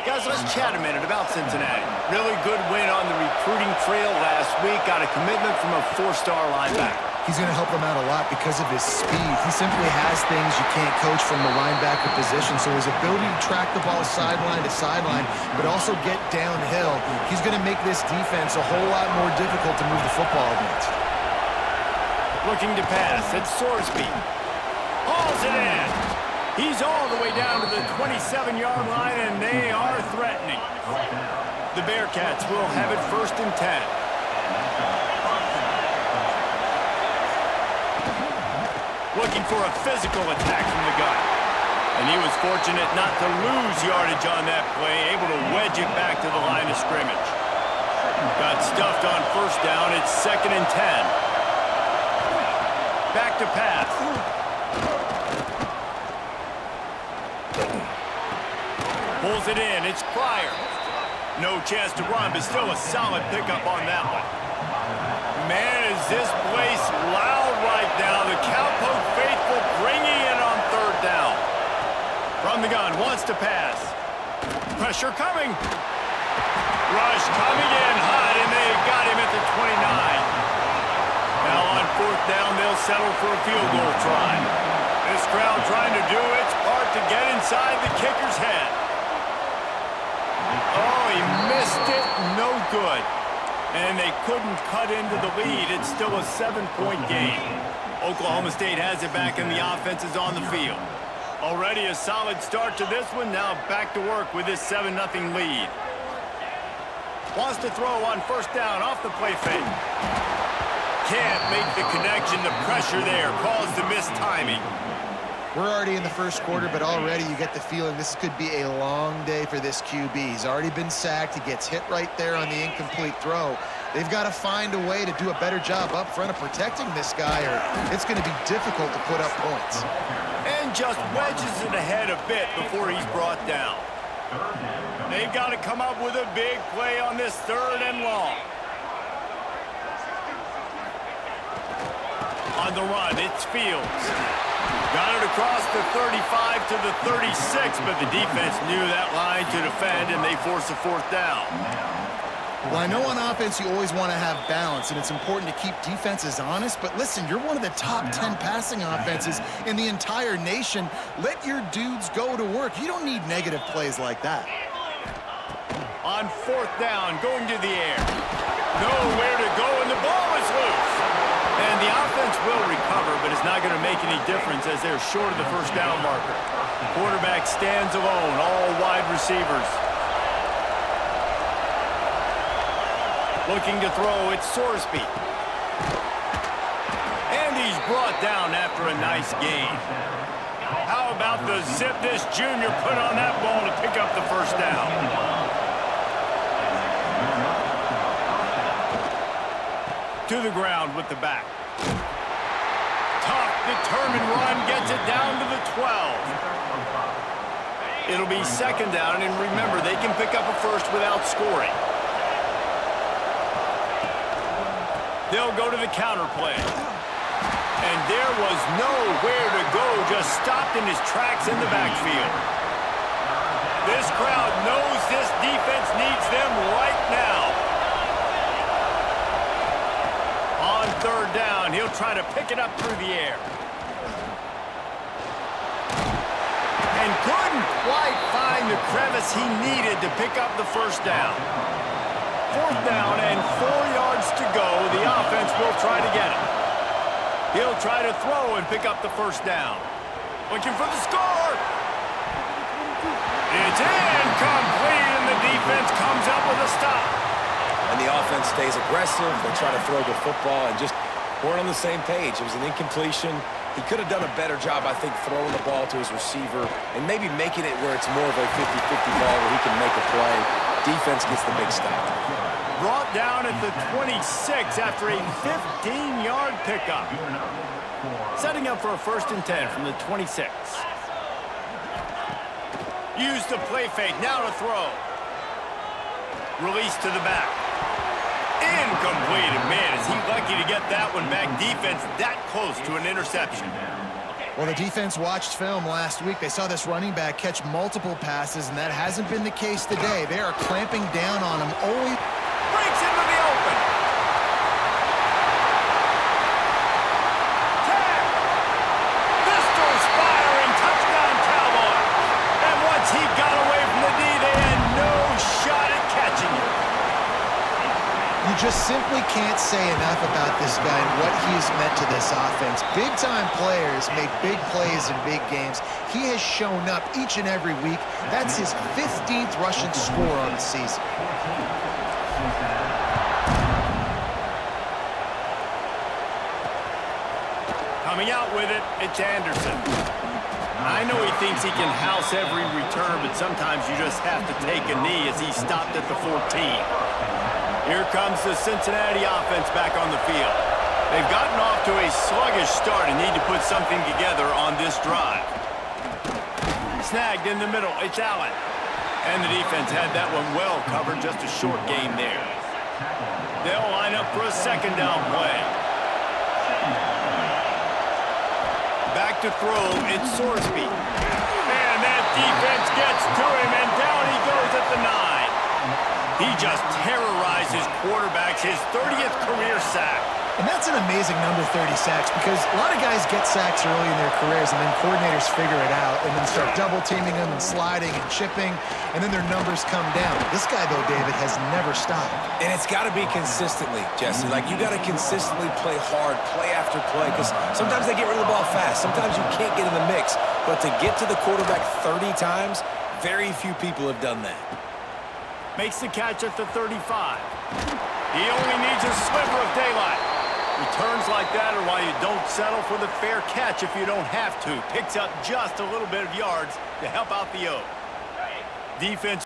Guys, let's chat a minute about Cincinnati. Really good win on the recruiting trail last week. Got a commitment from a 4-star linebacker. He's going to help them out a lot because of his speed. He simply has things you can't coach from the linebacker position. So his ability to track the ball sideline to sideline, but also get downhill, he's going to make this defense a whole lot more difficult to move the football against. Looking to pass. It's Sorsby. Hauls it in. He's all the way down to the 27-yard line, and they are threatening. The Bearcats will have it 1st and 10. Looking for a physical attack from the gun. And he was fortunate not to lose yardage on that play, able to wedge it back to the line of scrimmage. Got stuffed on 1st down. It's 2nd and 10. Back to pass. Pulls it in. It's Pryor. No chance to run, but still a solid pickup on that one. Man, is this place loud right now. The Cowpoke faithful bringing it on 3rd down. From the gun, wants to pass. Pressure coming. Rush coming in hot, and they got him at the 29. Now on 4th down, they'll settle for a field goal try. This crowd trying to do its part to get inside the kicker's head. Oh, he missed it. No good. And they couldn't cut into the lead. It's still a 7-point game. Oklahoma State has it back, and the offense is on the field. Already a solid start to this one. Now back to work with this 7-0 lead. Wants to throw on 1st down off the play fake. Can't make the connection. The pressure there caused the missed timing. We're already in the 1st quarter, but already you get the feeling this could be a long day for this QB. He's already been sacked. He gets hit right there on the incomplete throw. They've got to find a way to do a better job up front of protecting this guy, or it's going to be difficult to put up points. And just wedges it ahead a bit before he's brought down. They've got to come up with a big play on this 3rd and long. On the run, it's Fields. Got it across the 35 to the 36, but the defense knew that line to defend, and they force a 4th down. Well, I know on offense you always want to have balance, and it's important to keep defenses honest, but listen, you're one of the top 10 passing offenses in the entire nation. Let your dudes go to work. You don't need negative plays like that. On 4th down, going to the air. Nowhere to go, and the ball is loose. And the offense will recover, but it's not going to make any difference as they're short of the 1st down marker. Quarterback stands alone, all wide receivers. Looking to throw, it's Sorsby. And he's brought down after a nice gain. How about the zip this junior put on that ball to pick up the 1st down? To the ground with the back. Tough, determined run gets it down to the 12. It'll be 2nd down, and remember, they can pick up a 1st without scoring. They'll go to the counter play. And there was nowhere to go, just stopped in his tracks in the backfield. This crowd knows this defense needs them right now. On 3rd down, he'll try to pick it up through the air. And couldn't quite find the crevice he needed to pick up the 1st down. 4th down and 4 yards to go. The offense will try to get it. He'll try to throw and pick up the 1st down. Looking for the score. It's incomplete, and the defense comes up with a stop. And the offense stays aggressive. They try to throw the football and just weren't on the same page. It was an incompletion. He could have done a better job, I think, throwing the ball to his receiver and maybe making it where it's more of a 50-50 ball where he can make a play. Defense gets the big stop. Brought down at the 26 after a 15-yard pickup. Setting up for a 1st and 10 from the 26. Use the play fake, now to throw. Release to the back. Incomplete. Man, is he lucky to get that one back. Defense that close to an interception. Well, the defense watched film last week. They saw this running back catch multiple passes, and that hasn't been the case today. They are clamping down on him. Only breaks into the open. Tag. Pistols firing. Touchdown, Cowboy. And once he got away from the D, they had no shot at catching him. You just simply can't say enough about this guy and what he's meant to this offense. Big-time players make big plays in big games. He has shown up each and every week. That's his 15th rushing score on the season. Coming out with it, it's Anderson. I know he thinks he can house every return, but sometimes you just have to take a knee as he stopped at the 14. Here comes the Cincinnati offense back on the field. They've gotten off to a sluggish start and need to put something together on this drive. Snagged in the middle, it's Allen. And the defense had that one well covered, just a short game there. They'll line up for a 2nd down play. Back to throw, it's Sorsby. And that defense gets to him, and down he goes at the 9. He just terrorizes quarterbacks, his 30th career sack. And that's an amazing number, 30 sacks, because a lot of guys get sacks early in their careers, and then coordinators figure it out and then start double-teaming them and sliding and chipping, and then their numbers come down. This guy, though, David, has never stopped. And it's got to be consistently, Jesse. Like, you got to consistently play hard, play after play, because sometimes they get rid of the ball fast. Sometimes you can't get in the mix. But to get to the quarterback 30 times, very few people have done that. Makes the catch at the 35. He only needs a sliver of daylight. Returns like that are why you don't settle for the fair catch if you don't have to. Picks up just a little bit of yards to help out the O. Defense.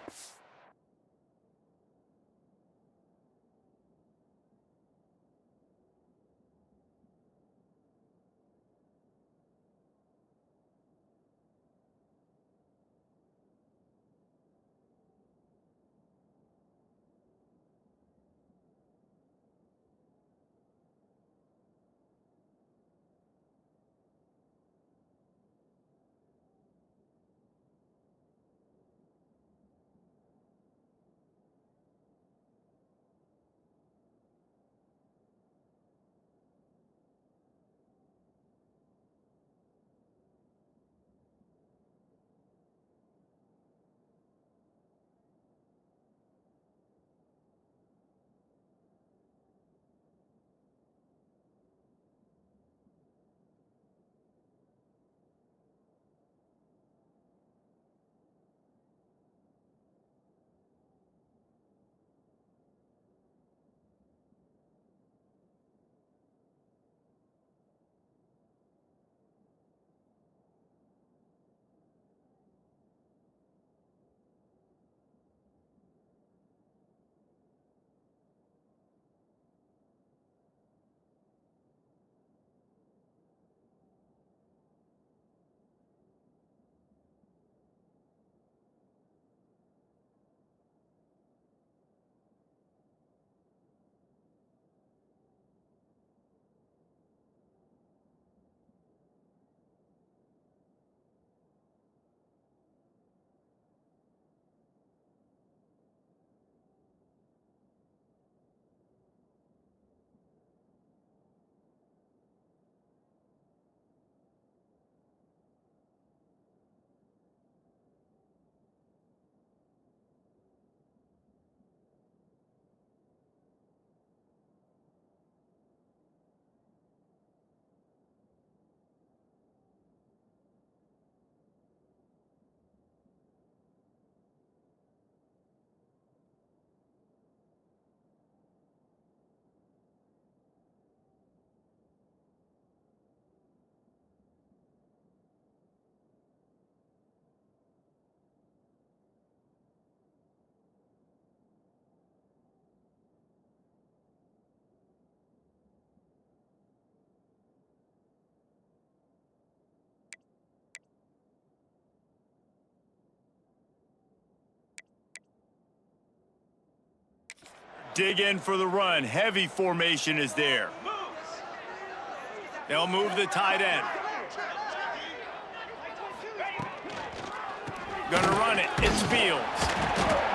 Dig in for the run. Heavy formation is there. They'll move the tight end. Gonna run it. It's Fields.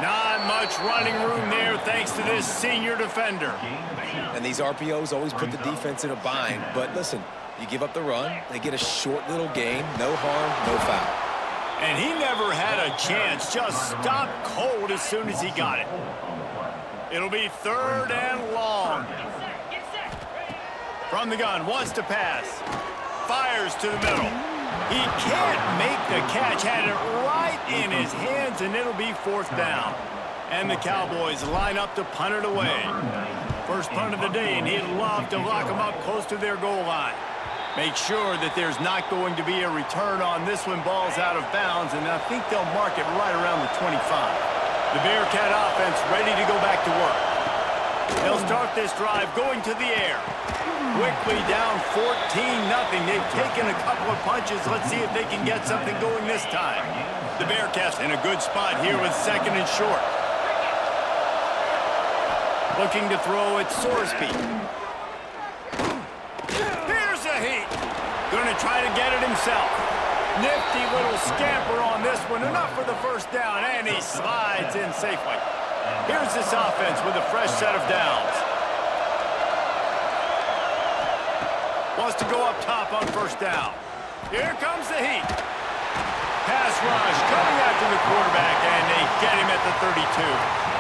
Not much running room there thanks to this senior defender. And these RPOs always put the defense in a bind. But listen, you give up the run, they get a short little gain. No harm, no foul. And he never had a chance. Just stopped cold as soon as he got it. It'll be 3rd and long. From the gun, wants to pass. Fires to the middle. He can't make the catch. Had it right in his hands, and it'll be 4th down. And the Cowboys line up to punt it away. First punt of the day, and he'd love to lock them up close to their goal line. Make sure that there's not going to be a return on this one. Ball's out of bounds, and I think they'll mark it right around the 25. The Bearcat offense ready to go back to work. They'll start this drive going to the air. Quickly down 14-0. They've taken a couple of punches. Let's see if they can get something going this time. The Bearcats in a good spot here with 2nd and short. Looking to throw at Sorsby. Here's a heat. Gonna try to get it himself. Nifty little scamper on this one. Enough for the 1st down, and he slides in safely. Here's this offense with a fresh set of downs. Wants to go up top on 1st down. Here comes the heat. Pass rush coming after the quarterback, and they get him at the 32.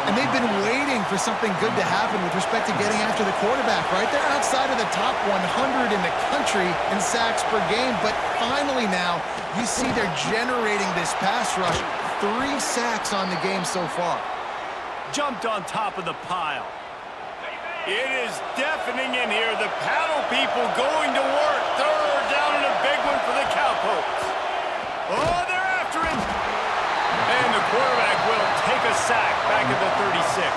And they've been waiting for something good to happen with respect to getting after the quarterback, right? They're outside of the top 100 in the country in sacks per game, but finally now you see they're generating this pass rush. 3 sacks on the game so far. Jumped on top of the pile. It is deafening in here. The paddle people going to work. 3rd down and a big one for the Cowpokes. Oh, they're after him. And the quarterback will take a sack back at the 36.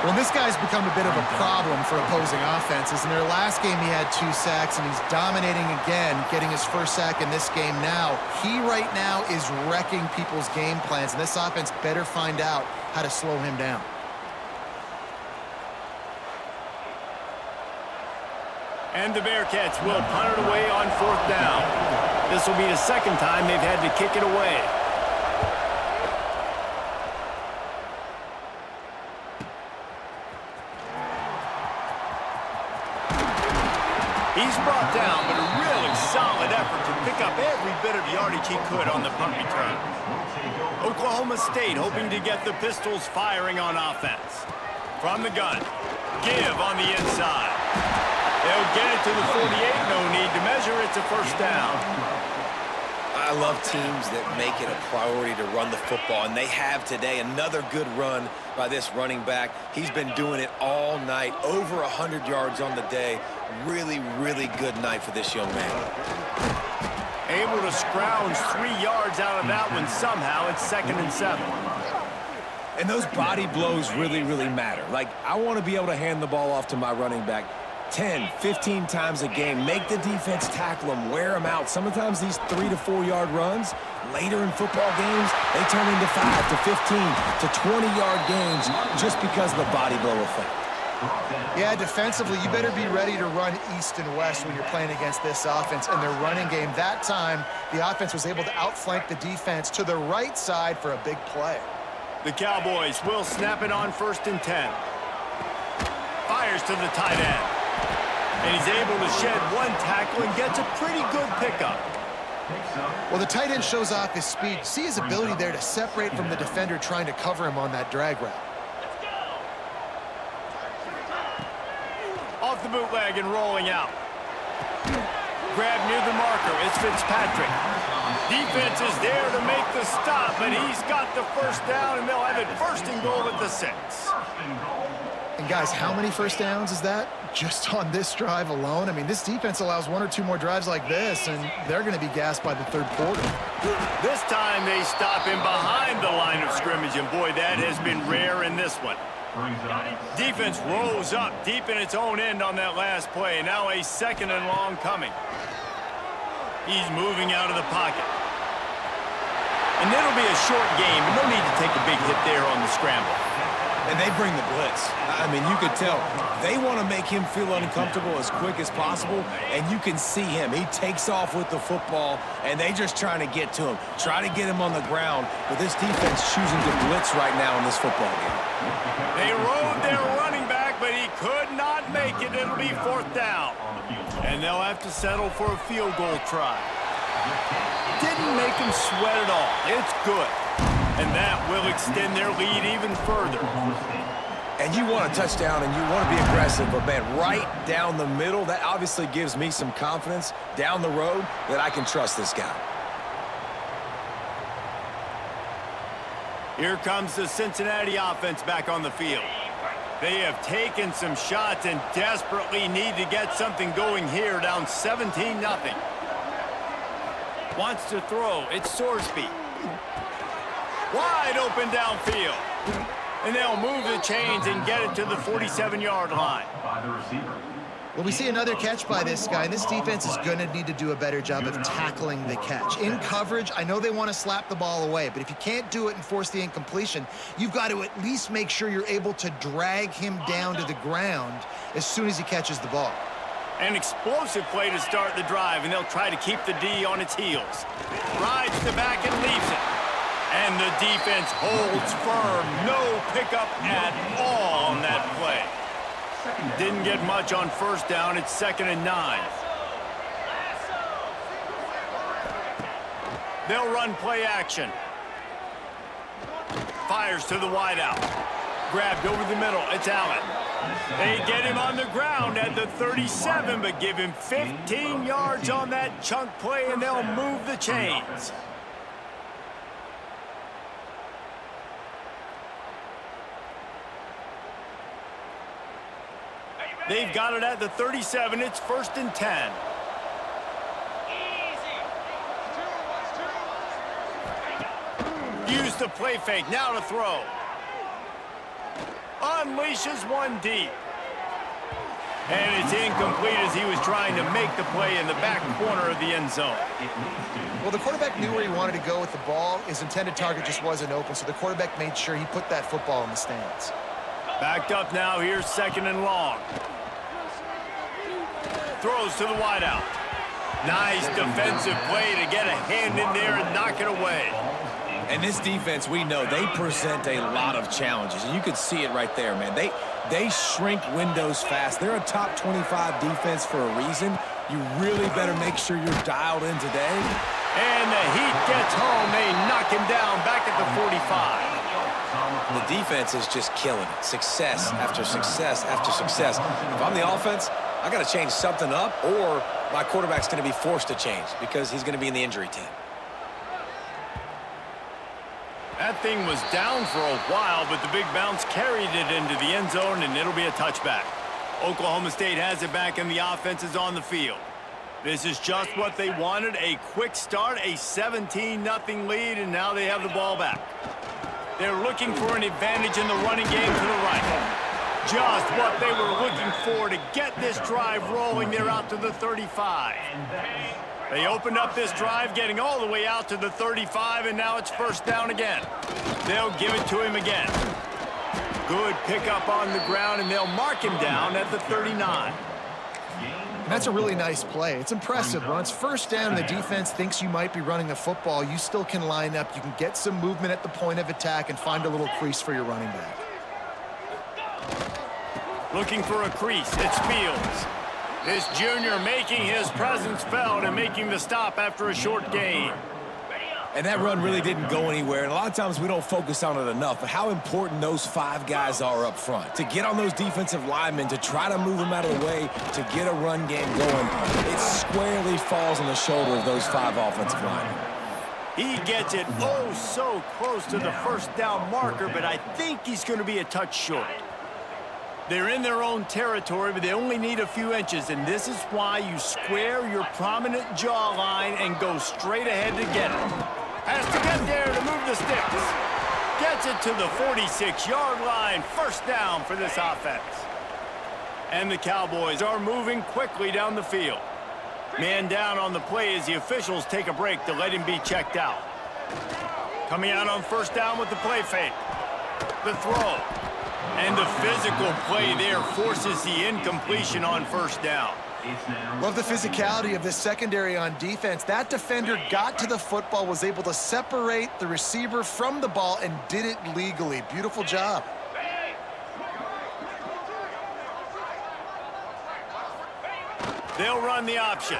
Well, this guy's become a bit of a problem for opposing offenses. In their last game, he had 2 sacks, and he's dominating again, getting his 1st sack in this game now. He right now is wrecking people's game plans, and this offense better find out how to slow him down. And the Bearcats will punt it away on 4th down. This will be the 2nd time they've had to kick it away. He's brought down, but a really solid effort to pick up every bit of yardage he could on the punt return. Oklahoma State hoping to get the Pistols firing on offense. From the gun, give on the inside. They'll get it to the 48, no need to measure. It's a 1st down. I love teams that make it a priority to run the football, and they have today. Another good run by this running back. He's been doing it all night, over 100 yards on the day. Really, really good night for this young man. Able to scrounge 3 yards out of that one somehow. It's 2nd and 7. And those body blows really, really matter. Like, I want to be able to hand the ball off to my running back 10, 15 times a game. Make the defense tackle them, wear them out. Sometimes these 3 to 4 yard runs, later in football games, they turn into 5 to 15 to 20-yard games just because of the body blow effect. Yeah, defensively, you better be ready to run east and west when you're playing against this offense. And their running game, that time, the offense was able to outflank the defense to the right side for a big play. The Cowboys will snap it on 1st and 10. Fires to the tight end. And he's able to shed 1 tackle and gets a pretty good pickup. Well, the tight end shows off his speed. See his ability there to separate from the defender trying to cover him on that drag route. Off the bootleg and rolling out. Grab near the marker. It's Fitzpatrick. Defense is there to make the stop, but he's got the 1st down, and they'll have it 1st and goal at the 6. And guys, how many 1st downs is that just on this drive alone? I mean, this defense allows 1 or 2 more drives like this, and they're going to be gassed by the 3rd quarter. This time they stop him behind the line of scrimmage, and boy, that has been rare in this one. Defense rose up deep in its own end on that last play. Now a 2nd and long coming. He's moving out of the pocket. And it'll be a short game, and no need to take a big hit there on the scramble. And they bring the blitz. I mean, you could tell they want to make him feel uncomfortable as quick as possible, and you can see him. He takes off with the football, and they just trying to get to him, try to get him on the ground, but this defense choosing to blitz right now in this football game. They rode their running back, but he could not make it. It'll be 4th down. And they'll have to settle for a field goal try. Didn't make him sweat at all. It's good. And that will extend their lead even further. And you want a touchdown and you want to be aggressive, but man, right down the middle, that obviously gives me some confidence down the road that I can trust this guy. Here comes the Cincinnati offense back on the field. They have taken some shots and desperately need to get something going here, down 17-0. Wants to throw. It's Sorsby. Wide open downfield. And they'll move the chains and get it to the 47-yard line. By the receiver. Well, we see another catch by this guy, and this defense is going to need to do a better job of tackling the catch. In coverage, I know they want to slap the ball away, but if you can't do it and force the incompletion, you've got to at least make sure you're able to drag him down to the ground as soon as he catches the ball. An explosive play to start the drive, and they'll try to keep the D on its heels. Rides the back and leaves it. And the defense holds firm. No pickup at all on that play. Didn't get much on 1st down. It's 2nd and 9. They'll run play action. Fires to the wideout. Grabbed over the middle. It's Allen. They get him on the ground at the 37, but give him 15 yards on that chunk play, and they'll move the chains. They've got it at the 37. It's 1st and 10. Use the play fake. Now to throw. Unleashes one deep. And it's incomplete as he was trying to make the play in the back corner of the end zone. Well, the quarterback knew where he wanted to go with the ball. His intended target just wasn't open, so the quarterback made sure he put that football in the stands. Backed up now. Here's 2nd and long. Throws to the wideout. Nice defensive play to get a hand in there and knock it away. And this defense, we know, they present a lot of challenges. And you can see it right there, man. They shrink windows fast. They're a top 25 defense for a reason. You really better make sure you're dialed in today. And the heat gets home. They knock him down back at the 45. The defense is just killing it. Success after success after success. If I'm the offense, I got to change something up, or my quarterback's going to be forced to change because he's going to be in the injury team. That thing was down for a while, but the big bounce carried it into the end zone, and it'll be a touchback. Oklahoma State has it back, and the offense is on the field. This is just what they wanted, a quick start, a 17-0 lead, and now they have the ball back. They're looking for an advantage in the running game to the right. Just what they were looking for to get this drive rolling. They're out to the 35. They opened up this drive, getting all the way out to the 35, and now it's 1st down again. They'll give it to him again. Good pickup on the ground, and they'll mark him down at the 39. And that's a really nice play. It's impressive. When it's 1st down and the defense thinks you might be running the football, you still can line up. You can get some movement at the point of attack and find a little crease for your running back. Looking for a crease. It's Fields. This junior making his presence felt and making the stop after a short gain. And that run really didn't go anywhere. And a lot of times we don't focus on it enough, but how important those 5 guys are up front. To get on those defensive linemen, to try to move them out of the way, to get a run game going, it squarely falls on the shoulder of those 5 offensive linemen. He gets it oh so close to the 1st down marker, but I think he's going to be a touch short. They're in their own territory, but they only need a few inches, and this is why you square your prominent jawline and go straight ahead to get it. Has to get there to move the sticks. Gets it to the 46-yard line. 1st down for this offense. And the Cowboys are moving quickly down the field. Man down on the play as the officials take a break to let him be checked out. Coming out on 1st down with the play fake. The throw. And the physical play there forces the incompletion on first down. Love the physicality of this secondary on defense. That defender got to the football, was able to separate the receiver from the ball, and did it legally. Beautiful job. They'll run the option.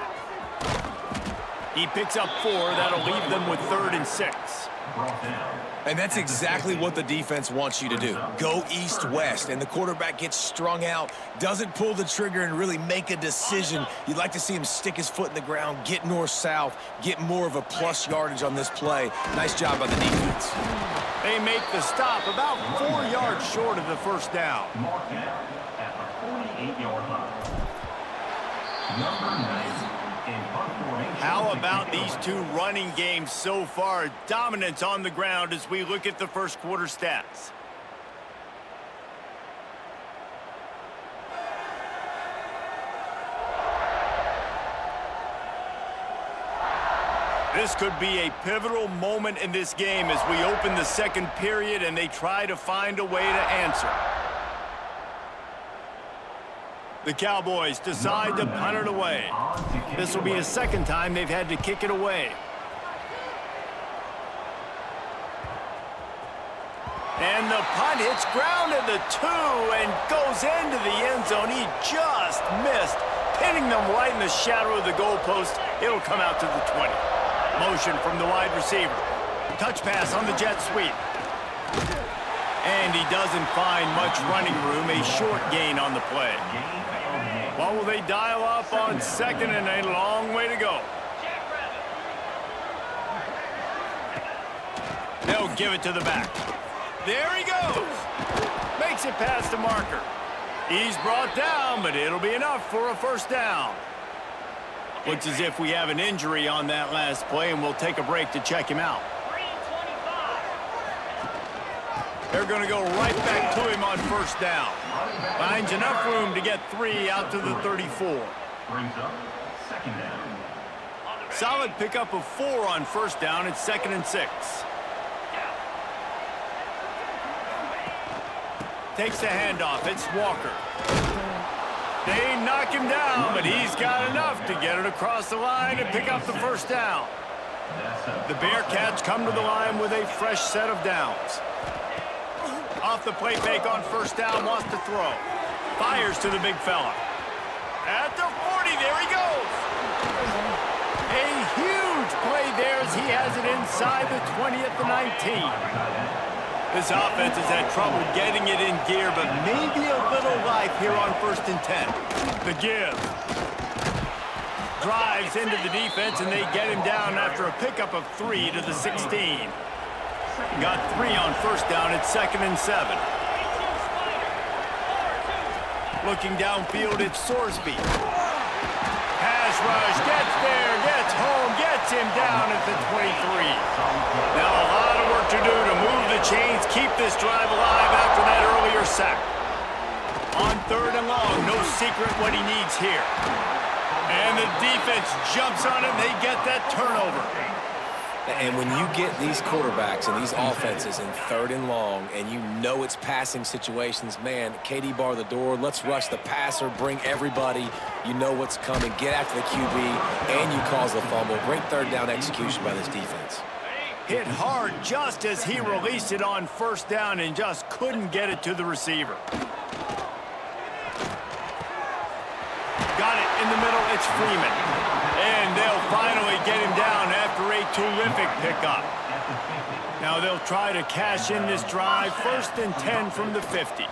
He picks up 4. That'll leave them with 3rd and 6. And that's exactly what the defense wants you to do. Go east-west, and the quarterback gets strung out, doesn't pull the trigger and really make a decision. You'd like to see him stick his foot in the ground, get north-south, get more of a plus yardage on this play. Nice job by the defense. They make the stop about 4 yards short of the first down. Marked down at the 48-yard line. Number 9 in punt formation. How about these two running games so far? Dominance on the ground as we look at the first quarter stats. This could be a pivotal moment in this game as we open the second period and they try to find a way to answer. The Cowboys decide to punt it away. This will be the second time they've had to kick it away. And the punt hits ground at the 2 and goes into the end zone. He just missed, pinning them right in the shadow of the goalpost. It'll come out to the 20. Motion from the wide receiver. Touch pass on the jet sweep. And he doesn't find much running room, a short gain on the play. What will they dial up on second and a long way to go? They'll give it to the back. There he goes. Makes it past the marker. He's brought down, but it'll be enough for a first down. Looks as if we have an injury on that last play, and we'll take a break to check him out. They're going to go right back to him on first down. Finds enough room to get 3 out to the 34. Brings up second down. Solid pickup of 4 on first down. It's 2nd and 6. Takes the handoff. It's Walker. They knock him down, but he's got enough to get it across the line and pick up the first down. The Bearcats come to the line with a fresh set of downs. Off the play fake on first down, wants to throw. Fires to the big fella. At the 40, there he goes. A huge play there as he has it inside the 20 at the 19. This offense has had trouble getting it in gear, but maybe a little life here on 1st and 10. The give. Drives into the defense, and they get him down after a pickup of 3 to the 16. Got 3 on first down at 2nd and 7. Looking downfield, it's Sorsby. Pass rush, gets there, gets home, gets him down at the 23. Now a lot of work to do to move the chains, keep this drive alive after that earlier sack. On 3rd and long, no secret what he needs here. And the defense jumps on it, and they get that turnover. And when you get these quarterbacks and these offenses in 3rd and long and you know it's passing situations, man, KD bar the door, let's rush the passer, bring everybody. You know what's coming. Get after the QB, and you cause a fumble. Great 3rd down execution by this defense. Hit hard just as he released it on first down and just couldn't get it to the receiver. Got it in the middle. It's Freeman. And they'll finally get him down after a terrific pickup. Now they'll try to cash in this drive. 1st and 10 from the 50.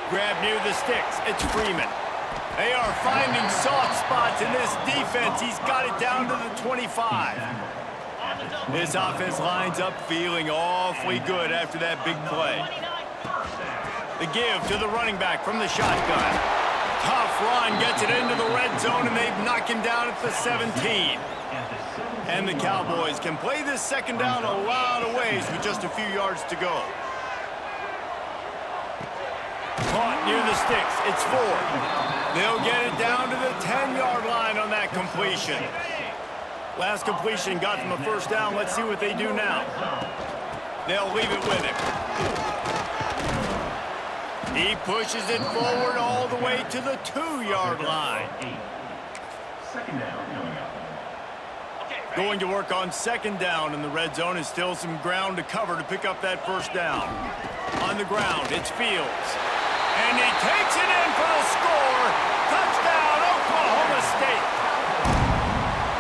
Grab near the sticks. It's Freeman. They are finding soft spots in this defense. He's got it down to the 25. This offense lines up feeling awfully good after that big play. The give to the running back from the shotgun. Tough run, gets it into the red zone, and they knock him down at the 17. And the Cowboys can play this second down a lot of ways with just a few yards to go. Caught near the sticks. It's 4. They'll get it down to the 10-yard line on that completion. Last completion got them a first down. Let's see what they do now. They'll leave it with him. He pushes it forward all the way to the 2-yard line. Second down coming up. Going to work on second down, and the red zone is still some ground to cover to pick up that first down. On the ground, it's Fields. And he takes it in for the score. Touchdown, Oklahoma State.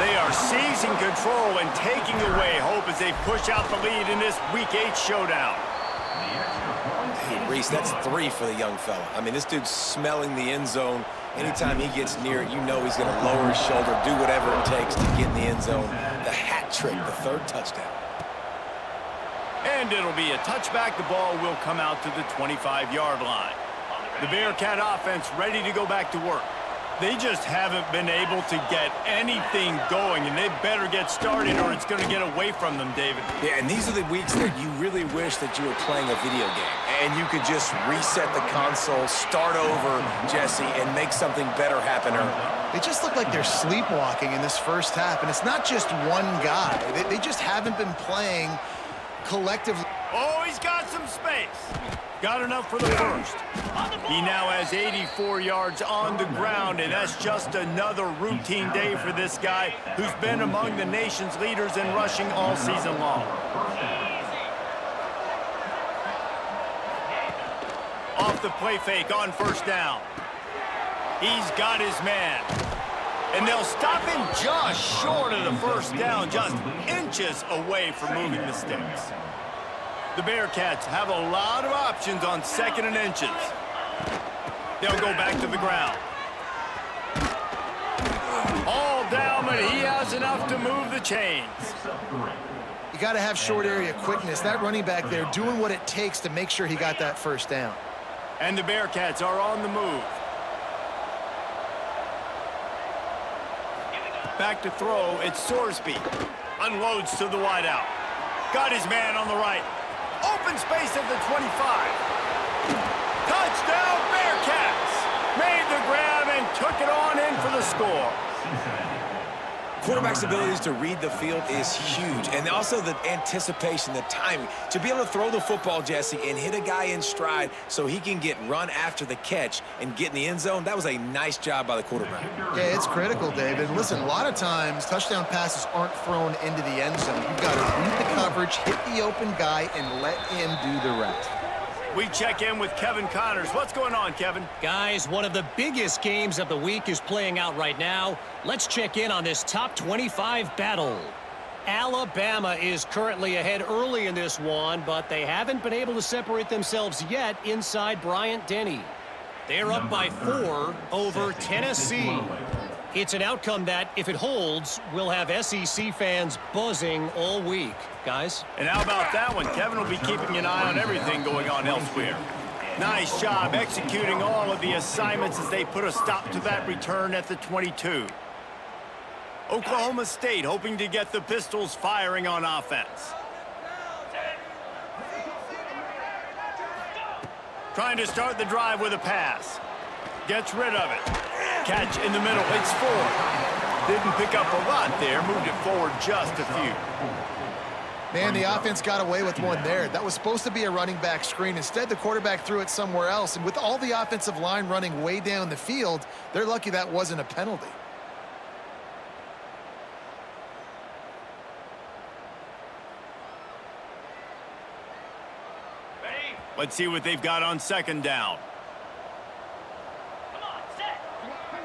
They are seizing control and taking away hope as they push out the lead in this Week 8 showdown. Hey, Reese, that's 3 for the young fella. I mean, this dude's smelling the end zone. Anytime he gets near it, you know he's going to lower his shoulder, do whatever it takes to get in the end zone. The hat trick, the 3rd touchdown. And it'll be a touchback. The ball will come out to the 25-yard line. The Bearcat offense ready to go back to work. They just haven't been able to get anything going, and they better get started or it's going to get away from them, David. Yeah, and these are the weeks that you really wish that you were playing a video game and you could just reset the console, start over, Jesse, and make something better happen early. They just look like they're sleepwalking in this first half, and it's not just one guy. They just haven't been playing collectively. Oh, he's got some space. Got enough for the first. He now has 84 yards on the ground, and that's just another routine day for this guy who's been among the nation's leaders in rushing all season long. Off the play fake on first down. He's got his man. And they'll stop him just short of the first down, just inches away from moving the sticks. The Bearcats have a lot of options on 2nd and inches. They'll go back to the ground. All down, but he has enough to move the chains. You got to have short area quickness. That running back there doing what it takes to make sure he got that first down. And the Bearcats are on the move. Back to throw, it's Sorsby. Unloads to the wideout. Got his man on the right. Open space at the 25. Touchdown, Bearcats! Made the grab and took it on in for the score. Quarterback's abilities to read the field is huge, and also the anticipation, the timing. To be able to throw the football, Jesse, and hit a guy in stride so he can get run after the catch and get in the end zone, that was a nice job by the quarterback. Yeah, it's critical, David. Listen, a lot of times touchdown passes aren't thrown into the end zone. You've got to read the coverage, hit the open guy, and let him do the rest. We check in with Kevin Connors. What's going on, Kevin? Guys, one of the biggest games of the week is playing out right now. Let's check in on this top 25 battle. Alabama is currently ahead early in this one, but they haven't been able to separate themselves yet inside Bryant-Denny. They're up by 4 over Tennessee. It's an outcome that, if it holds, will have SEC fans buzzing all week. Guys? And how about that one? Kevin will be keeping an eye on everything going on elsewhere. Nice job executing all of the assignments as they put a stop to that return at the 22. Oklahoma State hoping to get the Pistols firing on offense. Trying to start the drive with a pass. Gets rid of it. Catch in the middle. It's 4. Didn't pick up a lot there. Moved it forward just a few. Man, the offense got away with one there. That was supposed to be a running back screen. Instead, the quarterback threw it somewhere else. And with all the offensive line running way down the field, they're lucky that wasn't a penalty. Let's see what they've got on second down.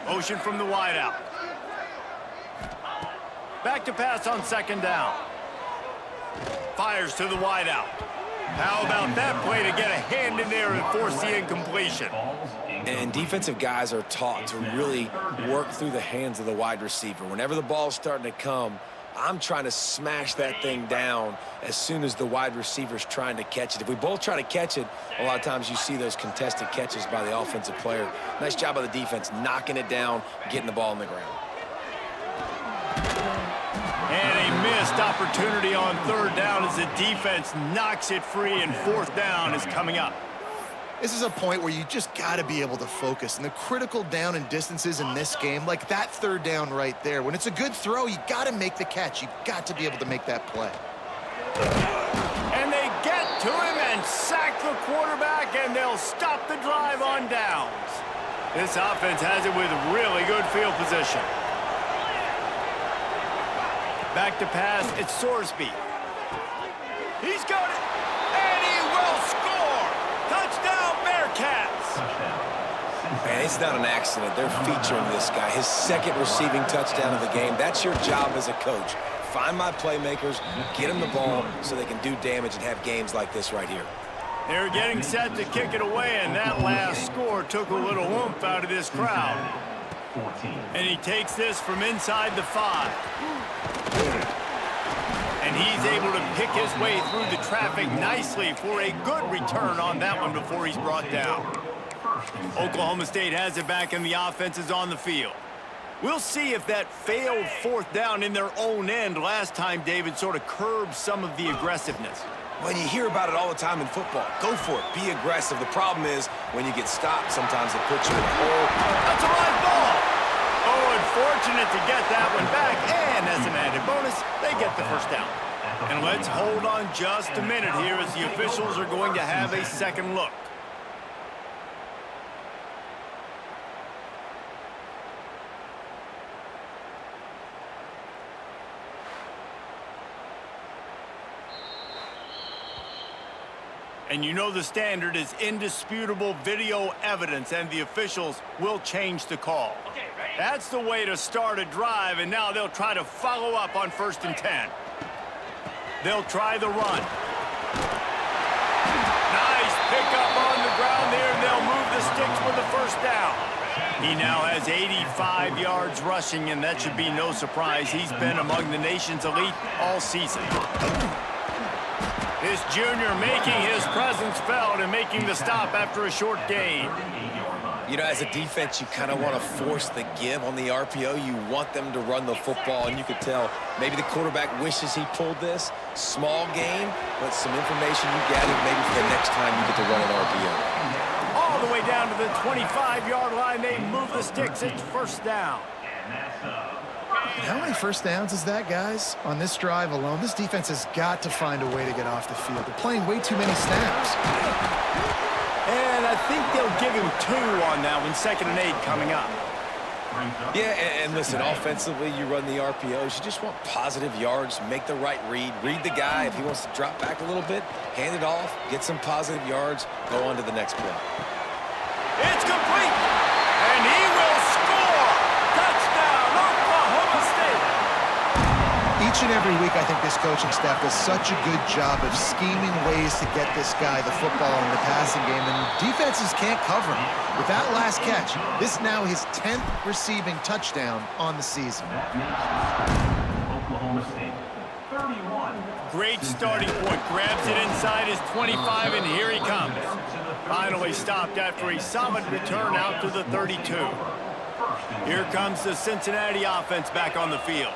Motion from the wideout. Back to pass on second down. Fires to the wideout. How about that play to get a hand in there and force the incompletion? And defensive guys are taught to really work through the hands of the wide receiver. Whenever the ball's starting to come, I'm trying to smash that thing down as soon as the wide receiver's trying to catch it. If we both try to catch it, a lot of times you see those contested catches by the offensive player. Nice job by the defense, knocking it down, getting the ball on the ground. And a missed opportunity on third down as the defense knocks it free, and fourth down is coming up. This is a point where you just got to be able to focus. And the critical down and distances in this game, like that third down right there, when it's a good throw, you got to make the catch. You've got to be able to make that play. And they get they'll stop the drive on downs. This offense has it with really good field position. Back to pass, it's Sorsby. He's got it, and he will score! Touchdown, Bearcats! Man, it's not an accident. They're featuring this guy. His second receiving touchdown of the game. That's your job as a coach. Find my playmakers, get them the ball so they can do damage and have games like this right here. They're getting set to kick it away, and that last score took a little oomph out of this crowd. And he takes this from inside the 5. And he's able to pick his way through the traffic nicely for a good return on that one before he's brought down. Oklahoma State has it back, and the offense is on the field. We'll see if that failed 4th down in their own end last time, David, sort of curbed some of the aggressiveness. When you hear about it all the time in football, go for it. Be aggressive. The problem is when you get stopped, sometimes it puts you in a hole. That's a live ball. Oh, unfortunate to get that one back. And as an added bonus, they get the first down. And let's hold on just a minute here as the officials are going to have a second look. And you know the standard is indisputable video evidence, and the officials will change the call. Okay, ready? That's the way to start a drive, and now they'll try to follow up on 1st and 10. They'll try the run. Nice pickup on the ground there, and they'll move the sticks with the first down. He now has 85 yards rushing, and that should be no surprise. He's been among the nation's elite all season. This junior making his presence felt and making the stop after a short gain. You know, as a defense, you kind of want to force the give on the RPO. You want them to run the football, and you could tell maybe the quarterback wishes he pulled this. Small gain, but some information you gathered maybe for the next time you get to run an RPO. All the way down to the 25-yard line. They move the sticks. It's 1st down. How many first downs is that, guys? On this drive alone, this defense has got to find a way to get off the field. They're playing way too many snaps. And I think they'll give him 2 on that one. 2nd and 8 coming up. Yeah, and listen, offensively, you run the RPOs. You just want positive yards, make the right read the guy. If he wants to drop back a little bit, hand it off, get some positive yards, go on to the next play. It's complete, and he will score. Touchdown, Oklahoma State. Each and every week, I think this coaching staff does such a good job of scheming ways to get this guy the football in the passing game, and defenses can't cover him. With that last catch, this is now his 10th receiving touchdown on the season. Oklahoma State, 31. Great starting point. Grabs it inside his 25, and here he comes. Finally stopped after a solid return out to the 32. Here comes the Cincinnati offense back on the field.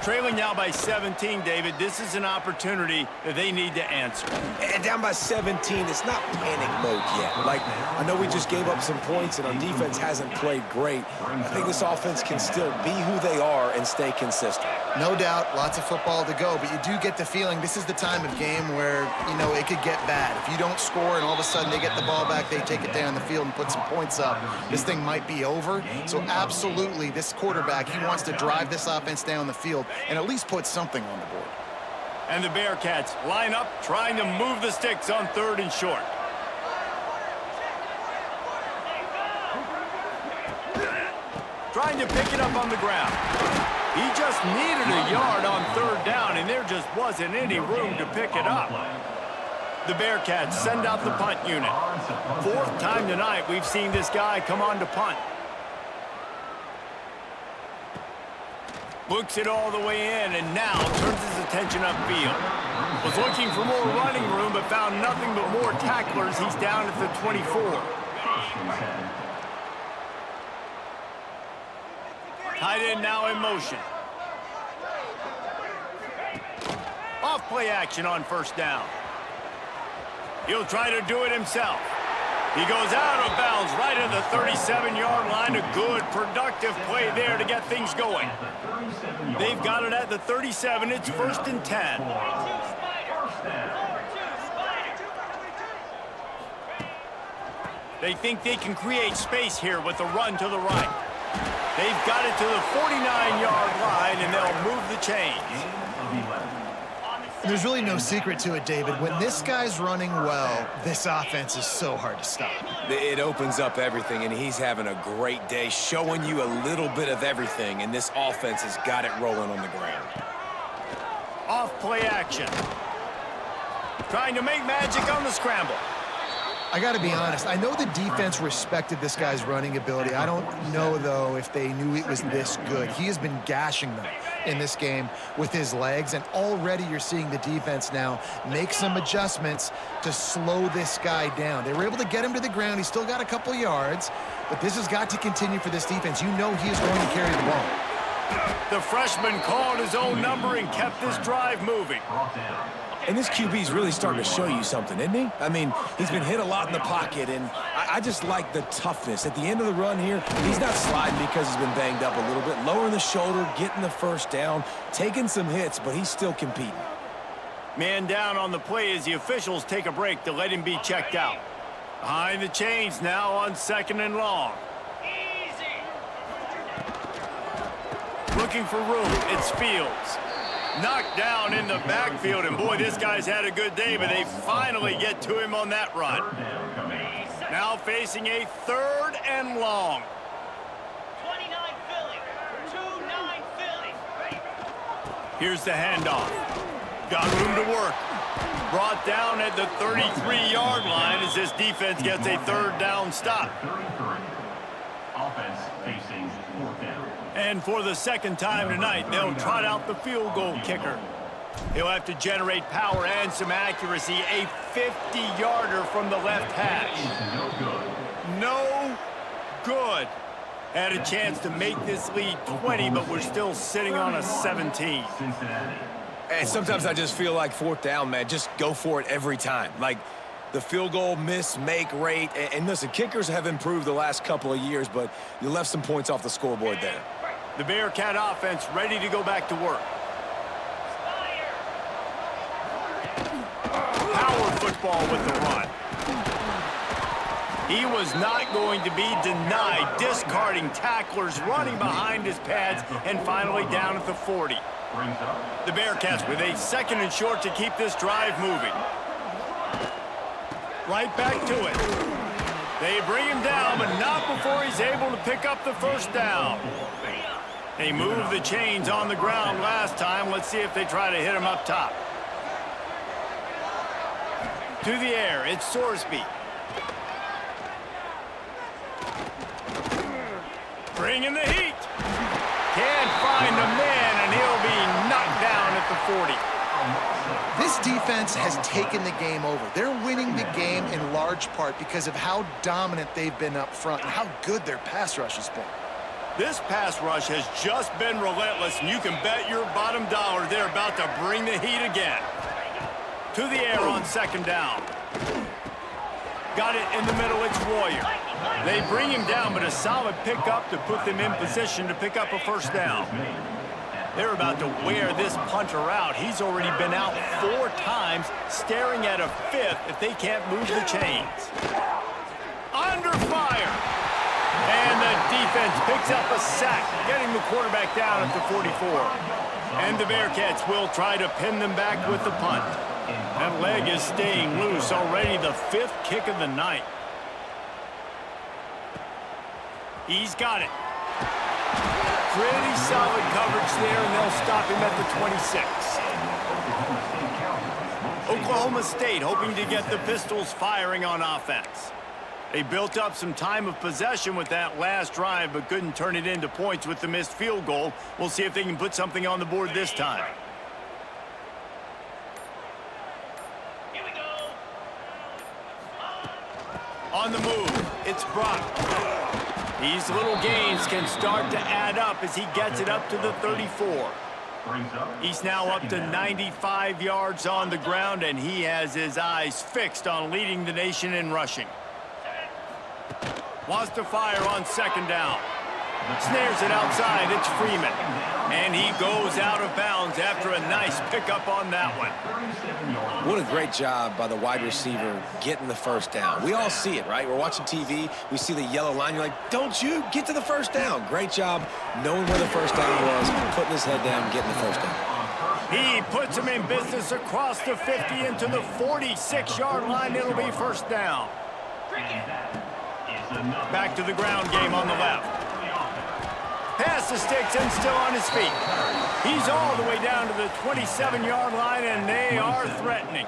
Trailing now by 17, David. This is an opportunity that they need to answer. And down by 17, it's not panic mode yet. Like, I know we just gave up some points and our defense hasn't played great. I think this offense can still be who they are and stay consistent. No doubt, lots of football to go, but you do get the feeling this is the time of game where, you know, it could get bad. If you don't score and all of a sudden they get the ball back, they take it down the field and put some points up, this thing might be over. So absolutely, this quarterback, he wants to drive this offense down the field and at least put something on the board. And the Bearcats line up, trying to move the sticks on 3rd and short. Trying to pick it up on the ground. He just needed a yard on 3rd down, and there just wasn't any room to pick it up. The Bearcats send out the punt unit. 4th time tonight we've seen this guy come on to punt. Books it all the way in, and now turns his attention upfield. Was looking for more running room, but found nothing but more tacklers. He's down at the 24. Tight end now in motion. Off play action on 1st down. He'll try to do it himself. He goes out of bounds right at the 37-yard line. A good, productive play there to get things going. They've got it at the 37. It's 1st and 10. They think they can create space here with the run to the right. They've got it to the 49-yard line, and they'll move the chains. There's really no secret to it, David. When this guy's running well, this offense is so hard to stop. It opens up everything, and he's having a great day, showing you a little bit of everything, and this offense has got it rolling on the ground. Off play action. Trying to make magic on the scramble. I got to be honest. I know the defense respected this guy's running ability. I don't know, though, if they knew it was this good. He has been gashing them in this game with his legs, and already you're seeing the defense now make some adjustments to slow this guy down. They were able to get him to the ground. He's still got a couple yards, but this has got to continue for this defense. You know he is going to carry the ball. The freshman called his own number and kept this drive moving. And this QB's really starting to show you something, isn't he? I mean, he's been hit a lot in the pocket, and I just like the toughness. At the end of the run here, he's not sliding because he's been banged up a little bit. Lowering the shoulder, getting the first down, taking some hits, but he's still competing. Man down on the play as the officials take a break to let him be checked out. Behind the chains now on 2nd and long. Looking for room, it's Fields. Knocked down in the backfield, and boy, this guy's had a good day, but they finally get to him on that run. Now facing a 3rd and long. 29 Philly. 2-9 Philly. Here's the handoff. Got room to work. Brought down at the 33-yard line as this defense gets a 3rd down stop. 33. Offense facing 4th down. And for the 2nd time tonight, they'll trot out the field goal kicker. He'll have to generate power and some accuracy. A 50-yarder from the left hash. No good. Had a chance to make this lead 20, but we're still sitting on a 17. And sometimes I just feel like 4th down, man, just go for it every time. Like the field goal miss-make rate. And listen, kickers have improved the last couple of years, but you left some points off the scoreboard there. The Bearcat offense ready to go back to work. Power football with the run. He was not going to be denied, discarding tacklers, running behind his pads, and finally down at the 40. The Bearcats with a 2nd and short to keep this drive moving. Right back to it. They bring him down, but not before he's able to pick up the 1st down. They moved the chains on the ground last time. Let's see if they try to hit him up top. To the air, it's Sorsby. Bringing the heat. Can't find the man, and he'll be knocked down at the 40. This defense has taken the game over. They're winning the game in large part because of how dominant they've been up front and how good their pass rush has been. This pass rush has just been relentless, and you can bet your bottom dollar they're about to bring the heat again. To the air on 2nd down. Got it in the middle, it's Royer. They bring him down, but a solid pickup to put them in position to pick up a 1st down. They're about to wear this punter out. He's already been out 4 times, staring at a 5th if they can't move the chains. Under fire. And the defense picks up a sack, getting the quarterback down at the 44. And the Bearcats will try to pin them back with the punt. That leg is staying loose, already the 5th kick of the night. He's got it. Pretty solid coverage there, and they'll stop him at the 26. Oklahoma State hoping to get the Pistols firing on offense. They built up some time of possession with that last drive, but couldn't turn it into points with the missed field goal. We'll see if they can put something on the board this time. Here we go. On the move, it's Brock. These little gains can start to add up as he gets it up to the 34. He's now up to 95 yards on the ground, and he has his eyes fixed on leading the nation in rushing. Wants to fire on 2nd down. Snares it outside, it's Freeman. And he goes out of bounds after a nice pickup on that one. What a great job by the wide receiver getting the first down. We all see it, right? We're watching TV. We see the yellow line. You're like, don't you get to the first down. Great job knowing where the first down was, putting his head down, getting the first down. He puts him in business across the 50 into the 46-yard line. It'll be first down. Back to the ground game on the left. Pass the sticks and still on his feet. He's all the way down to the 27-yard line, and they are threatening.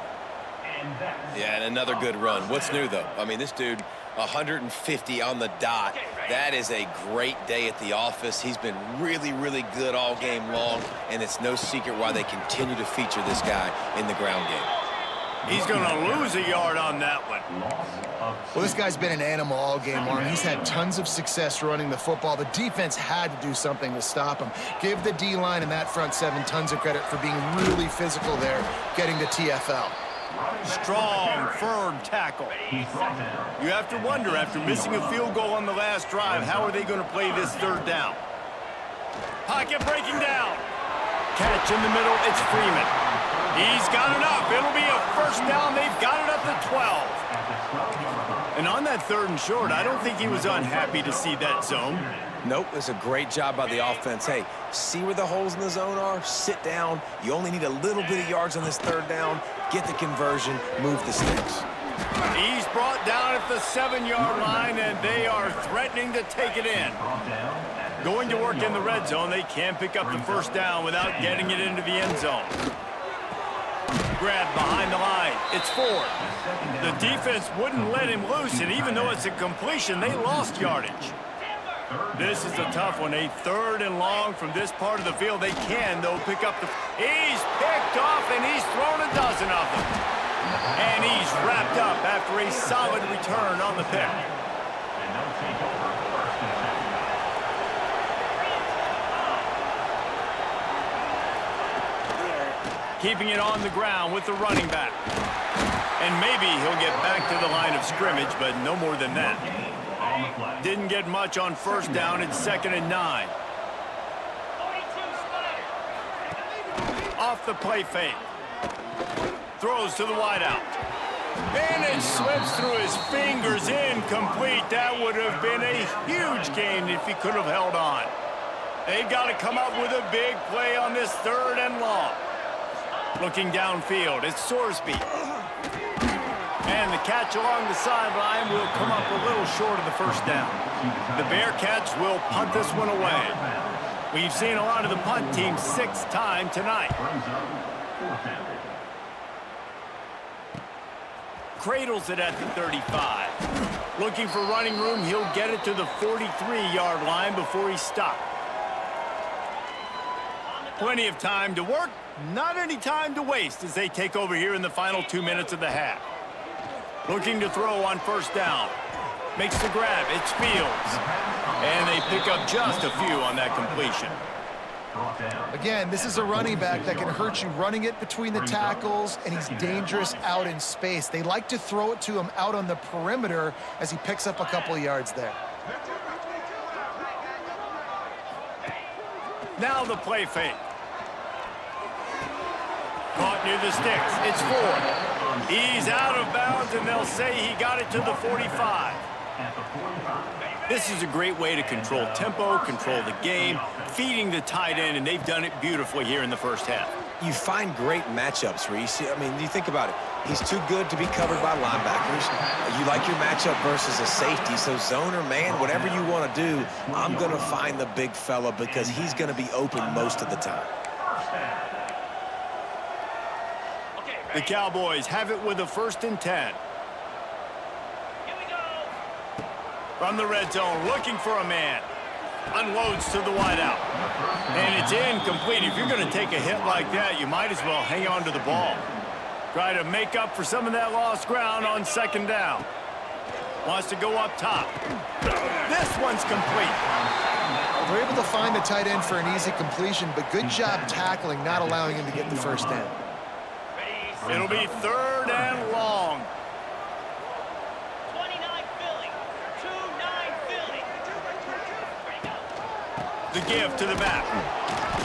Yeah, and another good run. What's new, though? I mean, this dude, 150 on the dot. That is a great day at the office. He's been really, really good all game long, and it's no secret why they continue to feature this guy in the ground game. He's going to lose a yard on that one. Well, this guy's been an animal all game long. He's had tons of success running the football. The defense had to do something to stop him. Give the D-line and that front seven tons of credit for being really physical there, getting to TFL. Strong, firm tackle. You have to wonder, after missing a field goal on the last drive, how are they going to play this third down? Pocket breaking down. Catch in the middle, it's Freeman. He's got enough. It'll be a first down. They've got it up to 12. And on that third and short, I don't think he was unhappy to see that zone. Nope, it's a great job by the offense. Hey, see where the holes in the zone are? Sit down. You only need a little bit of yards on this third down. Get the conversion. Move the sticks. He's brought down at the 7-yard line, and they are threatening to take it in. Going to work in the red zone, they can't pick up the first down without getting it into the end zone. Grab behind the line. It's Ford. The defense wouldn't let him loose, and even though it's a completion, they lost yardage. This is a tough one. A third and long from this part of the field. They can, though, pick up the... He's picked off, and he's thrown a dozen of them. And he's wrapped up after a solid return on the pick. Keeping it on the ground with the running back. And maybe he'll get back to the line of scrimmage, but no more than that. Didn't get much on first down. It's 2nd and 9. Off the play fake. Throws to the wideout. And it slips through his fingers, incomplete. That would have been a huge gain if he could have held on. They've got to come up with a big play on this 3rd and long. Looking downfield, it's Sorsby. And the catch along the sideline will come up a little short of the first down. The Bearcats will punt this one away. We've seen a lot of the punt team 6 times tonight. Cradles it at the 35. Looking for running room, he'll get it to the 43-yard line before he stopped. Plenty of time to work, not any time to waste as they take over here in the final 2 minutes of the half. Looking to throw on first down. Makes the grab, it's Fields. And they pick up just a few on that completion. Again, this is a running back that can hurt you running it between the tackles, and he's dangerous out in space. They like to throw it to him out on the perimeter as he picks up a couple of yards there. Now the play fake. Caught near the sticks. It's Ford. He's out of bounds, and they'll say he got it to the 45. This is a great way to control tempo, control the game, feeding the tight end, and they've done it beautifully here in the first half. You find great matchups, Reese. I mean, you think about it. He's too good to be covered by linebackers. You like your matchup versus a safety. So zone or man, whatever you want to do, I'm going to find the big fella because he's going to be open most of the time. The Cowboys have it with a 1st and 10. From the red zone, looking for a man. Unloads to the wideout. And it's incomplete. If you're going to take a hit like that, you might as well hang on to the ball. Try to make up for some of that lost ground on 2nd down. Wants to go up top. This one's complete. They're able to find the tight end for an easy completion, but good job tackling, not allowing him to get the first down. It'll be 3rd and long. 29 Philly. 2-9 Philly. The give to the back.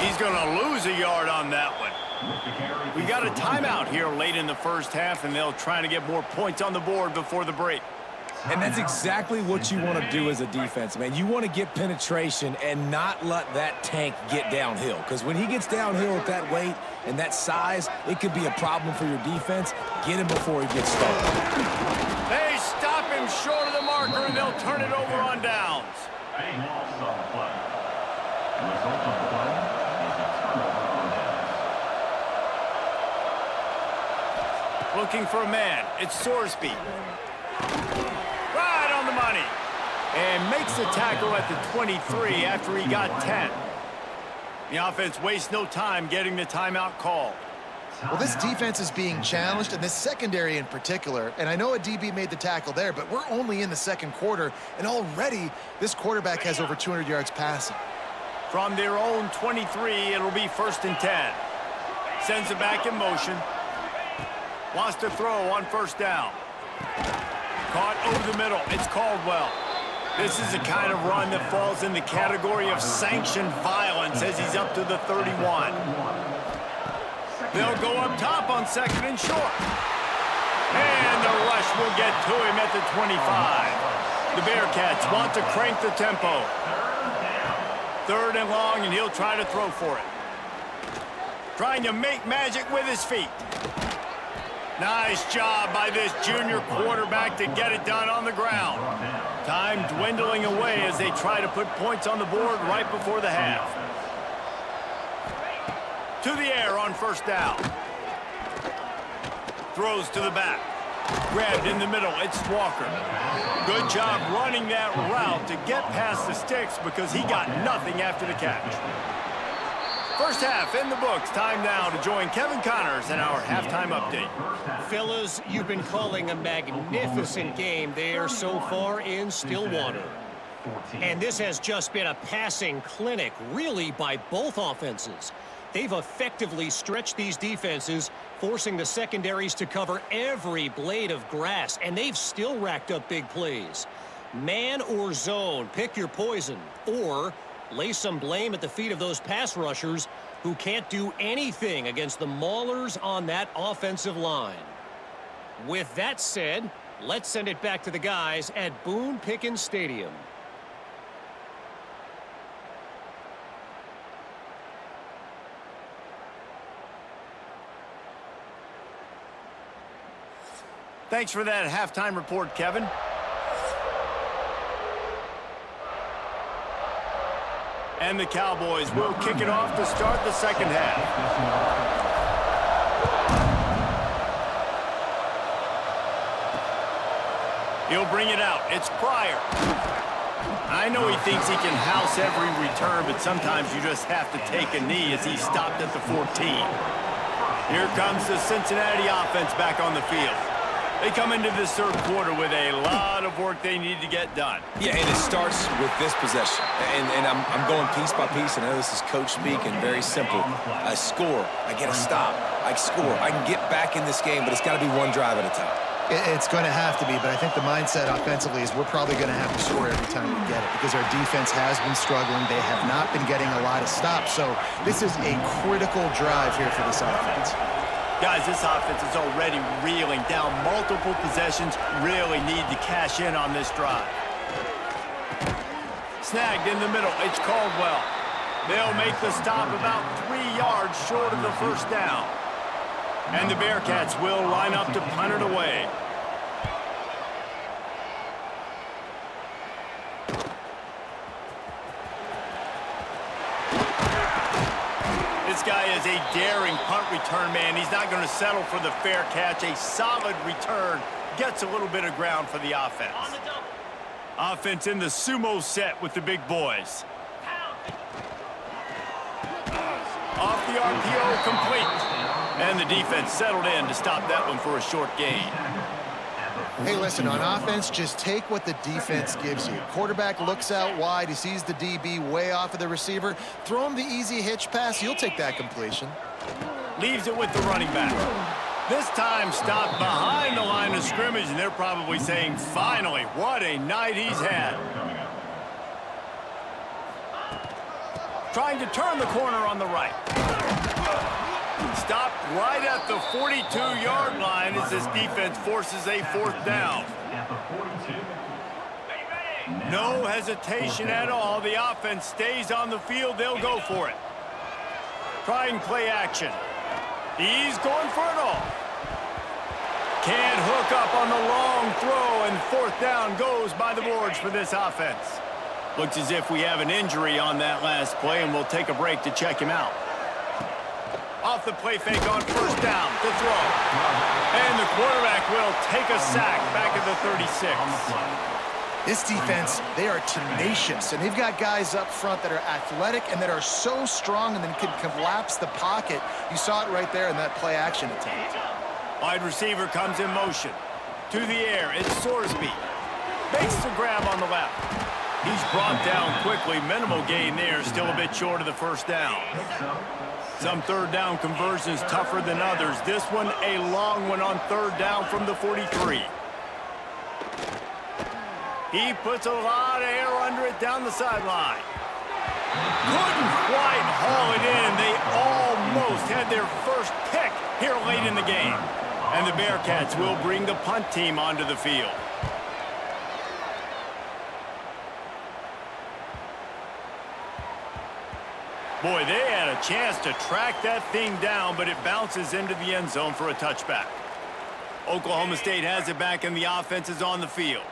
He's going to lose a yard on that one. We got a timeout here late in the first half, and they'll try to get more points on the board before the break. And that's exactly what you want to do as a defense, man. You want to get penetration and not let that tank get downhill. Because when he gets downhill at that weight and that size, it could be a problem for your defense. Get him before he gets started. They stop him short of the marker, and they'll turn it over on downs. A loss on the play. The result of the play is a turnover on downs. Looking for a man. It's Sorsby. Right on the money. And makes the tackle at the 23 after he got 10. The offense wastes no time getting the timeout called. Well, this defense is being challenged, and this secondary in particular. And I know a DB made the tackle there, but we're only in the second quarter, and already this quarterback has over 200 yards passing. From their own 23, it'll be 1st and 10. Sends it back in motion. Wants to throw on 1st down. Caught over the middle. It's Caldwell. This is the kind of run that falls in the category of sanctioned violence as he's up to the 31. They'll go up top on 2nd and short. And the rush will get to him at the 25. The Bearcats want to crank the tempo. 3rd and long, and he'll try to throw for it. Trying to make magic with his feet. Nice job by this junior quarterback to get it done on the ground. Time dwindling away as they try to put points on the board right before the half. To the air on 1st down. Throws to the back. Grabbed in the middle. It's Walker. Good job running that route to get past the sticks because he got nothing after the catch. First half in the books. Time now to join Kevin Connors in our halftime update. Fellas, you've been calling a magnificent game there so far in Stillwater. And this has just been a passing clinic, really, by both offenses. They've effectively stretched these defenses, forcing the secondaries to cover every blade of grass, and they've still racked up big plays. Man or zone, pick your poison, or lay some blame at the feet of those pass rushers who can't do anything against the maulers on that offensive line. With that said, let's send it back to the guys at Boone Pickens Stadium. Thanks for that halftime report, Kevin. And the Cowboys will kick it off to start the second half. He'll bring it out. It's Pryor. I know he thinks he can house every return, but sometimes you just have to take a knee as he stopped at the 14. Here comes the Cincinnati offense back on the field. They come into this third quarter with a lot of work they need to get done. Yeah, and it starts with this possession. And I'm going piece by piece, and I know this is coach speak and very simple. I score. I get a stop. I score. I can get back in this game, but it's got to be one drive at a time. It's going to have to be, but I think the mindset offensively is we're probably going to have to score every time we get it because our defense has been struggling. They have not been getting a lot of stops, so this is a critical drive here for this offense. Guys, this offense is already reeling down multiple possessions. Really need to cash in on this drive. Snagged in the middle. It's Caldwell. They'll make the stop about 3 yards short of the 1st down. And the Bearcats will line up to punt it away. This guy is a daring punt return man. He's not going to settle for the fair catch. A solid return gets a little bit of ground for the offense. On the double. Offense in the sumo set with the big boys. Off the RPO, complete. And the defense settled in to stop that one for a short gain. Hey, listen, on offense, just take what the defense gives you. Quarterback looks out wide. He sees the DB way off of the receiver. Throw him the easy hitch pass. You'll take that completion. Leaves it with the running back. This time stopped behind the line of scrimmage, and they're probably saying, finally, what a night he's had. trying to turn the corner on the right. Stopped right at the 42-yard line as this defense forces a 4th down. At the 42. No hesitation at all. The offense stays on the field. They'll go for it. Trying play action. He's going for it all. Can't hook up on the long throw, and 4th down goes by the boards for this offense. Looks as if we have an injury on that last play, and we'll take a break to check him out. Off the play fake on 1st down to throw. And the quarterback will take a sack back at the 36. This defense, they are tenacious, and they've got guys up front that are athletic and that are so strong and then can collapse the pocket. You saw it right there in that play action attempt. Wide receiver comes in motion. To the air, it's Sorsby. Makes the grab on the left. He's brought down quickly. Minimal gain there, still a bit short of the 1st down. Some 3rd down conversions tougher than others. This one a long one on 3rd down from the 43. He puts a lot of air under it down the sideline. Couldn't quite haul it in. They almost had their first pick here late in the game. And the Bearcats will bring the punt team onto the field. Boy, they had a chance to track that thing down, but it bounces into the end zone for a touchback. Oklahoma State has it back, and the offense is on the field.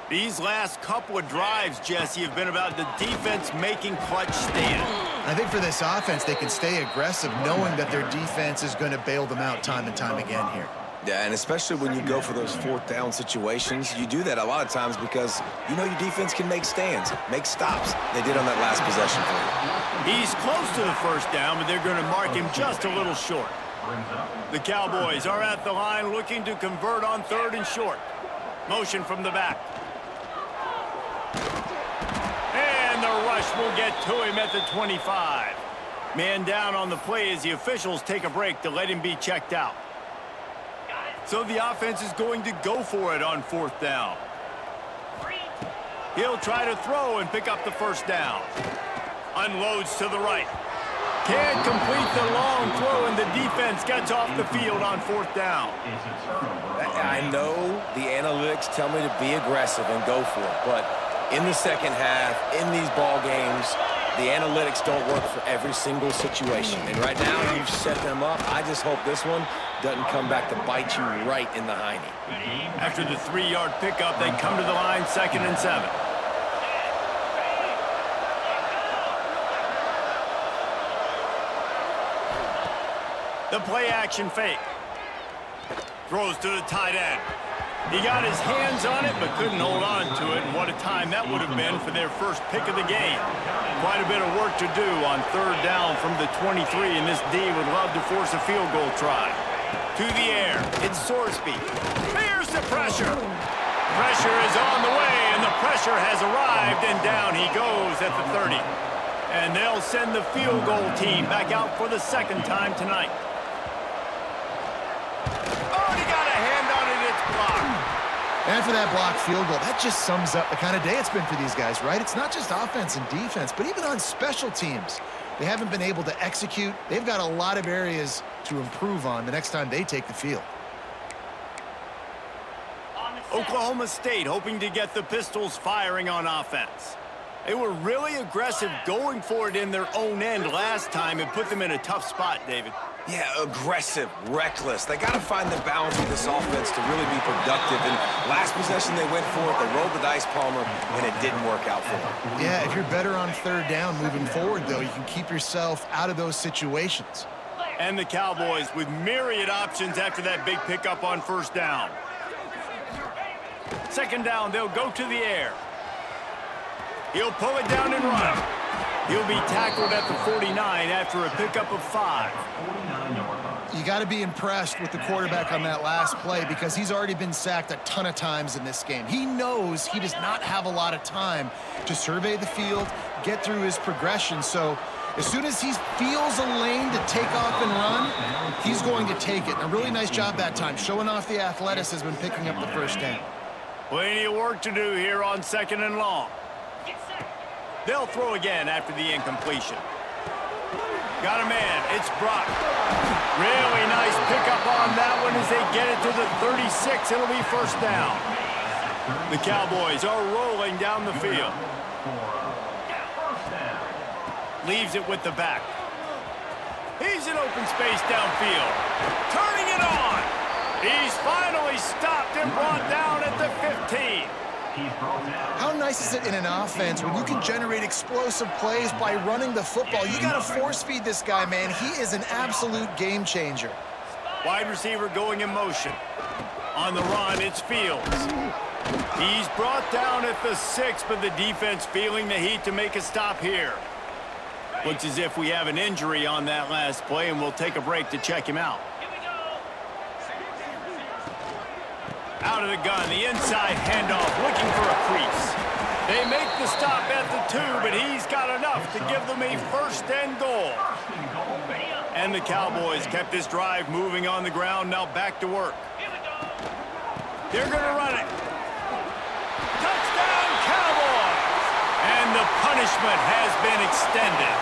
These last couple of drives, Jesse, have been about the defense making clutch stand. I think for this offense, they can stay aggressive knowing that their defense is going to bail them out time and time again here. Yeah, and especially when you go for those 4th down situations, you do that a lot of times because you know your defense can make stands, make stops. They did on that last possession for you. He's close to the 1st down, but they're going to mark him just a little short. The Cowboys are at the line looking to convert on 3rd and short. Motion from the back. And the rush will get to him at the 25. Man down on the play as the officials take a break to let him be checked out. So the offense is going to go for it on 4th down. He'll try to throw and pick up the 1st down. Unloads to the right. Can't complete the long throw, and the defense gets off the field on 4th down. I know the analytics tell me to be aggressive and go for it, but in the second half, in these ball games, the analytics don't work for every single situation. And right now, you've set them up. I just hope this one doesn't come back to bite you right in the hiney. After the 3-yard pickup, they come to the line 2nd and 7. The play action fake. Throws to the tight end. He got his hands on it, but couldn't hold on to it. And what a time that would have been for their first pick of the game. Quite a bit of work to do on 3rd down from the 23, and this D would love to force a field goal try. To the air, it's Sorsby. Here's the pressure. Pressure is on the way, and the pressure has arrived, and down he goes at the 30. And they'll send the field goal team back out for the 2nd time tonight. Oh, he got a hand on it, it's blocked. And for that blocked field goal, that just sums up the kind of day it's been for these guys, right? It's not just offense and defense, but even on special teams. They haven't been able to execute. They've got a lot of areas to improve on the next time they take the field. Oklahoma State hoping to get the Pistols firing on offense. They were really aggressive going for it in their own end last time and put them in a tough spot, David. Yeah, aggressive, reckless. They got to find the balance with this offense to really be productive. And last possession they went for it, they rolled the dice, Palmer, and it didn't work out for them. Yeah, if you're better on 3rd down moving forward, though, you can keep yourself out of those situations. And the Cowboys with myriad options after that big pickup on 1st down. 2nd down, they'll go to the air. He'll pull it down and run. He'll be tackled at the 49 after a pickup of 5. You got to be impressed with the quarterback on that last play because he's already been sacked a ton of times in this game. He knows he does not have a lot of time to survey the field, get through his progression. So as soon as he feels a lane to take off and run, he's going to take it. And a really nice job that time, showing off the athleticism and picking up the 1st down. Plenty of work to do here on 2nd and long. They'll throw again after the incompletion. Got a man. It's Brock. Really nice pickup on that one as they get it to the 36. It'll be first down. The Cowboys are rolling down the field. Leaves it with the back. He's in open space downfield. Turning it on. He's finally stopped and brought down at the 15. How nice is it in an offense when you can generate explosive plays by running the football? You got to force feed this guy, man. He is an absolute game changer. Wide receiver going in motion. On the run, it's Fields. He's brought down at the 6, but the defense feeling the heat to make a stop here. Looks as if we have an injury on that last play, and we'll take a break to check him out. Out of the gun, the inside handoff, looking for a crease. They make the stop at the 2, but he's got enough to give them a first and goal. And the Cowboys kept this drive moving on the ground, now back to work. They're going to run it. Touchdown, Cowboys! And the punishment has been extended.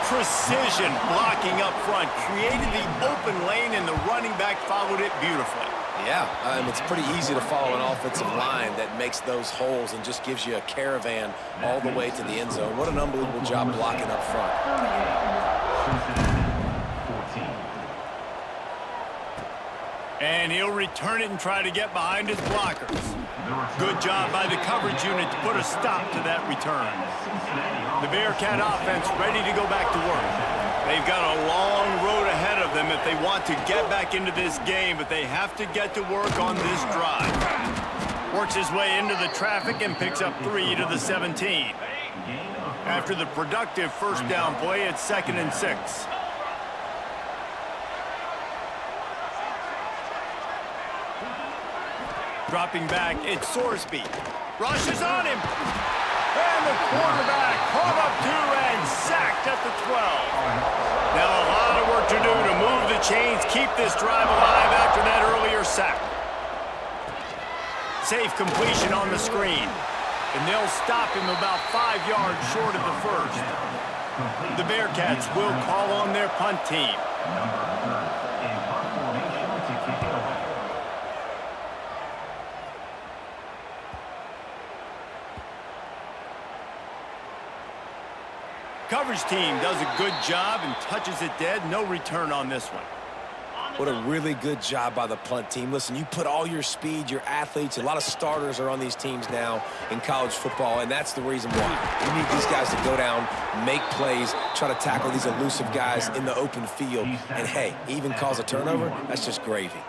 Precision blocking up front, created the open lane, and the running back followed it beautifully. Yeah, it's pretty easy to follow an offensive line that makes those holes and just gives you a caravan all the way to the end zone. What an unbelievable job blocking up front. And he'll return it and try to get behind his blockers. Good job by the coverage unit to put a stop to that return. The Bearcat offense ready to go back to work. They've got a long road ahead of them if they want to get back into this game, but they have to get to work on this drive. Works his way into the traffic and picks up 3 to the 17. After the productive first down play, it's 2nd and 6. Dropping back, it's Sorsby. Rushes on him. And the quarterback caught up to and sacked at the 12. Now a lot of work to do to move the chains, keep this drive alive after that earlier sack. Safe completion on the screen. And they'll stop him about 5 yards short of the first. The Bearcats will call on their punt team. Coverage team does a good job and touches it dead. No return on this one. What a really good job by the punt team. Listen, you put all your speed, your athletes, a lot of starters are on these teams now in college football, and that's the reason why. You need these guys to go down, make plays, try to tackle these elusive guys in the open field, and hey, even cause a turnover, that's just gravy.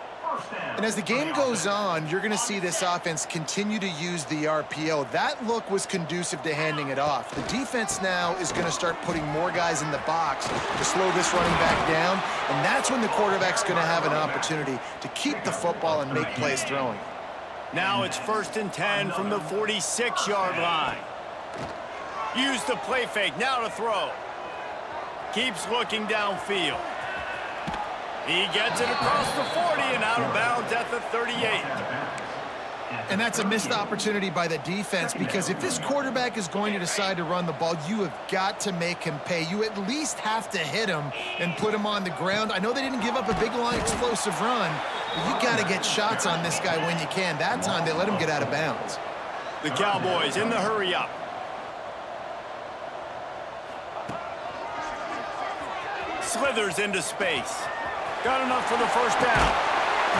And as the game goes on, you're going to see this offense continue to use the RPO. That look was conducive to handing it off. The defense now is going to start putting more guys in the box to slow this running back down, and that's when the quarterback's going to have an opportunity to keep the football and make plays throwing. Now it's 1st and 10 from the 46-yard line. Use the play fake, now to throw. Keeps looking downfield. He gets it across the 40 and out of bounds at the 38. And that's a missed opportunity by the defense, because if this quarterback is going to decide to run the ball, you have got to make him pay. You at least have to hit him and put him on the ground. I know they didn't give up a big line explosive run, but you got to get shots on this guy when you can. That time they let him get out of bounds. The Cowboys in the hurry up. Slithers into space. Got enough for the first down.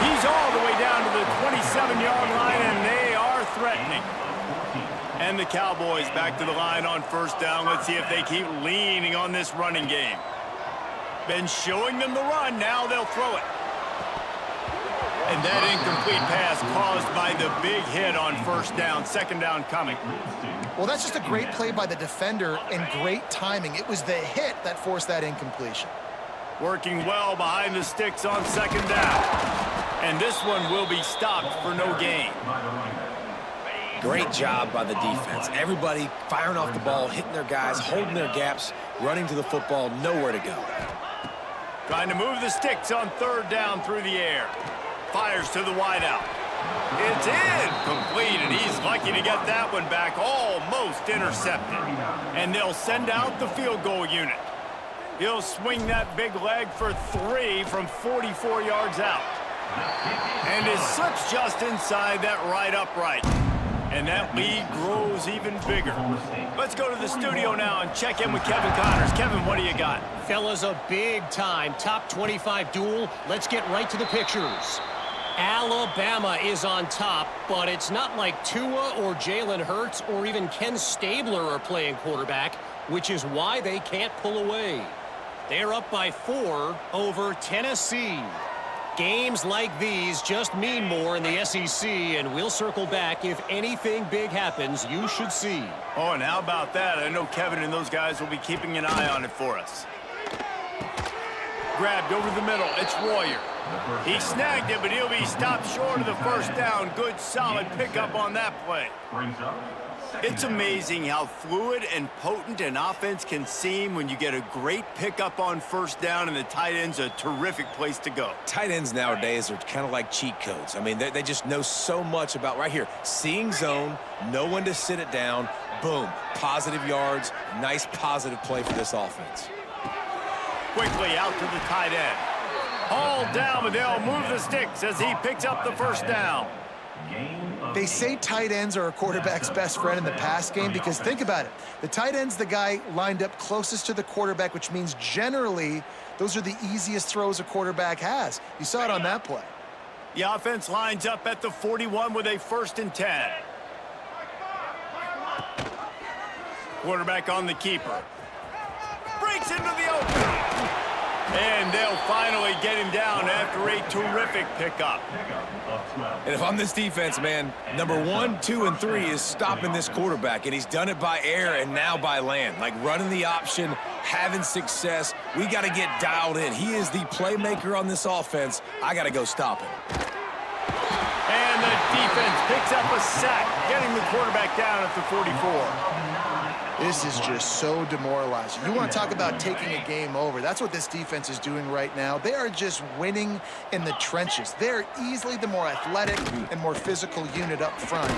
He's all the way down to the 27-yard line, and they are threatening. And the Cowboys back to the line on first down. Let's see if they keep leaning on this running game. Been showing them the run. Now they'll throw it. And that incomplete pass caused by the big hit on first down. 2nd down coming. Well, that's just a great play by the defender and great timing. It was the hit that forced that incompletion. Working well behind the sticks on 2nd down. And this one will be stopped for no gain. Great job by the defense. Everybody firing off the ball, hitting their guys, holding their gaps, running to the football, nowhere to go. Trying to move the sticks on 3rd down through the air. Fires to the wideout. It's incomplete, and he's lucky to get that one back, almost intercepted. And they'll send out the field goal unit. He'll swing that big leg for 3 from 44 yards out. And it slips just inside that right upright. And that lead grows even bigger. Let's go to the studio now and check in with Kevin Connors. Kevin, what do you got? Fellas, a big-time top 25 duel. Let's get right to the pictures. Alabama is on top, but it's not like Tua or Jalen Hurts or even Ken Stabler are playing quarterback, which is why they can't pull away. They're up by 4 over Tennessee. Games like these just mean more in the SEC, and we'll circle back if anything big happens you should see. Oh, and how about that? I know Kevin and those guys will be keeping an eye on it for us. Grabbed over the middle. It's Royer. He snagged it, but he'll be stopped short of the first down. Good, solid pickup on that play. It's amazing how fluid and potent an offense can seem when you get a great pickup on first down, and the tight end's a terrific place to go. Tight ends nowadays are kind of like cheat codes. I mean, they just know so much about right here. Seeing zone, know when to sit it down, boom, positive yards, nice positive play for this offense. Quickly out to the tight end. Hauled down, but they'll move the sticks as he picks up the first down. They say tight ends are a quarterback's best friend in the pass game because think about it. The tight end's the guy lined up closest to the quarterback, which means generally those are the easiest throws a quarterback has. You saw it on that play. The offense lines up at the 41 with a 1st and 10. Quarterback on the keeper. Breaks into the opening. And they'll finally get him down after a terrific pickup. And if I'm this defense, man, number 1, 2, and 3 is stopping this quarterback, and he's done it by air and now by land. Like running the option, having success. We got to get dialed in. He is the playmaker on this offense. I got to go stop him. And the defense picks up a sack, getting the quarterback down at the 44. This is just so demoralizing. You want to talk about taking a game over. That's what this defense is doing right now. They are just winning in the trenches. They're easily the more athletic and more physical unit up front,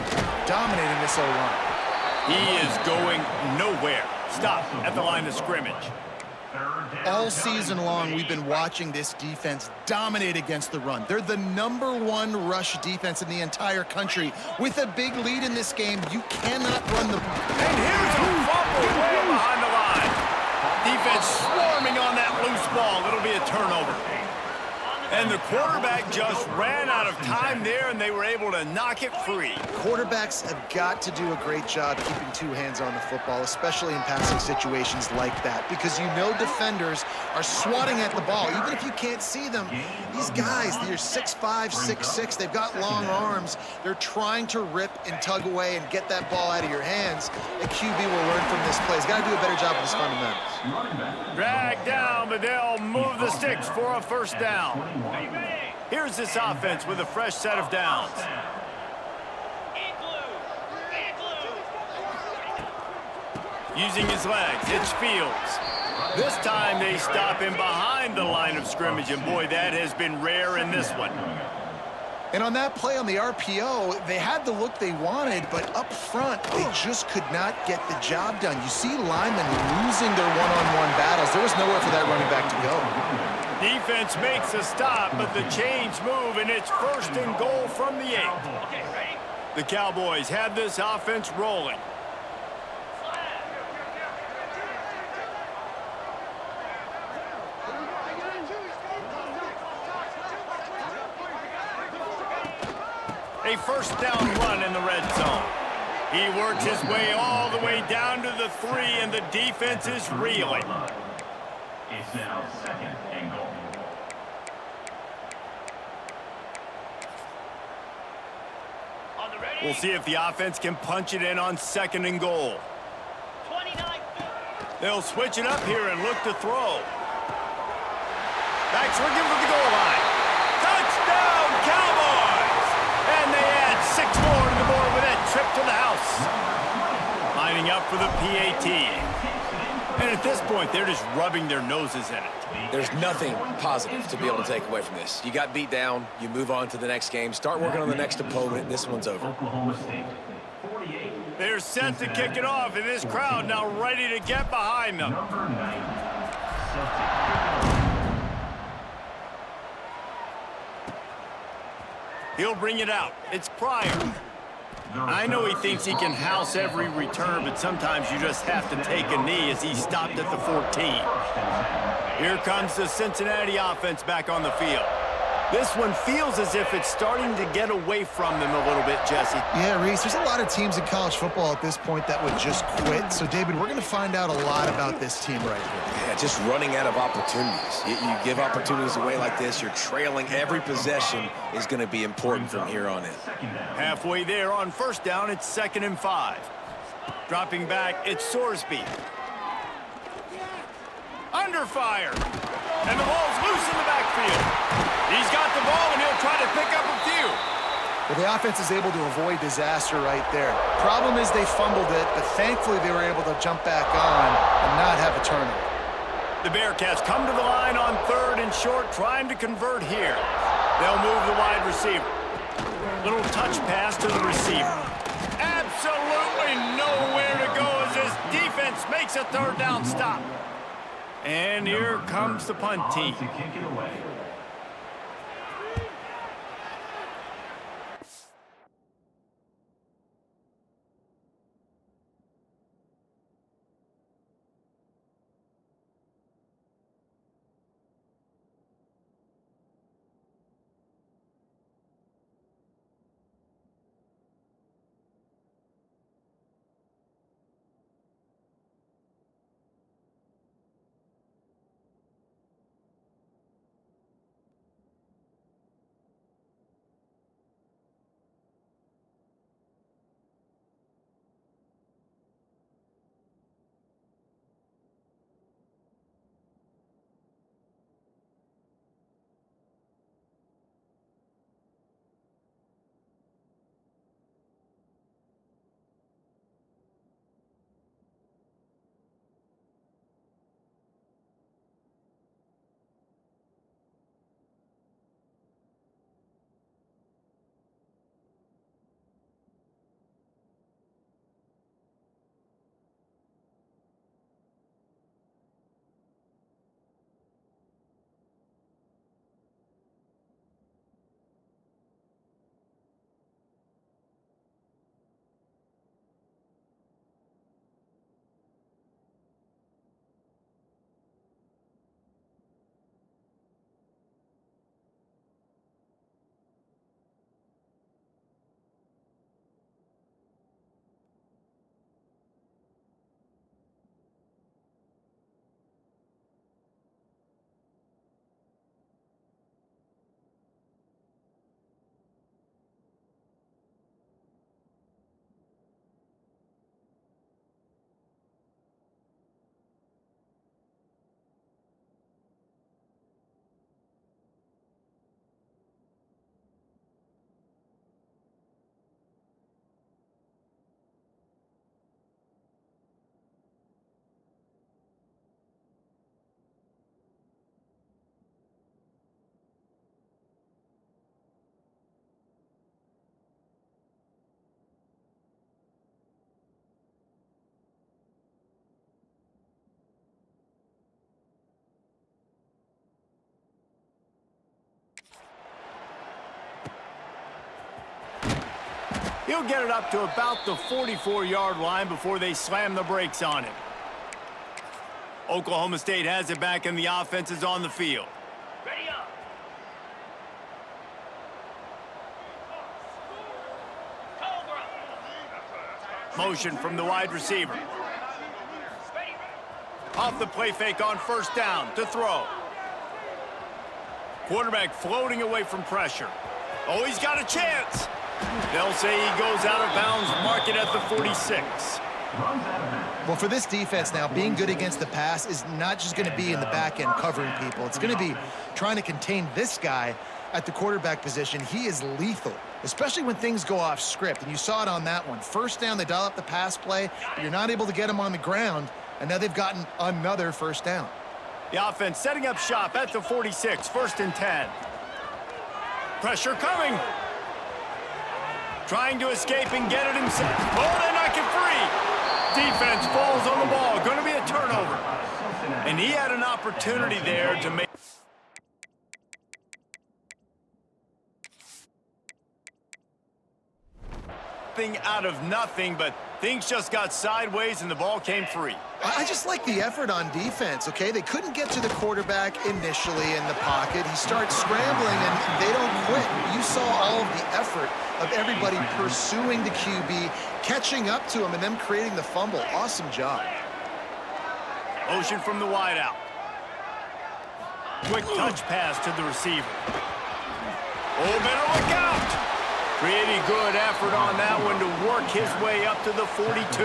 dominating this O-line. He is going nowhere. Stop at the line of scrimmage. All season long, we've been watching this defense dominate against the run. They're the #1 rush defense in the entire country. With a big lead in this game, you cannot run the... And here's a fumble way behind the line. Defense swarming on that loose ball. It'll be a turnover. And the quarterback just ran out of time there, and they were able to knock it free. Quarterbacks have got to do a great job keeping 2 hands on the football, especially in passing situations like that, because you know defenders are swatting at the ball. Even if you can't see them, these guys, they're 6'5", 6'6", they've got long arms. They're trying to rip and tug away and get that ball out of your hands. The QB will learn from this play. He's got to do a better job with his fundamentals. Drag down, but they'll move the sticks for a 1st down. Here's this offense with a fresh set of downs. Using his legs, it's Fields. This time they stop him behind the line of scrimmage, and boy, that has been rare in this one. And on that play on the RPO, they had the look they wanted, but up front, they just could not get the job done. You see linemen losing their one-on-one battles. There was nowhere for that running back to go. Defense makes a stop, but the chains move, and it's 1st and goal from the 8. The Cowboys have this offense rolling. A 1st down run in the red zone. He works his way all the way down to the 3, and the defense is reeling. It's now 2nd and goal. We'll see if the offense can punch it in on 2nd and goal. 29. They'll switch it up here and look to throw. Backs looking for the goal line. Touchdown, Cowboys! And they add 6 more to the board with that trip to the house. Lining up for the PAT. And at this point, they're just rubbing their noses in it. There's nothing positive to be able to take away from this. You got beat down, you move on to the next game, start working on the next opponent, this one's over. Oklahoma State, 48. They're set to kick it off, and this crowd now ready to get behind them. Number 9. He'll bring it out. It's Pryor. I know he thinks he can house every return, but sometimes you just have to take a knee as he stopped at the 14. Here comes the Cincinnati offense back on the field. This one feels as if it's starting to get away from them a little bit, Jesse. Yeah, Reese, there's a lot of teams in college football at this point that would just quit. So, David, we're going to find out a lot about this team right here. Yeah, just running out of opportunities. You give opportunities away like this, you're trailing every possession is going to be important from here on in. Halfway there on first down, it's 2nd and 5. Dropping back, it's Sorsby. Under fire. And the ball's loose in the backfield. He's got the ball, and he'll try to pick up a few. Well, the offense is able to avoid disaster right there. Problem is they fumbled it, but thankfully they were able to jump back on and not have a turnover. The Bearcats come to the line on 3rd and short, trying to convert here. They'll move the wide receiver. Little touch pass to the receiver. Absolutely nowhere to go as this defense makes a 3rd down stop. And here comes the punt team. To kick it away. He'll get it up to about the 44-yard line before they slam the brakes on him. Oklahoma State has it back, and the offense is on the field. Ready up. Cobra. Motion from the wide receiver. Ready. Off the play fake on first down to throw. Quarterback floating away from pressure. Oh, he's got a chance. They'll say he goes out of bounds, mark it at the 46. Well, for this defense now, being good against the pass is not just going to be in the back end covering people. It's going to be trying to contain this guy at the quarterback position. He is lethal, especially when things go off script. And you saw it on that one. First down, they dial up the pass play, but you're not able to get him on the ground, and now they've gotten another first down. The offense setting up shop at the 46, 1st and 10. Pressure coming. Trying to escape and get it himself. Oh, they knock it free. Defense falls on the ball. Going to be a turnover. And he had an opportunity there to make thing out of nothing, but things just got sideways and the ball came free. I just like the effort on defense, okay? They couldn't get to the quarterback initially in the pocket. He starts scrambling, and they don't quit. You saw all of the effort of everybody pursuing the QB, catching up to him, and them creating the fumble. Awesome job. Motion from the wideout. Quick touch pass to the receiver. Oh, better look out! Pretty good effort on that one to work his way up to the 42.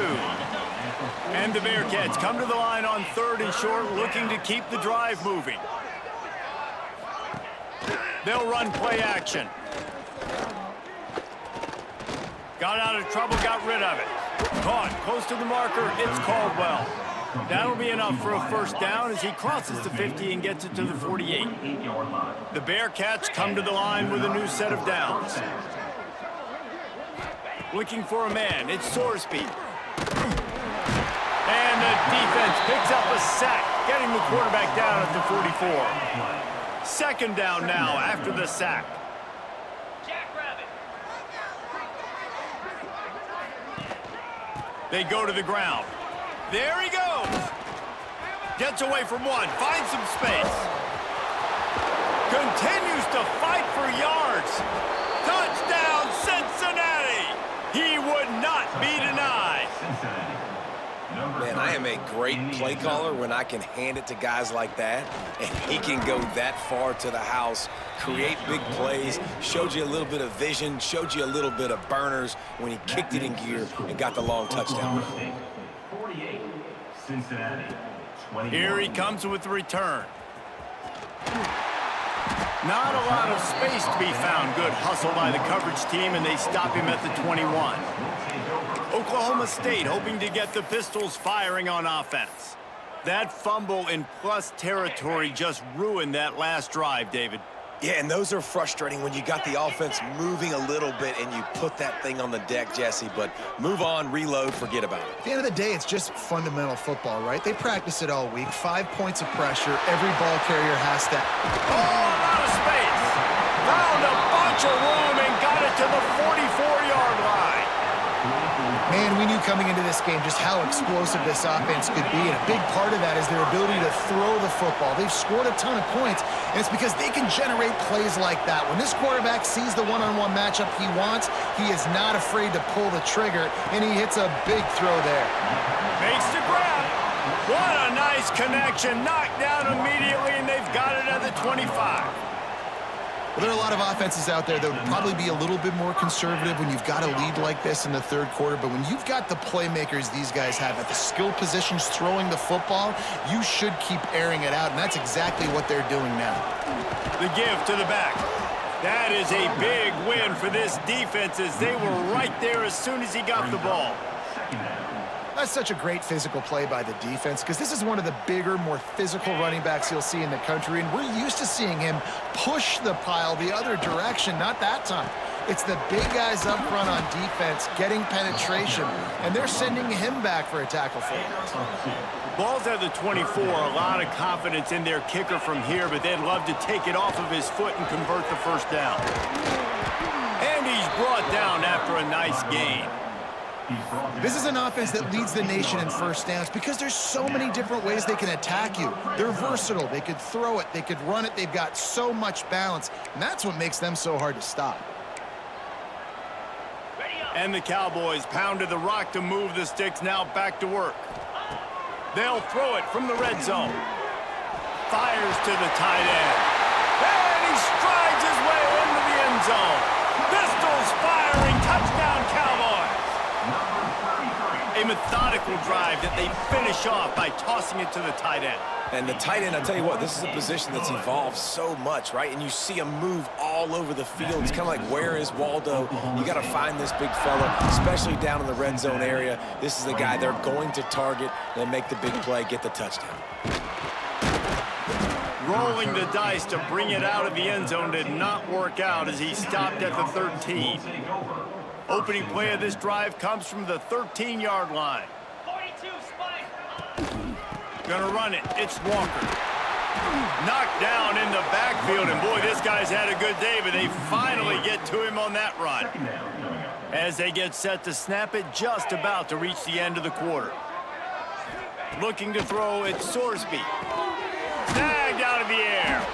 And the Bearcats come to the line on 3rd and short, looking to keep the drive moving. They'll run play action. Got out of trouble, got rid of it. Caught close to the marker, it's Caldwell. That'll be enough for a first down as he crosses the 50 and gets it to the 48. The Bearcats come to the line with a new set of downs. Looking for a man, it's Sorsby. And the defense picks up a sack, getting the quarterback down at the 44. Second down now after the sack. Jackrabbit. They go to the ground. There he goes. Gets away from one, finds some space. Continues to fight for yards. Touchdown, Cincinnati! He would not be denied. Man, I am a great play caller when I can hand it to guys like that, and he can go that far to the house, create big plays, showed you a little bit of vision, showed you a little bit of burners when he kicked it in gear and got the long touchdown. 48, Cincinnati, 21. Here he comes with the return. Not a lot of space to be found. Good hustle by the coverage team, and they stop him at the 21. Oklahoma State hoping to get the Pistols firing on offense. That fumble in plus territory just ruined that last drive, David. Yeah, and those are frustrating when you got the offense moving a little bit and you put that thing on the deck, Jesse. But move on, reload, forget about it. At the end of the day, it's just fundamental football, right? They practice it all week. 5 points of pressure. Every ball carrier has to... Oh, out of space. Found a bunch of room and got it to the 44-yard line. Man, we knew coming into this game just how explosive this offense could be, and a big part of that is their ability to throw the football. They've scored a ton of points, and it's because they can generate plays like that. When this quarterback sees the one-on-one matchup he wants, he is not afraid to pull the trigger, and he hits a big throw there. Makes the grab. What a nice connection. Knocked down immediately, and they've got it at the 25. Well, there are a lot of offenses out there that would probably be a little bit more conservative when you've got a lead like this in the third quarter, but when you've got the playmakers these guys have at the skill positions throwing the football, you should keep airing it out, and that's exactly what they're doing now. The give to the back. That is a big win for this defense as they were right there as soon as he got the ball. That's such a great physical play by the defense because this is one of the bigger, more physical running backs you'll see in the country, and we're used to seeing him push the pile the other direction, not that time. It's the big guys up front on defense getting penetration, and they're sending him back for a tackle for it. Ball's at the 24, a lot of confidence in their kicker from here, but they'd love to take it off of his foot and convert the first down. And he's brought down after a nice gain. This is an offense that leads the nation in first downs because there's so many different ways they can attack you. They're versatile. They could throw it. They could run it. They've got so much balance, and that's what makes them so hard to stop. And the Cowboys pounded the rock to move the sticks, now back to work. They'll throw it from the red zone. Fires to the tight end. And he strides his way into the end zone. Pistols firing, touchdown Cowboys. A methodical drive that they finish off by tossing it to the tight end. And the tight end, I'll tell you what, this is a position that's evolved so much, right? And you see him move all over the field. It's kind of like, where is Waldo? You got to find this big fella, especially down in the red zone area. This is the guy they're going to target and make the big play, get the touchdown. Rolling the dice to bring it out of the end zone did not work out as he stopped at the 13. Opening play of this drive comes from the 13-yard line. 42, spike. Gonna run it. It's Walker. Knocked down in the backfield, and boy, this guy's had a good day, but they finally get to him on that run. As they get set to snap it, just about to reach the end of the quarter. Looking to throw, it's Sorsby. Snagged out of the air.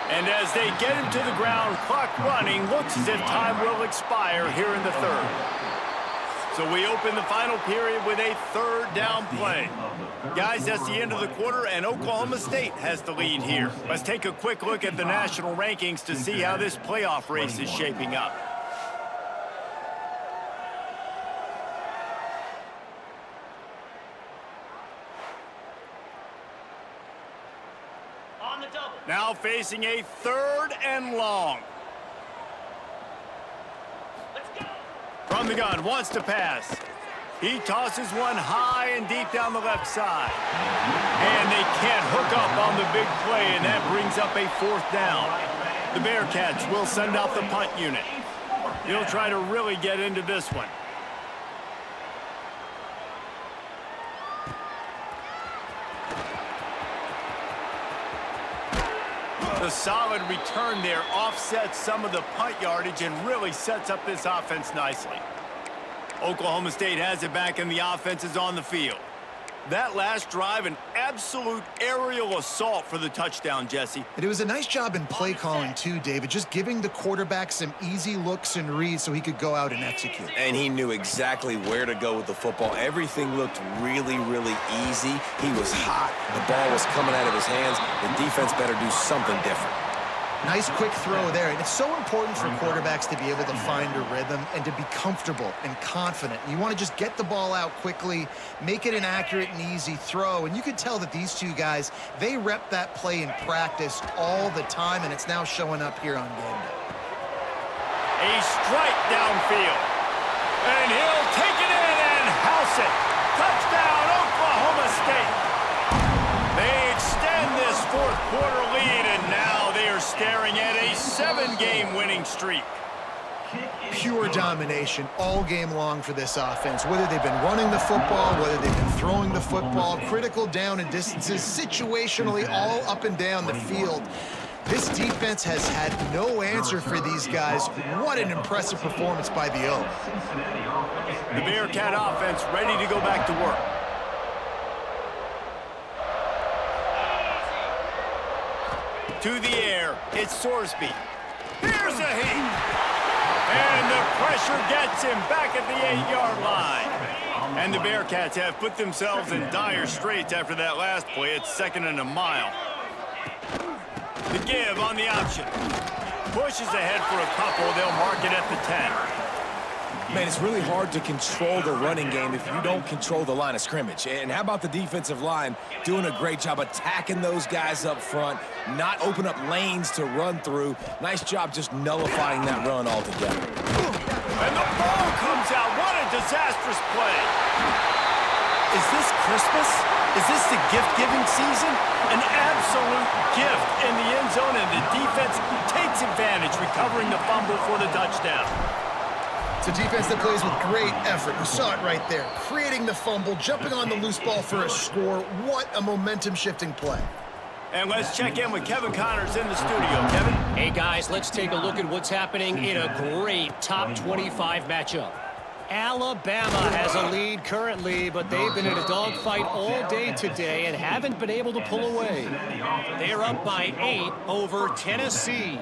And as they get him to the ground, clock running, looks as if time will expire here in the third. So we open the final period with a third down play. Guys, that's the end of the quarter, and Oklahoma State has the lead here. Let's take a quick look at the national rankings to see how this playoff race is shaping up. On the double. Now facing a third and long. Let's go. From the gun, wants to pass. He tosses one high and deep down the left side. And they can't hook up on the big play, and that brings up a fourth down. The Bearcats will send out the punt unit. He'll try to really get into this one. The solid return there offsets some of the punt yardage and really sets up this offense nicely. Oklahoma State has it back, and the offense is on the field. That last drive, an absolute aerial assault for the touchdown, Jesse. And it was a nice job in play calling, too, David, just giving the quarterback some easy looks and reads so he could go out and execute. And he knew exactly where to go with the football. Everything looked really, really easy. He was hot. The ball was coming out of his hands. The defense better do something different. Nice quick throw there. And it's so important for quarterbacks to be able to find a rhythm and to be comfortable and confident. You want to just get the ball out quickly, make it an accurate and easy throw. And you could tell that these two guys, they rep that play in practice all the time, and it's now showing up here on game day. A strike downfield. And he'll take it in and house it. Touchdown, Oklahoma State. They extend this fourth quarter lead, and now they are staring at a 7-game winning streak. Pure domination all game long for this offense. Whether they've been running the football, whether they've been throwing the football, critical down and distances, situationally all up and down the field. This defense has had no answer for these guys. What an impressive performance by the O. The Bearcat offense ready to go back to work. To the air, it's Sorsby. Here's a heat. And the pressure gets him back at the 8-yard line. And the Bearcats have put themselves in dire straits after that last play. It's 2nd and a mile. The give on the option. Pushes ahead for a couple. They'll mark it at the 10. Man, it's really hard to control the running game if you don't control the line of scrimmage. And how about the defensive line doing a great job attacking those guys up front, not open up lanes to run through. Nice job just nullifying that run altogether. And the ball comes out. What a disastrous play. Is this Christmas? Is this the gift-giving season? An absolute gift in the end zone, and the defense takes advantage, recovering the fumble for the touchdown. It's a defense that plays with great effort. You saw it right there. Creating the fumble, jumping on the loose ball for a score. What a momentum-shifting play. And let's check in with Kevin Connors in the studio. Kevin? Hey, guys, let's take a look at what's happening in a great top 25 matchup. Alabama has a lead currently, but they've been in a dogfight all day today and haven't been able to pull away. They're up by 8 over Tennessee.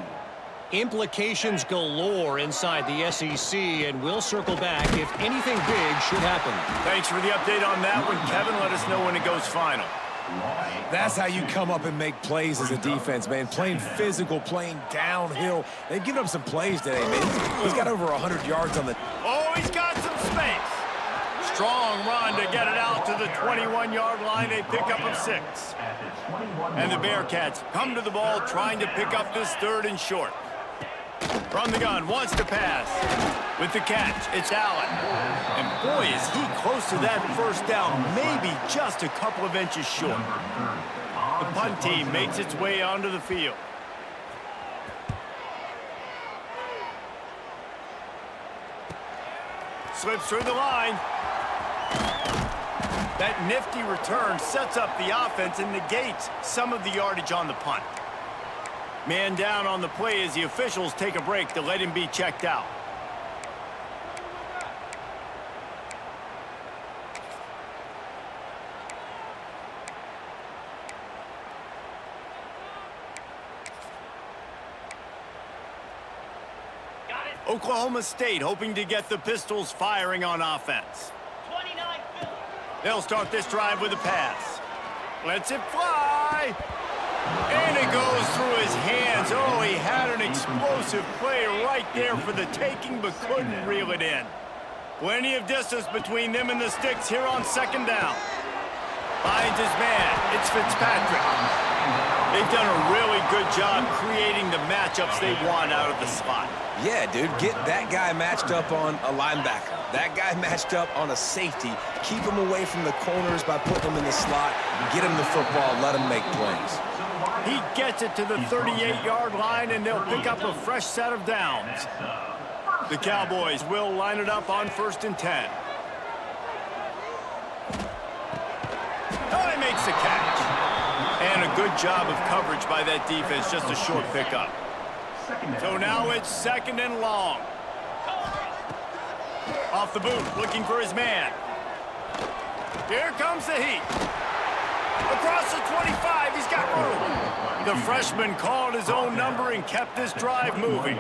Implications galore inside the SEC, and we'll circle back if anything big should happen. Thanks for the update on that one, Kevin. Let us know when it goes final. That's how you come up and make plays as a defense, man. Playing physical, playing downhill. They've given up some plays today, man. He's got over 100 yards on the... Oh, he's got some space. Strong run to get it out to the 21-yard line. They pick up a 6. And the Bearcats come to the ball trying to pick up this 3rd and short. From the gun, wants to pass. With the catch, it's Allen. And boy, is he close to that first down, maybe just a couple of inches short. The punt team makes its way onto the field. Slips through the line. That nifty return sets up the offense and negates some of the yardage on the punt. Man down on the play as the officials take a break to let him be checked out. Oklahoma State hoping to get the Pistols firing on offense. 29 Philly. They'll start this drive with a pass. Lets it fly. And it goes through his hands. Oh, he had an explosive play right there for the taking, but couldn't reel it in. Plenty of distance between them and the sticks here on second down. Finds his man. It's Fitzpatrick. They've done a really good job creating the matchups they want out of the slot. Yeah, dude, get that guy matched up on a linebacker. That guy matched up on a safety. Keep him away from the corners by putting him in the slot. Get him the football. Let him make plays. He gets it to the 38-yard line, and they'll pick up a fresh set of downs. The Cowboys will line it up on 1st and 10. Oh, he makes the catch. And a good job of coverage by that defense, just a short pickup. So now it's 2nd and long. Off the boot, looking for his man. Here comes the heat. Across the 25, he's got room. The freshman called his own number and kept this drive moving.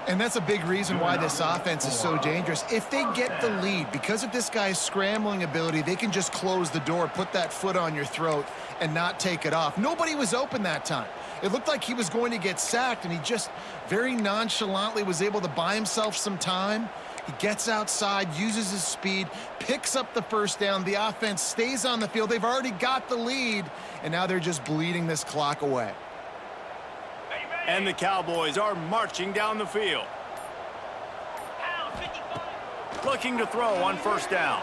And that's a big reason why this offense is so dangerous. If they get the lead, because of this guy's scrambling ability, they can just close the door, put that foot on your throat, and not take it off. Nobody was open that time. It looked like he was going to get sacked, and he just very nonchalantly was able to buy himself some time. He gets outside, uses his speed, picks up the first down. The offense stays on the field. They've already got the lead, and now they're just bleeding this clock away. And the Cowboys are marching down the field. Looking to throw on 1st down.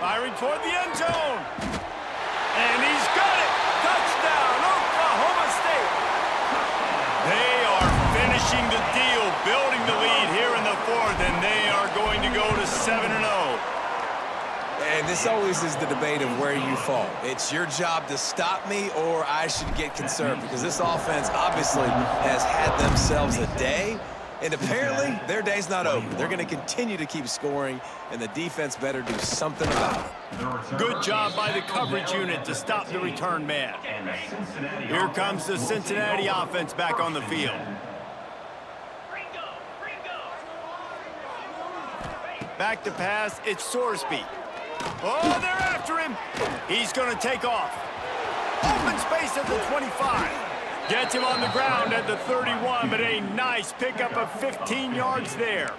Firing toward the end zone. And he's got it. Touchdown, Oklahoma State. They are finishing the deal, building the lead here in the 4th, and they are going to go to 7-0. And this always is the debate of where you fall. It's your job to stop me, or I should get concerned, because this offense obviously has had themselves a day, and apparently their day's not over. They're going to continue to keep scoring, and the defense better do something about it. Good job by the coverage unit to stop the return man. Here comes the Cincinnati offense back on the field. Back to pass, it's Sorsby. Oh, they're after him. He's going to take off. Open space at the 25. Gets him on the ground at the 31, but a nice pickup of 15 yards there.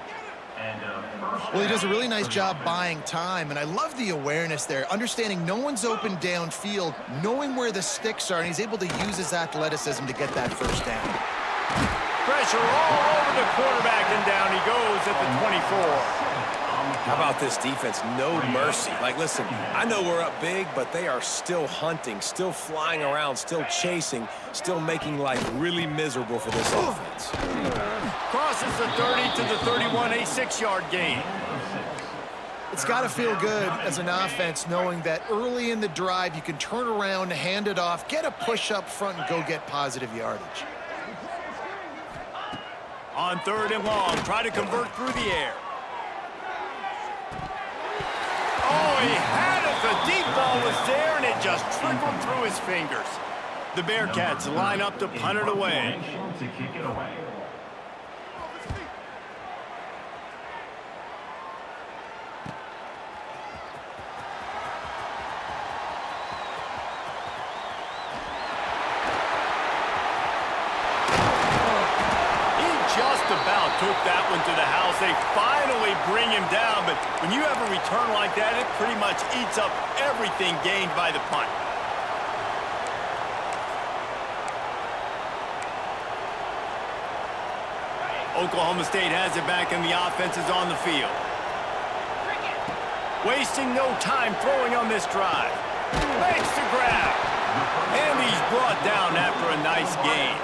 Well, he does a really nice job buying time, and I love the awareness there, understanding no one's open downfield, knowing where the sticks are, and he's able to use his athleticism to get that first down. Pressure all over the quarterback, and down he goes at the 24. How about this defense? No mercy. Like, listen, I know we're up big, but they are still hunting, still flying around, still chasing, still making life really miserable for this offense. Crosses the 30 to the 31, a 6-yard gain. It's got to feel good as an offense knowing that early in the drive you can turn around, hand it off, get a push up front, and go get positive yardage. On 3rd and long, try to convert through the air. Oh, he had it. The deep ball was there, and it just trickled through his fingers. The Bearcats line up to punt it away. To kick it away. About took that one to the house. They finally bring him down, but when you have a return like that, it pretty much eats up everything gained by the punt. Oklahoma State has it back, and the offense is on the field. Wasting no time throwing on this drive. Makes the grab. And he's brought down after a nice gain.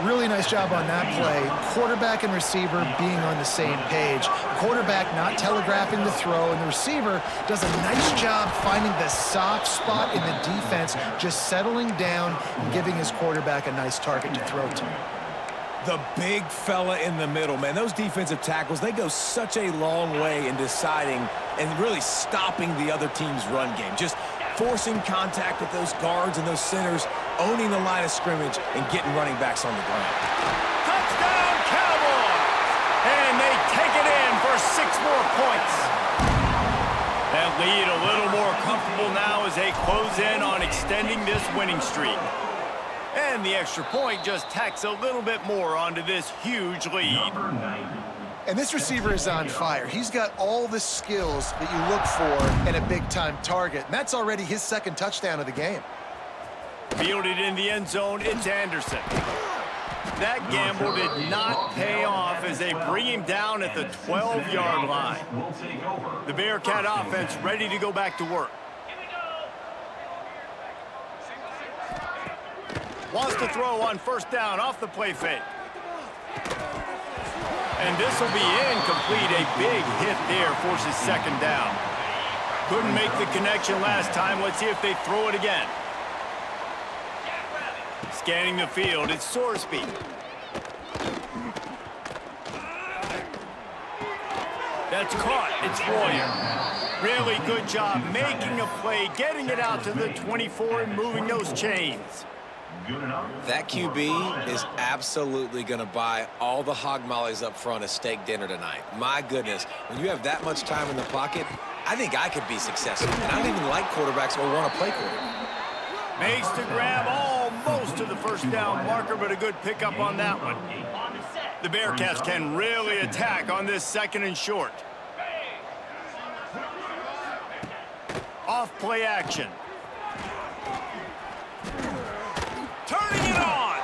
Really nice job on that play. Quarterback and receiver being on the same page. Quarterback not telegraphing the throw, and the receiver does a nice job finding the soft spot in the defense, just settling down and giving his quarterback a nice target to throw to. The big fella in the middle, man. Those defensive tackles, they go such a long way in deciding and really stopping the other team's run game. Just forcing contact with those guards and those centers, owning the line of scrimmage, and getting running backs on the ground. Touchdown, Cowboys! And they take it in for 6 more points. That lead a little more comfortable now as they close in on extending this winning streak. And the extra point just tacks a little bit more onto this huge lead. And this receiver is on fire. He's got all the skills that you look for in a big-time target. And that's already his 2nd touchdown of the game. Fielded in the end zone, it's Anderson. That gamble did not pay off as they bring him down at the 12-yard line. The Bearcat offense ready to go back to work. Wants to throw on 1st down off the play fake. And this will be incomplete. A big hit there forces 2nd down. Couldn't make the connection last time. Let's see if they throw it again. Scanning the field, it's Sorsby. That's caught. It's Royer. Really good job making a play, getting it out to the 24 and moving those chains. That QB is absolutely going to buy all the hog mollies up front as steak dinner tonight. My goodness, when you have that much time in the pocket, I think I could be successful. And I don't even like quarterbacks or want to play quarterback. Makes the grab almost to the 1st down marker, but a good pickup on that one. The Bearcats can really attack on this 2nd and short. Off play action. Turning it on.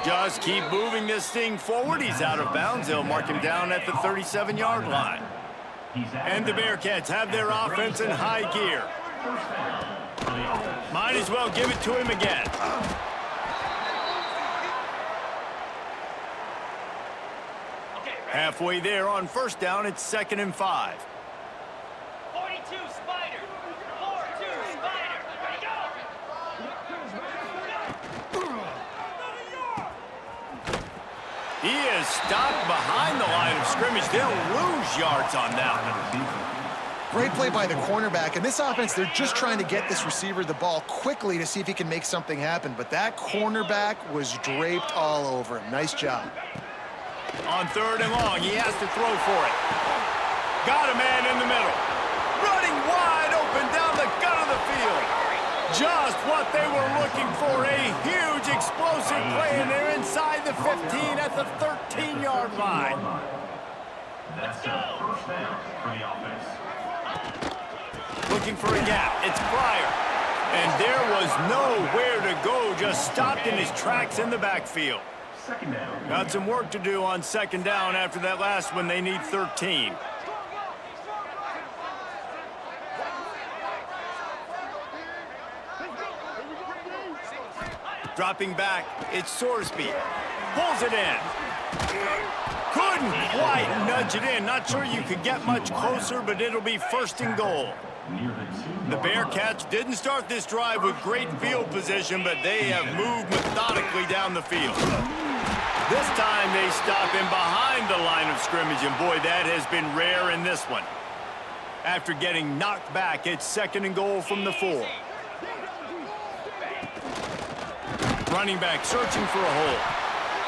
Just keep moving this thing forward. He's out of bounds. They'll mark him down at the 37-yard line. And the Bearcats have their offense in high gear. Might as well give it to him again. Halfway there on 1st down, it's 2nd and 5. 42 Spider. 4-2 Spider. Ready, go. He is stopped behind the line of scrimmage. They'll lose yards on that one. Great play by the cornerback. And this offense, they're just trying to get this receiver the ball quickly to see if he can make something happen. But that cornerback was draped all over him. Nice job. On 3rd and long, he has to throw for it. Got a man in the middle. Running wide open down the gut of the field. Just what they were looking for. A huge explosive play, and they're inside the 15 at the 13-yard line. That's a 1st down for the offense. Looking for a gap. It's Pryor. And there was nowhere to go. Just stopped in his tracks in the backfield. 2nd down. Got some work to do on 2nd down after that last one. They need 13. Dropping back, it's Sorsby. Pulls it in. Couldn't quite nudge it in. Not sure you could get much closer, but it'll be 1st and goal. The Bearcats didn't start this drive with great field position, but they have moved methodically down the field. This time they stop him behind the line of scrimmage, and boy, that has been rare in this one. After getting knocked back, it's 2nd and goal from the 4. Running back searching for a hole.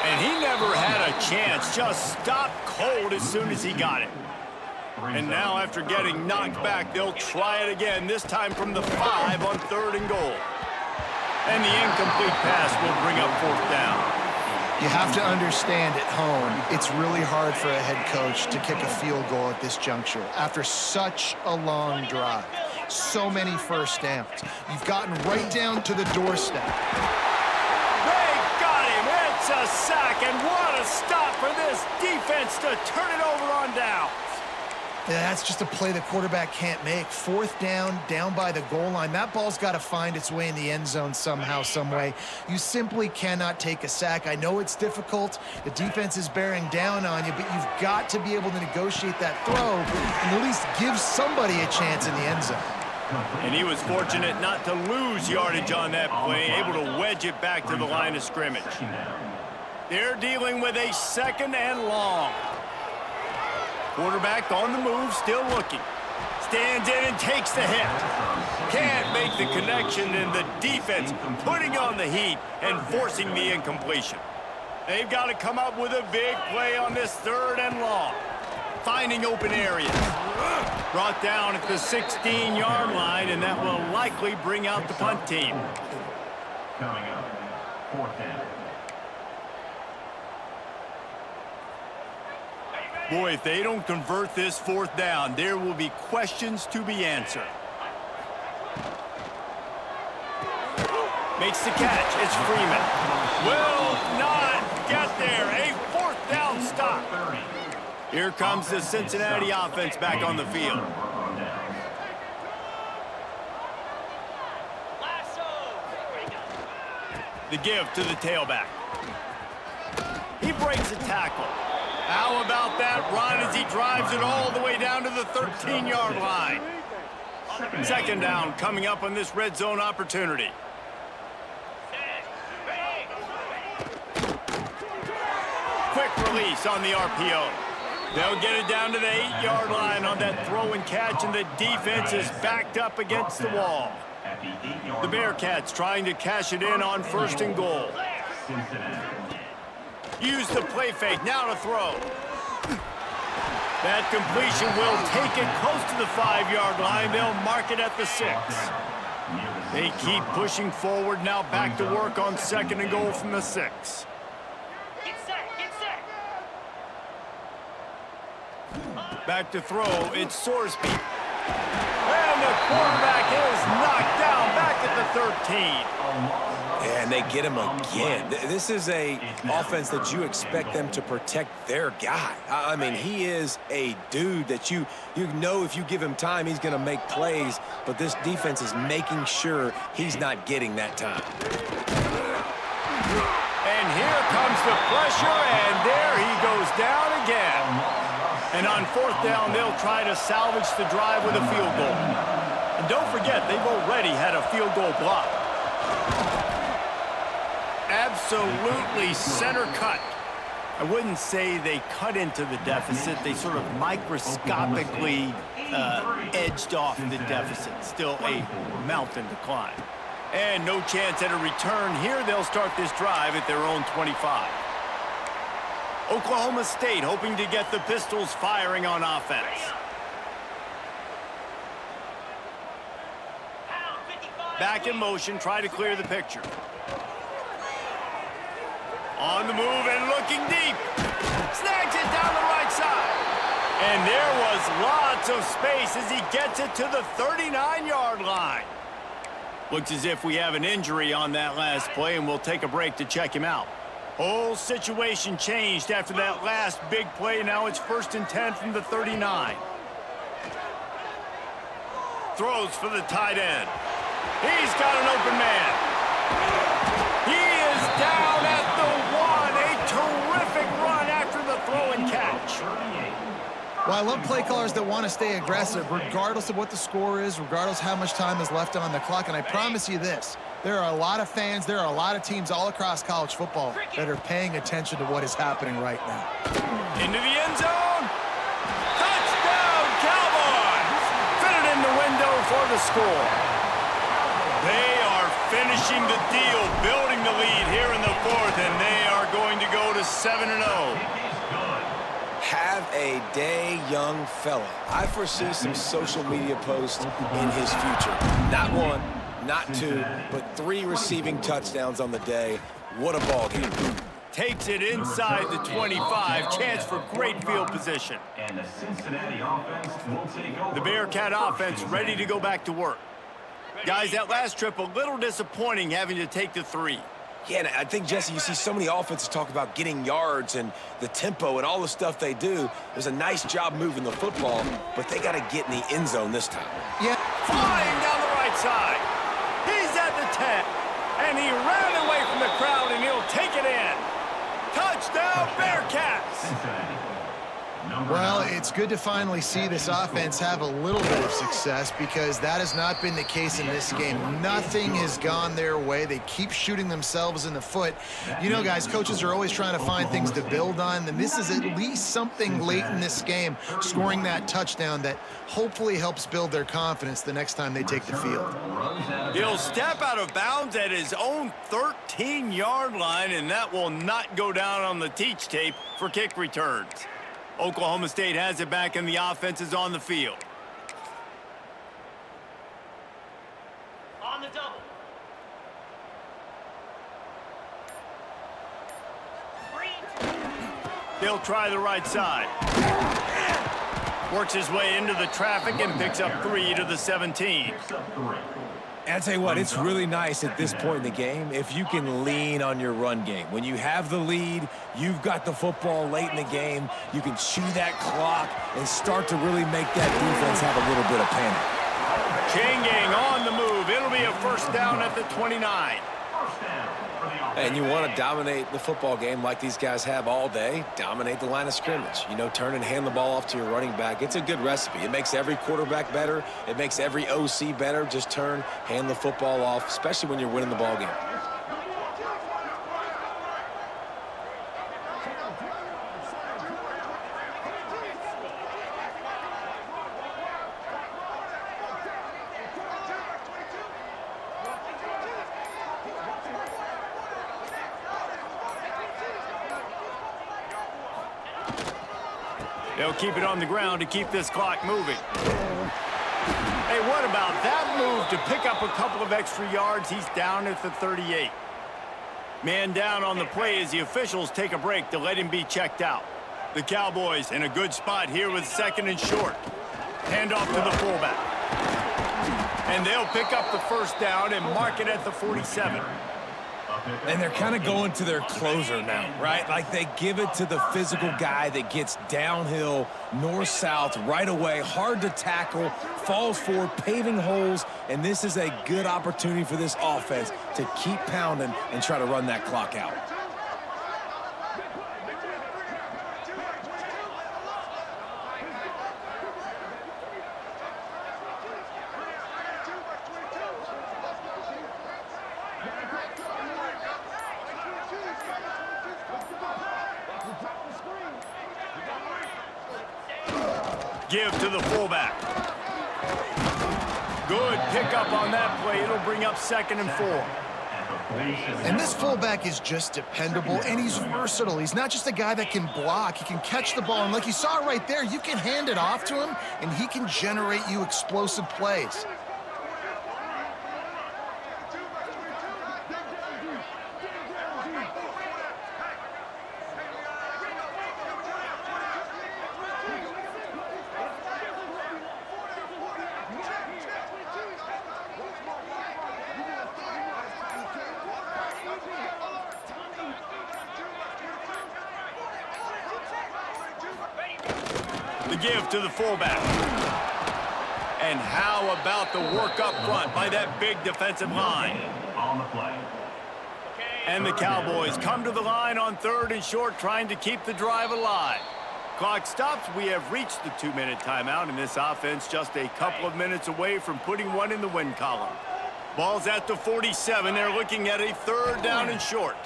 And he never had a chance, just stopped cold as soon as he got it. And now after getting knocked back, they'll try it again, this time from the 5 on 3rd and goal. And the incomplete pass will bring up 4th down. You have to understand at home, it's really hard for a head coach to kick a field goal at this juncture after such a long drive. So many 1st downs. You've gotten right down to the doorstep. It's a sack, and what a stop for this defense to turn it over on downs. Yeah, that's just a play the quarterback can't make. Fourth down, down by the goal line. That ball's got to find its way in the end zone somehow, some way. You simply cannot take a sack. I know it's difficult. The defense is bearing down on you, but you've got to be able to negotiate that throw and at least give somebody a chance in the end zone. And he was fortunate not to lose yardage on that play, able to wedge it back to the line of scrimmage. They're dealing with a 2nd and long. Quarterback on the move, still looking. Stands in and takes the hit. Can't make the connection, and the defense putting on the heat and forcing the incompletion. They've got to come up with a big play on this 3rd and long. Finding open areas. Brought down at the 16-yard line, and that will likely bring out the punt team. Coming up, 4th down. Boy, if they don't convert this 4th down, there will be questions to be answered. Makes the catch. It's Freeman. Will not get there. A 4th down stop. Here comes the Cincinnati offense back on the field. The give to the tailback. He breaks a tackle. How about that run as he drives it all the way down to the 13-yard line? 2nd down coming up on this red zone opportunity. Quick release on the RPO. They'll get it down to the 8-yard line on that throw and catch, and the defense is backed up against the wall. The Bearcats trying to cash it in on 1st and goal. Use the play fake, now to throw. That completion will take it close to the 5-yard line. They'll mark it at the 6. They keep pushing forward, now back to work on 2nd and goal from the 6. Back to throw, it's Sorsby. And the quarterback is knocked down back at the 13. And they get him again. This is a offense that you expect them to protect their guy. I mean, he is a dude that you know if you give him time, he's going to make plays, but this defense is making sure he's not getting that time. And here comes the pressure, and there he goes down again. And on 4th down, they'll try to salvage the drive with a field goal. And don't forget, they've already had a field goal block. Absolutely center cut. I wouldn't say they cut into the deficit. They sort of microscopically edged off the deficit. Still a mountain to climb. And no chance at a return here. They'll start this drive at their own 25. Oklahoma State hoping to get the Pistols firing on offense. Back in motion, try to clear the picture. On the move and looking deep. Snags it down the right side. And there was lots of space as he gets it to the 39-yard line. Looks as if we have an injury on that last play, and we'll take a break to check him out. Whole situation changed after that last big play. Now it's 1st and 10 from the 39. Throws for the tight end. He's got an open man. He is down at the 1. A terrific run after the throw and catch. Well, I love play callers that want to stay aggressive regardless of what the score is, regardless how much time is left on the clock. And I promise you this, there are a lot of fans, there are a lot of teams all across college football that are paying attention to what is happening right now. Into the end zone. Touchdown, Cowboys! Fitted in the window for the score. They are finishing the deal, building the lead here in the 4th, and they are going to go to 7-0. Have a day, young fella. I foresee some social media posts in his future. Not 1, not 2, but 3 receiving touchdowns on the day. What a ball game. Takes it inside the 25. Chance for great field position. And the Cincinnati offense will take over. The Bearcat offense ready to go back to work. Guys, that last trip a little disappointing having to take the 3. Yeah, and I think, Jesse, you see so many offenses talk about getting yards and the tempo and all the stuff they do. There's a nice job moving the football, but they got to get in the end zone this time. Yeah. Flying down the right side. He's at the 10. And he ran away from the crowd, and he'll take it in. Touchdown, Bearcats. Well, it's good to finally see this offense have a little bit of success because that has not been the case in this game. Nothing has gone their way. They keep shooting themselves in the foot. You know, guys, coaches are always trying to find things to build on, and this is at least something late in this game, scoring that touchdown that hopefully helps build their confidence the next time they take the field. He'll step out of bounds at his own 13-yard line, and that will not go down on the teach tape for kick returns. Oklahoma State has it back, and the offense is on the field. On the double. He'll try the right side. Works his way into the traffic and picks up 3 to the 17. And I'll tell you what, it's really nice at this point in the game if you can lean on your run game. When you have the lead, you've got the football late in the game, you can chew that clock and start to really make that defense have a little bit of panic. Changing on the move. It'll be a first down at the 29. And you want to dominate the football game like these guys have all day, dominate the line of scrimmage. You know, turn and hand the ball off to your running back. It's a good recipe. It makes every quarterback better. It makes every OC better. Just turn, hand the football off, especially when you're winning the ball game. They'll keep it on the ground to keep this clock moving. Hey, what about that move to pick up a couple of extra yards? He's down at the 38. Man down on the play as the officials take a break to let him be checked out. The Cowboys in a good spot here with 2nd and short. Hand off to the fullback. And they'll pick up the first down and mark it at the 47. And they're kind of going to their closer now, right? Like they give it to the physical guy that gets downhill, north-south, right away, hard to tackle, falls forward, paving holes, and this is a good opportunity for this offense to keep pounding and try to run that clock out. Give to the fullback. Good pickup on that play. It'll bring up 2nd and 4. And this fullback is just dependable, and he's versatile. He's not just a guy that can block. He can catch the ball, and like you saw right there, you can hand it off to him, and he can generate you explosive plays. The give to the fullback. And how about the work up front by that big defensive line? On the play. And the Cowboys come to the line on 3rd and short, trying to keep the drive alive. Clock stops. We have reached the 2-minute timeout, and this offense just a couple of minutes away from putting one in the win column. Ball's at the 47. They're looking at a 3rd down and short.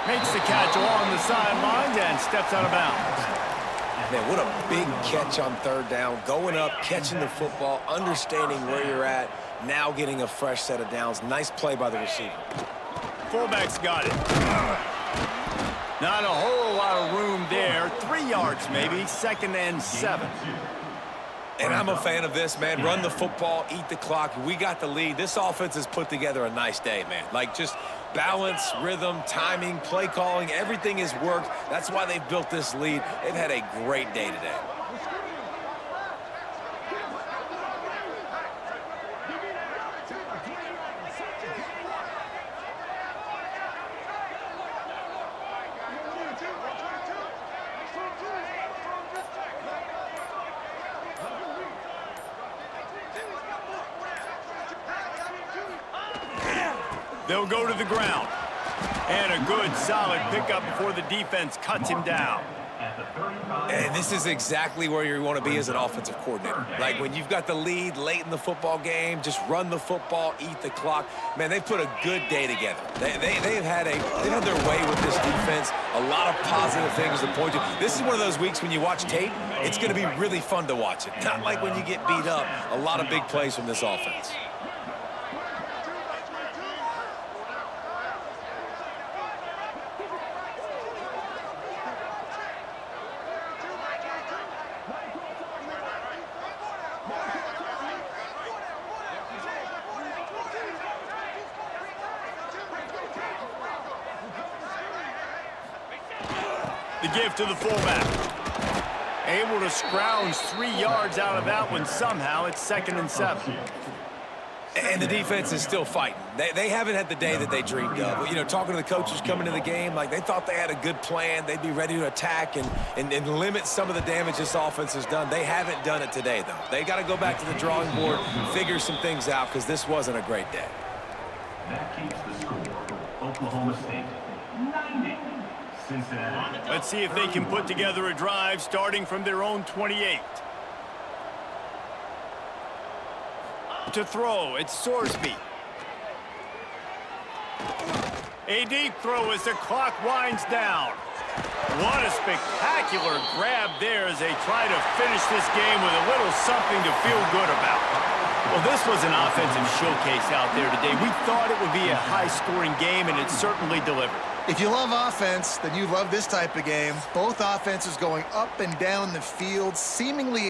Makes the catch along the sidelines and steps out of bounds. Man, what a big catch on 3rd down. Going up, catching the football, understanding where you're at, now getting a fresh set of downs. Nice play by the receiver. Fullback's got it. Not a whole lot of room there. 3 yards maybe, 2nd and 7. And I'm a fan of this, man. Run the football, eat the clock. We got the lead. This offense has put together a nice day, man. Like just balance, rhythm, timing, play calling, everything has worked. That's why they've built this lead. They've had a great day today. They'll go to the ground. And a good, solid pickup before the defense cuts him down. And this is exactly where you want to be as an offensive coordinator. Like when you've got the lead late in the football game, just run the football, eat the clock. Man, they've put a good day together. They've had their way with this defense. A lot of positive things to point to. This is one of those weeks when you watch tape, it's going to be really fun to watch it. Not like when you get beat up. A lot of big plays from this offense. The give to the fullback. Able to scrounge 3 yards out of that one somehow. It's 2nd and 7. And the defense is still fighting. They haven't had the day that they dreamed of. You know, talking to the coaches coming into the game, like they thought they had a good plan. They'd be ready to attack and limit some of the damage this offense has done. They haven't done it today, though. They got to go back to the drawing board, figure some things out, because this wasn't a great day. That keeps the score. Oklahoma State, 90. Cincinnati. Let's see if they can put together a drive starting from their own 28. To throw, it's Sorsby. A deep throw as the clock winds down. What a spectacular grab there as they try to finish this game with a little something to feel good about. Well, this was an offensive showcase out there today. We thought it would be a high-scoring game, and it certainly delivered. If you love offense, then you love this type of game. Both offenses going up and down the field, seemingly